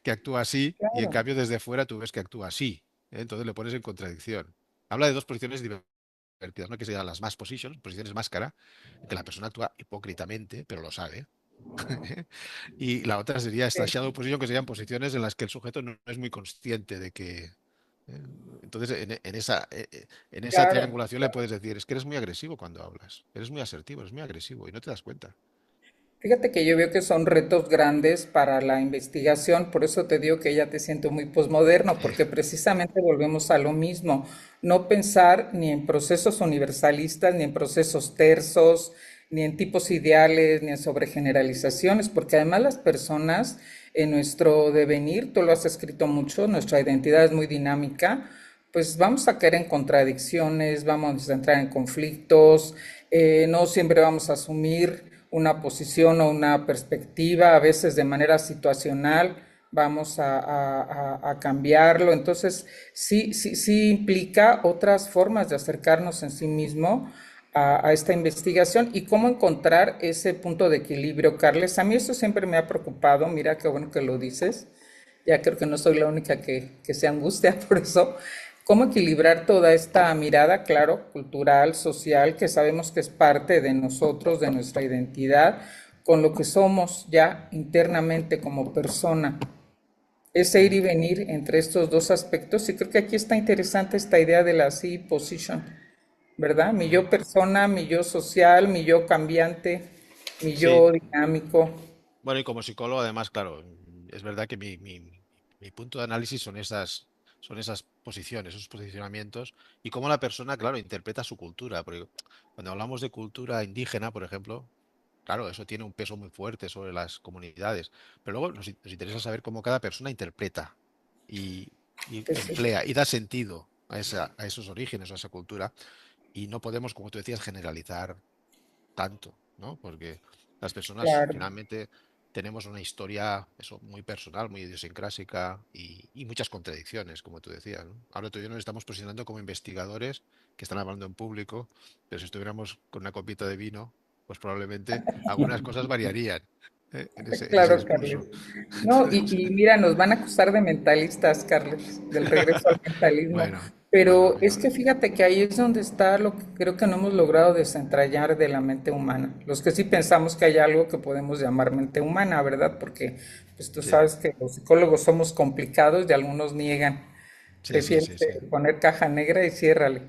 que actúa así y en Claro, cambio desde fuera tú ves que actúa así. ¿Eh? Entonces le pones en contradicción. Habla de dos posiciones divertidas, ¿no? Que serían las mask positions, posiciones máscara, en que la persona actúa hipócritamente, pero lo sabe. Y la otra sería esta sí, shadow position, que serían posiciones en las que el sujeto no es muy consciente de que... Entonces, en esa claro. triangulación le puedes decir, es que eres muy agresivo cuando hablas, eres muy asertivo, eres muy agresivo y no te das cuenta. Fíjate que yo veo que son retos grandes para la investigación, por eso te digo que ya te siento muy posmoderno, porque precisamente volvemos a lo mismo, no pensar ni en procesos universalistas, ni en procesos tersos, ni en tipos ideales, ni en sobregeneralizaciones, porque además las personas en nuestro devenir, tú lo has escrito mucho, nuestra identidad es muy dinámica, pues vamos a caer en contradicciones, vamos a entrar en conflictos, no siempre vamos a asumir una posición o una perspectiva, a veces de manera situacional vamos a cambiarlo. Entonces, sí implica otras formas de acercarnos en sí mismo a esta investigación y cómo encontrar ese punto de equilibrio, Carles. A mí eso siempre me ha preocupado, mira qué bueno que lo dices, ya creo que no soy la única que se angustia por eso. ¿Cómo equilibrar toda esta mirada, claro, cultural, social, que sabemos que es parte de nosotros, de nuestra identidad, con lo que somos ya internamente como persona? Ese ir y venir entre estos dos aspectos, y creo que aquí está interesante esta idea de la C position, ¿verdad? Mi yo persona, mi yo social, mi yo cambiante, mi Sí, yo dinámico. bueno, y como psicólogo, además, claro, es verdad que mi punto de análisis son esas posiciones, esos posicionamientos, y cómo la persona, claro, interpreta su cultura. Porque cuando hablamos de cultura indígena, por ejemplo, claro, eso tiene un peso muy fuerte sobre las comunidades. Pero luego nos interesa saber cómo cada persona interpreta y, y Sí, sí, emplea y da sentido a esos orígenes, a esa cultura. Y no podemos, como tú decías, generalizar tanto, ¿no? Porque las personas claro. finalmente tenemos una historia eso, muy personal, muy idiosincrásica y muchas contradicciones, como tú decías, ¿no? Ahora tú y yo nos estamos posicionando como investigadores que están hablando en público, pero si estuviéramos con una copita de vino, pues probablemente algunas cosas variarían, en ese Claro, Carles. discurso. No, y mira, nos van a acusar de mentalistas, Carles, del regreso al mentalismo. Bueno, bueno, Pero es que fíjate que ahí es donde está lo que creo que no hemos logrado desentrañar de la mente humana. Los que sí pensamos que hay algo que podemos llamar mente humana, ¿verdad? Porque pues tú sí, sabes que los psicólogos somos complicados y algunos niegan. sí, sí, Prefieres sí, sí. poner caja negra y ciérrale.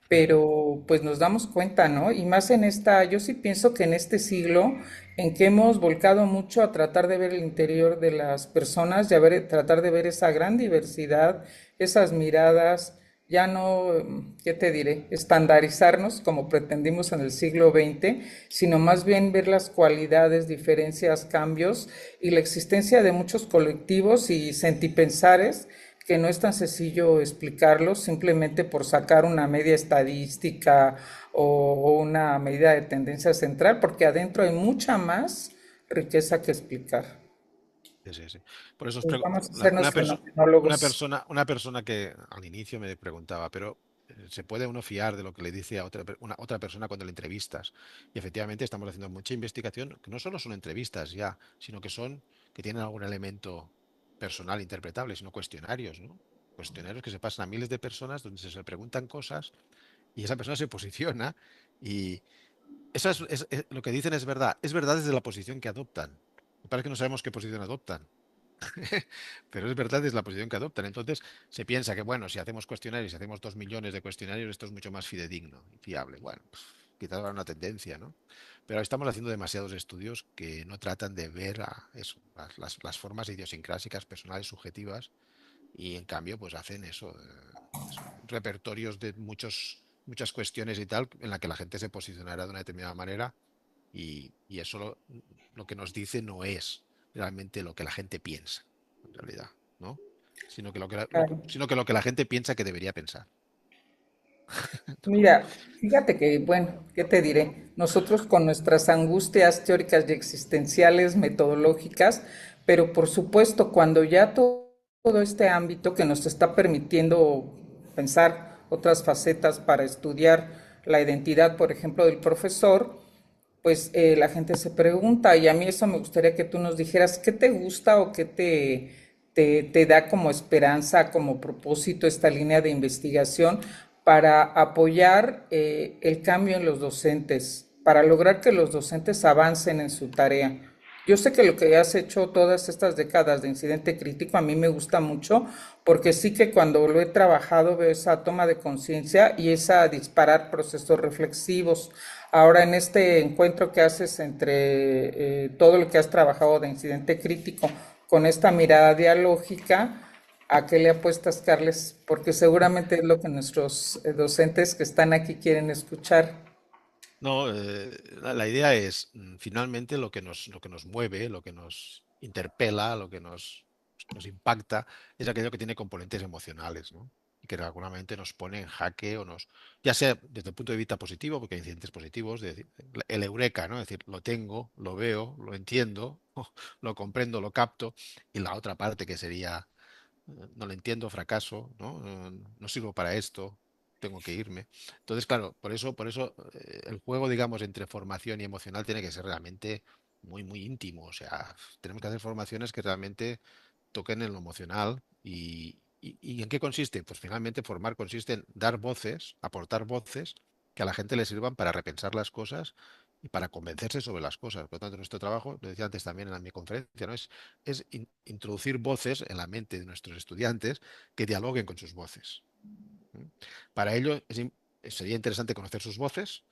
Pero pues nos damos cuenta, ¿no? Y más en esta, yo sí pienso que en este siglo en que hemos volcado mucho a tratar de ver el interior de las personas y a ver, tratar de ver esa gran diversidad, esas miradas, ya no, ¿qué te diré?, estandarizarnos como pretendimos en el siglo XX, sino más bien ver las cualidades, diferencias, cambios y la existencia de muchos colectivos y sentipensares que no es tan sencillo explicarlo simplemente por sacar una media estadística o una medida de tendencia central, porque adentro hay mucha más riqueza que explicar. Sí, sí, sí. Por eso Pues vamos a hacernos fenomenólogos. una persona que al inicio me preguntaba, pero ¿se puede uno fiar de lo que le dice a otra persona cuando le entrevistas? Y efectivamente estamos haciendo mucha investigación, que no solo son entrevistas ya, sino que tienen algún elemento personal interpretable, sino cuestionarios, ¿no? Cuestionarios que se pasan a miles de personas donde se preguntan cosas y esa persona se posiciona y lo que dicen es verdad desde la posición que adoptan. Me parece que no sabemos qué posición adoptan. Pero es verdad, es la posición que adoptan. Entonces se piensa que, bueno, si hacemos cuestionarios, si hacemos 2 millones de cuestionarios, esto es mucho más fidedigno y fiable. Bueno, quizás habrá una tendencia, ¿no? Pero estamos haciendo demasiados estudios que no tratan de ver eso, las formas idiosincrásicas, personales, subjetivas, y en cambio, pues hacen eso, repertorios de muchas cuestiones y tal, en la que la gente se posicionará de una determinada manera y eso lo que nos dice no es realmente lo que la gente piensa, en realidad, ¿no? Sino que Claro. sino que lo que la gente piensa que debería pensar. Mira, fíjate que, bueno, ¿qué te diré? Nosotros con nuestras angustias teóricas y existenciales, metodológicas, pero por supuesto, cuando ya todo este ámbito que nos está permitiendo pensar otras facetas para estudiar la identidad, por ejemplo, del profesor, pues la gente se pregunta, y a mí eso me gustaría que tú nos dijeras, ¿qué te gusta o qué te da como esperanza, como propósito esta línea de investigación para apoyar el cambio en los docentes, para lograr que los docentes avancen en su tarea? Yo sé que lo que has hecho todas estas décadas de incidente crítico a mí me gusta mucho porque sí que cuando lo he trabajado veo esa toma de conciencia y esa disparar procesos reflexivos. Ahora en este encuentro que haces entre todo lo que has trabajado de incidente crítico con esta mirada dialógica, ¿a qué le apuestas, Carles? Porque seguramente es lo que nuestros docentes que están aquí quieren escuchar. No, la idea es finalmente lo que nos mueve, lo que nos interpela, lo que nos impacta, es aquello que tiene componentes emocionales, ¿no? Y que de alguna manera nos pone en jaque ya sea desde el punto de vista positivo, porque hay incidentes positivos, de decir, el eureka, ¿no? Es decir, lo tengo, lo veo, lo entiendo, lo comprendo, lo capto, y la otra parte que sería no lo entiendo, fracaso, ¿no? No sirvo para esto, tengo que irme. Entonces, claro, por eso el juego, digamos, entre formación y emocional tiene que ser realmente muy íntimo. O sea, tenemos que hacer formaciones que realmente toquen en lo emocional. ¿Y en qué consiste? Pues finalmente formar consiste en dar voces, aportar voces que a la gente le sirvan para repensar las cosas y para convencerse sobre las cosas. Por lo tanto, nuestro trabajo, lo decía antes también en mi conferencia, ¿no? Es introducir voces en la mente de nuestros estudiantes que dialoguen con sus voces. ¿Mm? Para ello sería interesante conocer sus voces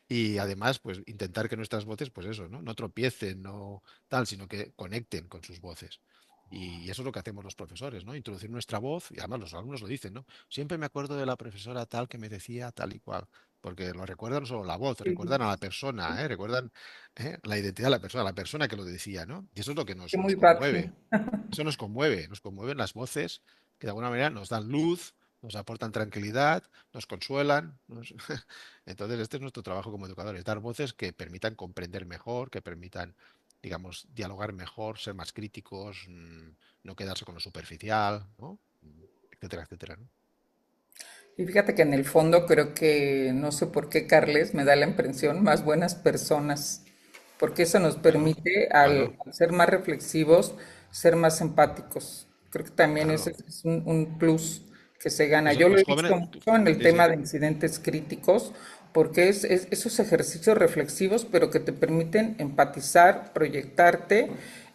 y además pues intentar que nuestras voces pues eso, ¿no? No tropiecen, no tal, sino que conecten con sus voces. Y eso es lo que hacemos los profesores, ¿no? Introducir nuestra voz y además los alumnos lo dicen, ¿no? Siempre me acuerdo de la profesora tal que me decía tal y cual, porque lo recuerdan no solo la voz, recuerdan a la persona, ¿eh? Recuerdan la identidad de la persona que lo decía, ¿no? Y eso es lo que Que nos muy padre. conmueve. Eso nos conmueven las voces que de alguna manera nos dan luz, nos aportan tranquilidad, nos consuelan. Entonces, este es nuestro trabajo como educadores, dar voces que permitan comprender mejor, que permitan, digamos, dialogar mejor, ser más críticos, no quedarse con lo superficial, ¿no? Etcétera, etcétera, ¿no? Y fíjate que en el fondo creo que, no sé por qué, Carles, me da la impresión, más buenas personas, porque eso nos Bueno, permite, claro, al ser más reflexivos, ser más empáticos. Creo que también ese claro. es un plus que se gana. Yo lo Los he visto jóvenes, mucho en el sí, tema sí. de incidentes críticos, porque es esos ejercicios reflexivos, pero que te permiten empatizar, proyectarte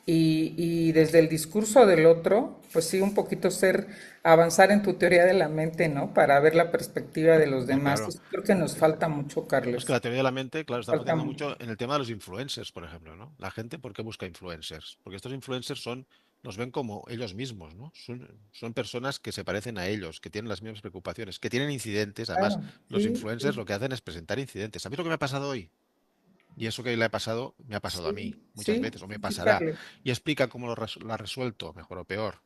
y desde el discurso del otro, pues sí, un poquito avanzar en tu teoría de la mente, ¿no? Para ver la perspectiva de los No, demás. claro. Eso creo que nos Es, falta mucho, No, es que Carles. la teoría de la mente, claro, está Falta funcionando mucho. mucho en el tema de los influencers, por ejemplo, ¿no? La gente, ¿por qué busca influencers? Porque estos influencers los ven como ellos mismos, ¿no? Son personas que se parecen a ellos, que tienen las mismas preocupaciones, que tienen incidentes. Además, Claro, los sí, influencers sí, lo que hacen es presentar incidentes. ¿Sabéis lo que me ha pasado hoy? Y eso que le ha pasado, me ha pasado a sí, mí muchas sí, veces, o me sí, pasará. Carles. Y explica cómo lo ha resuelto, mejor o peor,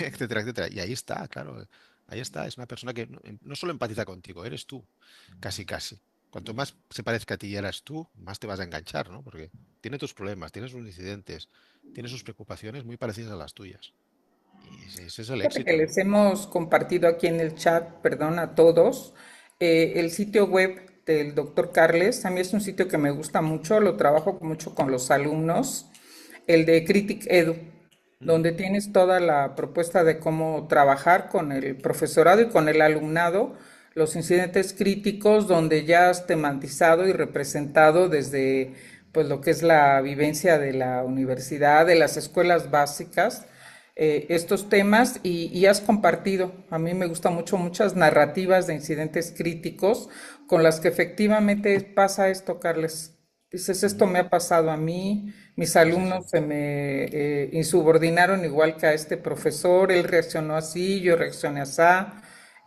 etcétera, etcétera. Y ahí está, claro. Ahí está. Es una persona que no solo empatiza contigo, eres tú, casi, casi. Cuanto más se parezca a ti y eras tú, más te vas a enganchar, ¿no? Porque tiene tus problemas, tiene sus incidentes, tiene sus preocupaciones muy parecidas a las tuyas. Y ese es el Fíjate que éxito, ¿no? les hemos compartido aquí en el chat, perdón, a todos, el sitio web del doctor Carles. A mí es un sitio que me gusta mucho, lo trabajo mucho con los alumnos, el de Critic Edu, Ujú. donde tienes toda la propuesta de cómo trabajar con el profesorado y con el alumnado, los incidentes críticos, donde ya has tematizado y representado desde pues lo que es la vivencia de la universidad, de las escuelas básicas, estos temas y has compartido. A mí me gusta mucho muchas narrativas de incidentes críticos con las que efectivamente pasa esto, Carles. Dices, esto Ujú. me ha pasado a mí, mis Sí, sí, sí. alumnos se me insubordinaron igual que a este profesor, él reaccionó así, yo reaccioné así.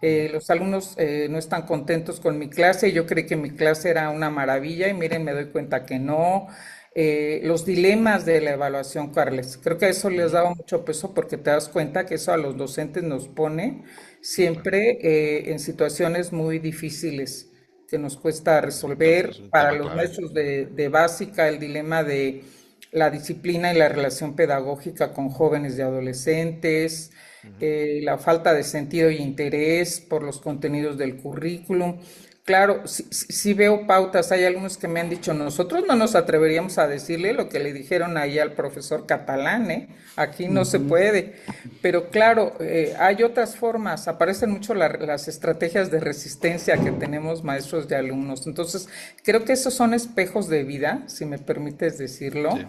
Los alumnos no están contentos con mi clase. Yo creí que mi clase era una maravilla y miren, me doy cuenta que no. Los dilemas de la evaluación, Carles. Creo que a eso les Ujú. daba mucho peso porque te das cuenta que eso a los docentes nos pone Claro, siempre en situaciones muy difíciles que nos cuesta es resolver. un Para tema los clave. maestros de básica, el dilema de la disciplina y la relación pedagógica con jóvenes y adolescentes, Ujú. la falta de sentido y interés por los contenidos del currículum. Claro, sí veo pautas. Hay algunos que me han dicho, nosotros no nos atreveríamos a decirle lo que le dijeron ahí al profesor catalán, ¿eh? Aquí no se Ujú. puede. Pero Ujú. claro, hay otras formas. Aparecen mucho las estrategias de resistencia que tenemos maestros y alumnos. Entonces, creo que esos son espejos de vida, si me permites decirlo. Sí,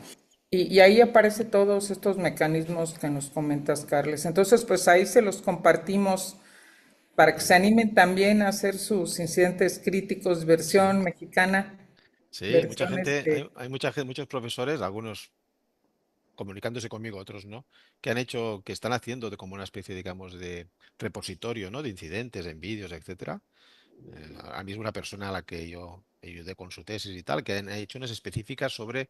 Y ahí aparecen todos estos mecanismos que nos comentas, Carles. Entonces, pues ahí se los compartimos para que muy se bien. animen también a hacer sus incidentes críticos, Sí, versión mexicana, sí, mucha versión gente, hay mucha gente, muchos profesores, algunos comunicándose conmigo, otros no, que han hecho, que están haciendo de como una especie, digamos, de repositorio, ¿no? De incidentes en vídeos, etcétera. Ahora mismo una persona a la que yo ayudé con su tesis y tal, que han hecho unas específicas sobre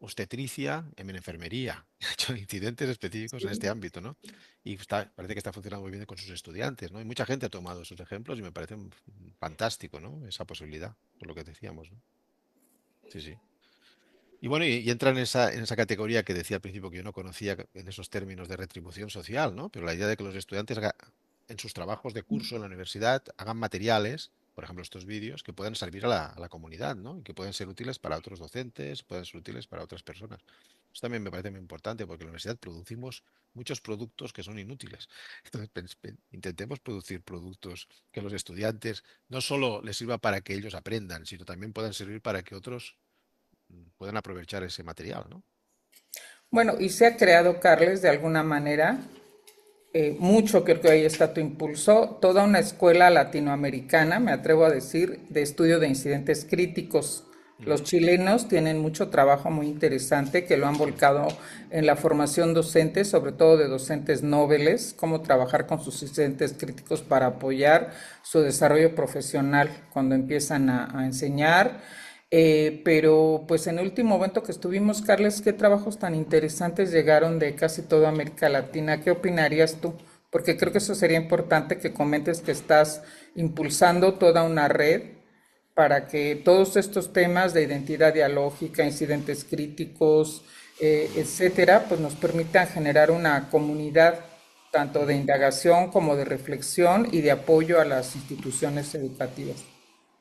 obstetricia en enfermería. Ha hecho incidentes específicos en este ámbito, ¿no? Y parece que está funcionando muy bien con sus estudiantes, ¿no? Y mucha gente ha tomado esos ejemplos y me parece fantástico, ¿no? Esa posibilidad, por lo que decíamos, ¿no? Sí, sí. Y bueno, y entra en esa categoría que decía al principio que yo no conocía en esos términos de retribución social, ¿no? Pero la idea de que los estudiantes en sus trabajos de curso en la universidad hagan materiales, por ejemplo, estos vídeos, que puedan servir a la comunidad, ¿no? Y que pueden ser útiles para otros docentes, pueden ser útiles para otras personas. Eso también me parece muy importante porque en la universidad producimos muchos productos que son inútiles. Entonces, intentemos producir productos que los estudiantes no solo les sirva para que ellos aprendan, sino también puedan servir para que otros puedan aprovechar ese material, ¿no? Bueno, y se ha creado, Carles, de alguna manera, mucho, creo que ahí está tu impulso, toda una escuela latinoamericana, me atrevo a decir, de estudio de incidentes críticos. Los Ujú. chilenos tienen mucho trabajo muy interesante que lo han Sí, volcado en la formación docente, sobre todo de docentes nobles, cómo trabajar con sus incidentes críticos para apoyar su desarrollo profesional cuando empiezan a enseñar. Pero pues en el último momento que estuvimos, Carles, qué trabajos tan interesantes llegaron de casi toda América Latina. ¿Qué opinarías tú? Porque creo que eso sería importante que comentes que estás impulsando toda una red para que todos estos temas de identidad dialógica, incidentes críticos, etcétera, pues nos permitan generar una comunidad tanto de ujú. indagación como de reflexión y de apoyo a las instituciones educativas.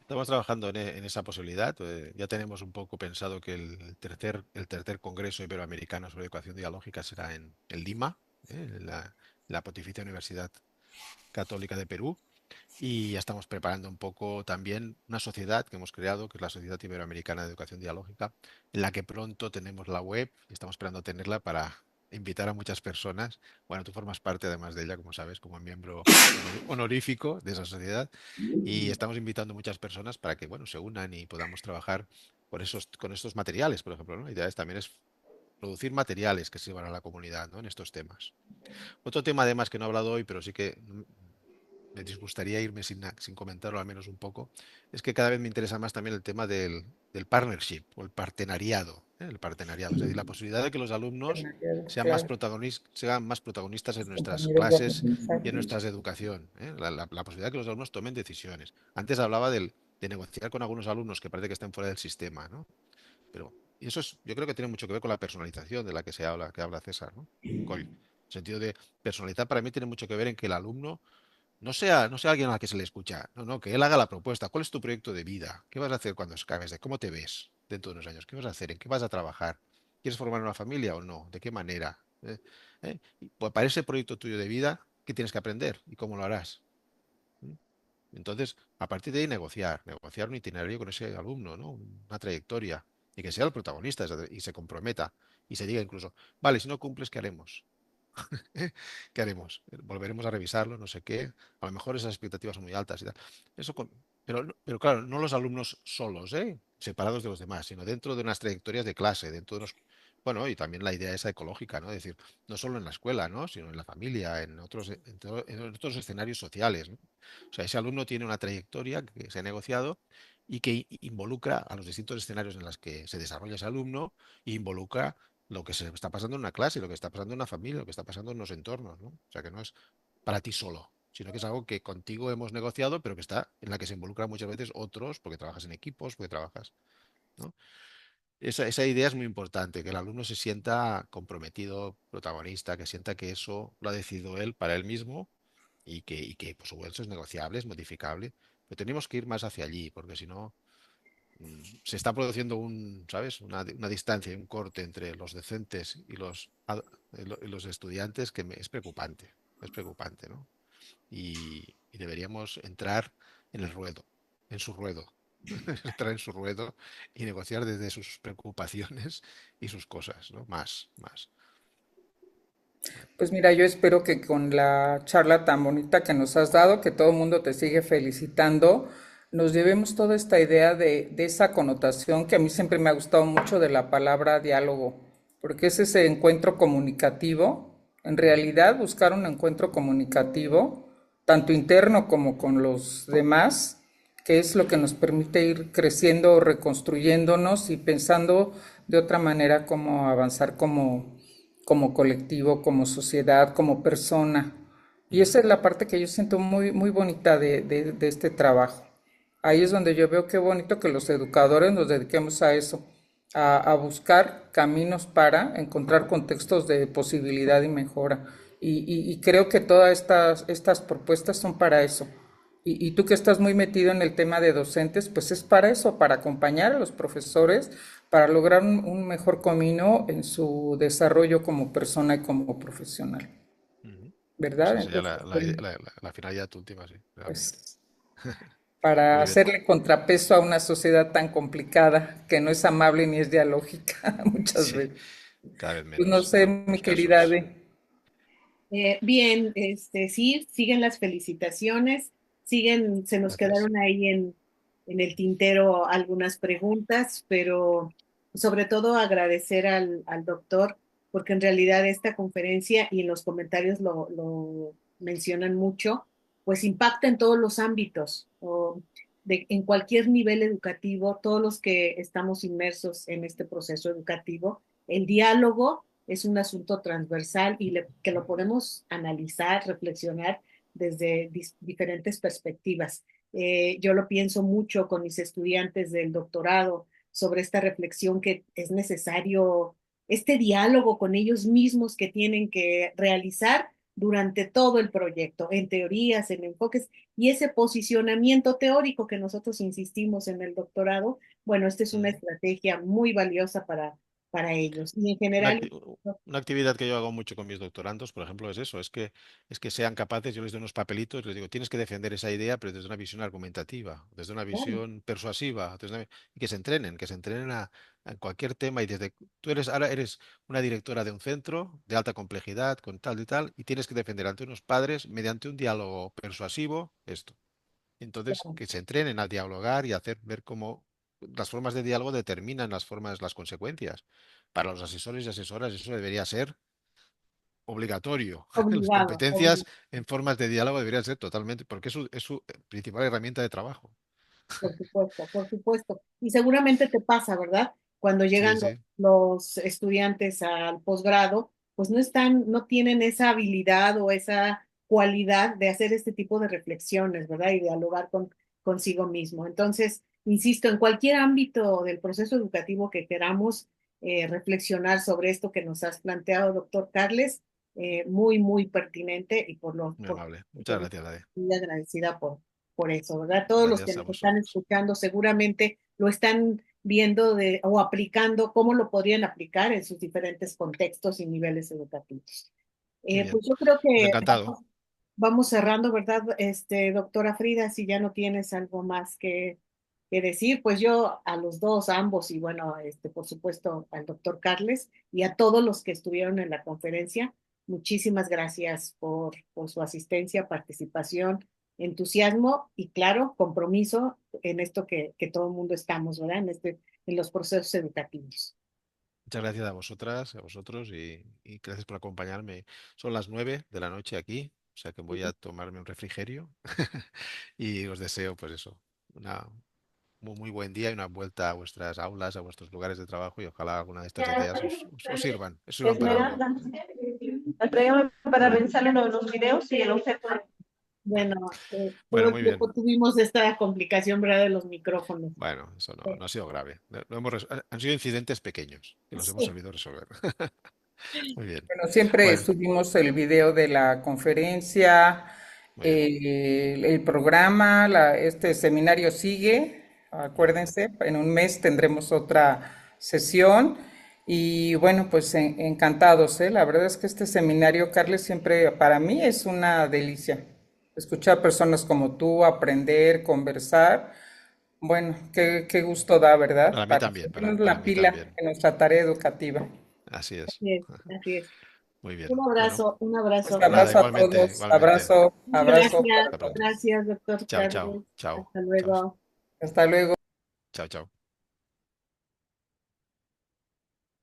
Estamos trabajando en esa posibilidad. Ya tenemos un poco pensado que el tercer Congreso Iberoamericano sobre Educación Dialógica será en Lima, en la Pontificia Universidad Católica de Perú. Y ya estamos preparando un poco también una sociedad que hemos creado, que es la Sociedad Iberoamericana de Educación Dialógica, en la que pronto tenemos la web y estamos esperando tenerla para invitar a muchas personas. Bueno, tú formas parte además de ella, como sabes, como miembro honorífico de esa sociedad y estamos invitando a muchas personas para que, bueno, se unan y podamos trabajar con estos materiales, por ejemplo, ¿no? La idea también es producir materiales que sirvan a la comunidad, ¿no? En estos temas. Otro tema además que no he hablado hoy, pero sí que me disgustaría irme sin comentarlo al menos un poco, es que cada vez me interesa más también el tema del partnership o el partenariado, ¿eh? El partenariado, es decir, la posibilidad de que los alumnos Claro, sean más protagonistas en nuestras compañeros de clases y en aprendizaje. nuestras educación, ¿eh? La posibilidad de que los alumnos tomen decisiones. Antes hablaba de negociar con algunos alumnos que parece que estén fuera del sistema, ¿no? Pero y eso es, yo creo que tiene mucho que ver con la personalización de la que habla César, ¿no? Con el sentido de personalizar para mí tiene mucho que ver en que el alumno no sea alguien al que se le escucha, no, que él haga la propuesta. ¿Cuál es tu proyecto de vida? ¿Qué vas a hacer cuando acabes de? ¿Cómo te ves dentro de unos años? ¿Qué vas a hacer? ¿En qué vas a trabajar? ¿Quieres formar una familia o no? ¿De qué manera? Y, pues, para ese proyecto tuyo de vida, ¿qué tienes que aprender? ¿Y cómo lo harás? ¿Mm? Entonces, a partir de ahí negociar un itinerario con ese alumno, ¿no? Una trayectoria, y que sea el protagonista y se comprometa, y se diga incluso, vale, si no cumples, ¿qué haremos? ¿Qué haremos? Volveremos a revisarlo, no sé qué. A lo mejor esas expectativas son muy altas y tal. Eso pero, pero claro, no los alumnos solos, ¿eh? Separados de los demás, sino dentro de unas trayectorias de clase, dentro de Bueno, y también la idea esa ecológica, ¿no? Es decir, no solo en la escuela, ¿no? Sino en la familia, en otros escenarios sociales, ¿no? O sea, ese alumno tiene una trayectoria que se ha negociado y que involucra a los distintos escenarios en los que se desarrolla ese alumno e involucra lo que se está pasando en una clase, lo que está pasando en una familia, lo que está pasando en los entornos, ¿no? O sea, que no es para ti solo, sino que es algo que contigo hemos negociado, pero que está en la que se involucran muchas veces otros, porque trabajas en equipos, porque trabajas, ¿no? Esa idea es muy importante, que el alumno se sienta comprometido, protagonista, que sienta que eso lo ha decidido él para él mismo y que por supuesto es negociable, es modificable. Pero tenemos que ir más hacia allí, porque si no, se está produciendo ¿sabes? Una distancia y un corte entre los docentes y los estudiantes que es preocupante, ¿no? Y deberíamos entrar en el ruedo, en su ruedo, entrar en su ruedo y negociar desde sus preocupaciones y sus cosas, ¿no? Más. Pues mira, yo espero que con la charla tan bonita que nos has dado, que todo el mundo te sigue felicitando, nos llevemos toda esta idea de esa connotación que a mí siempre me ha gustado mucho de la palabra diálogo, porque es ese encuentro comunicativo, en realidad buscar un encuentro comunicativo, tanto interno como con los demás, que es lo que nos permite ir creciendo, reconstruyéndonos y pensando de otra manera cómo avanzar como colectivo, como sociedad, como persona. Y Ujú. esa es la parte que yo siento muy, muy bonita de este trabajo. Ahí es donde yo veo qué bonito que los educadores nos dediquemos a eso, a buscar caminos para encontrar contextos de posibilidad y mejora. Y creo que todas estas propuestas son para eso. Y tú que estás muy metido en el tema de docentes, pues es para eso, para acompañar a los profesores, para lograr un mejor camino en su desarrollo como persona y como profesional, Ujú. ¿verdad? Esa sería Entonces, la finalidad última, sí, realmente. pues para Muy bien. hacerle contrapeso a una sociedad tan complicada que no es amable ni es dialógica muchas Sí, veces. cada vez Pues no menos en sé, mi algunos querida casos. Ade. Bien, sí, siguen las felicitaciones, se nos Gracias. quedaron ahí en el tintero algunas preguntas, pero sobre todo agradecer al doctor, porque en realidad esta conferencia y en los comentarios lo mencionan mucho, pues impacta en todos los ámbitos, en cualquier nivel educativo, todos los que estamos inmersos en este proceso educativo, el diálogo es un asunto transversal que lo podemos analizar, reflexionar desde diferentes perspectivas. Yo lo pienso mucho con mis estudiantes del doctorado sobre esta reflexión que es necesario, este diálogo con ellos mismos que tienen que realizar durante todo el proyecto, en teorías, en enfoques, y ese posicionamiento teórico que nosotros insistimos en el doctorado, bueno, esta es una Mm. estrategia muy valiosa para ellos. Y en Una, general, acti- una actividad que yo hago mucho con mis doctorandos, por ejemplo, es eso, es que sean capaces, yo les doy unos papelitos, les digo, tienes que defender esa idea, pero desde una visión argumentativa, desde una claro, visión persuasiva, y que se entrenen a cualquier tema y ahora eres una directora de un centro de alta complejidad, con tal y tal, y tienes que defender ante unos padres, mediante un diálogo persuasivo, esto. Entonces, claro, que se entrenen a dialogar y a hacer ver cómo las formas de diálogo determinan las consecuencias. Para los asesores y asesoras eso debería ser obligatorio. Las obligado, competencias obligado. en formas de diálogo deberían ser totalmente, porque es su principal herramienta de trabajo. Por supuesto, por supuesto. Y seguramente te pasa, ¿verdad? Cuando Sí, llegan sí. los estudiantes al posgrado, pues no tienen esa habilidad o esa cualidad de hacer este tipo de reflexiones, ¿verdad? Y dialogar consigo mismo. Entonces, insisto, en cualquier ámbito del proceso educativo que queramos reflexionar sobre esto que nos has planteado, doctor Carles, muy, muy pertinente y Muy amable. Muchas por gracias, Ade. muy agradecida por eso, ¿verdad? Todos los que Gracias a nos están vosotros. escuchando seguramente lo están viendo o aplicando, cómo lo podrían aplicar en sus diferentes contextos y niveles educativos. Muy bien. Pues yo creo Pues que encantado. vamos cerrando, ¿verdad? Doctora Frida, si ya no tienes algo más que decir, pues yo a los dos, a ambos, y bueno, por supuesto al doctor Carles y a todos los que estuvieron en la conferencia, muchísimas gracias por su asistencia, participación, entusiasmo y claro, compromiso en esto que todo el mundo estamos, ¿verdad? En los procesos educativos. Muchas gracias a vosotras, a vosotros y gracias por acompañarme. Son las 9 de la noche aquí, o sea que voy a tomarme un refrigerio y os deseo, pues eso, una muy buen día y una vuelta a vuestras aulas, a vuestros lugares de trabajo y ojalá alguna de estas ideas os sirvan para algo. Esmeralda, entrégame para revisar uno de los videos y el objeto. Bueno, todo Bueno, el muy tiempo bien. tuvimos esta complicación, ¿verdad? De los micrófonos. Bueno, eso no ha sido grave. Han sido incidentes pequeños que los hemos Sí. sabido resolver. Muy bien. Bueno, siempre Bueno, subimos el video de la conferencia, muy bien. el programa, este seminario sigue, acuérdense, en un mes tendremos otra sesión y bueno, pues encantados, ¿eh? La verdad es que este seminario, Carles, siempre para mí es una delicia. Escuchar personas como tú, aprender, conversar, bueno, qué gusto da, ¿verdad? Para mí Para también, ponernos para la mí pila también. en nuestra tarea educativa. Así es. Así es, así es. Muy bien. Un Bueno, abrazo, un Pues abrazo. nada, abrazo a igualmente, todos, igualmente. abrazo, abrazo Gracias, para Hasta todos. pronto. gracias, doctor Chao, chao, Carlos. chao, Hasta chao, luego. Hasta luego. chao, chao.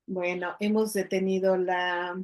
Bueno, hemos detenido la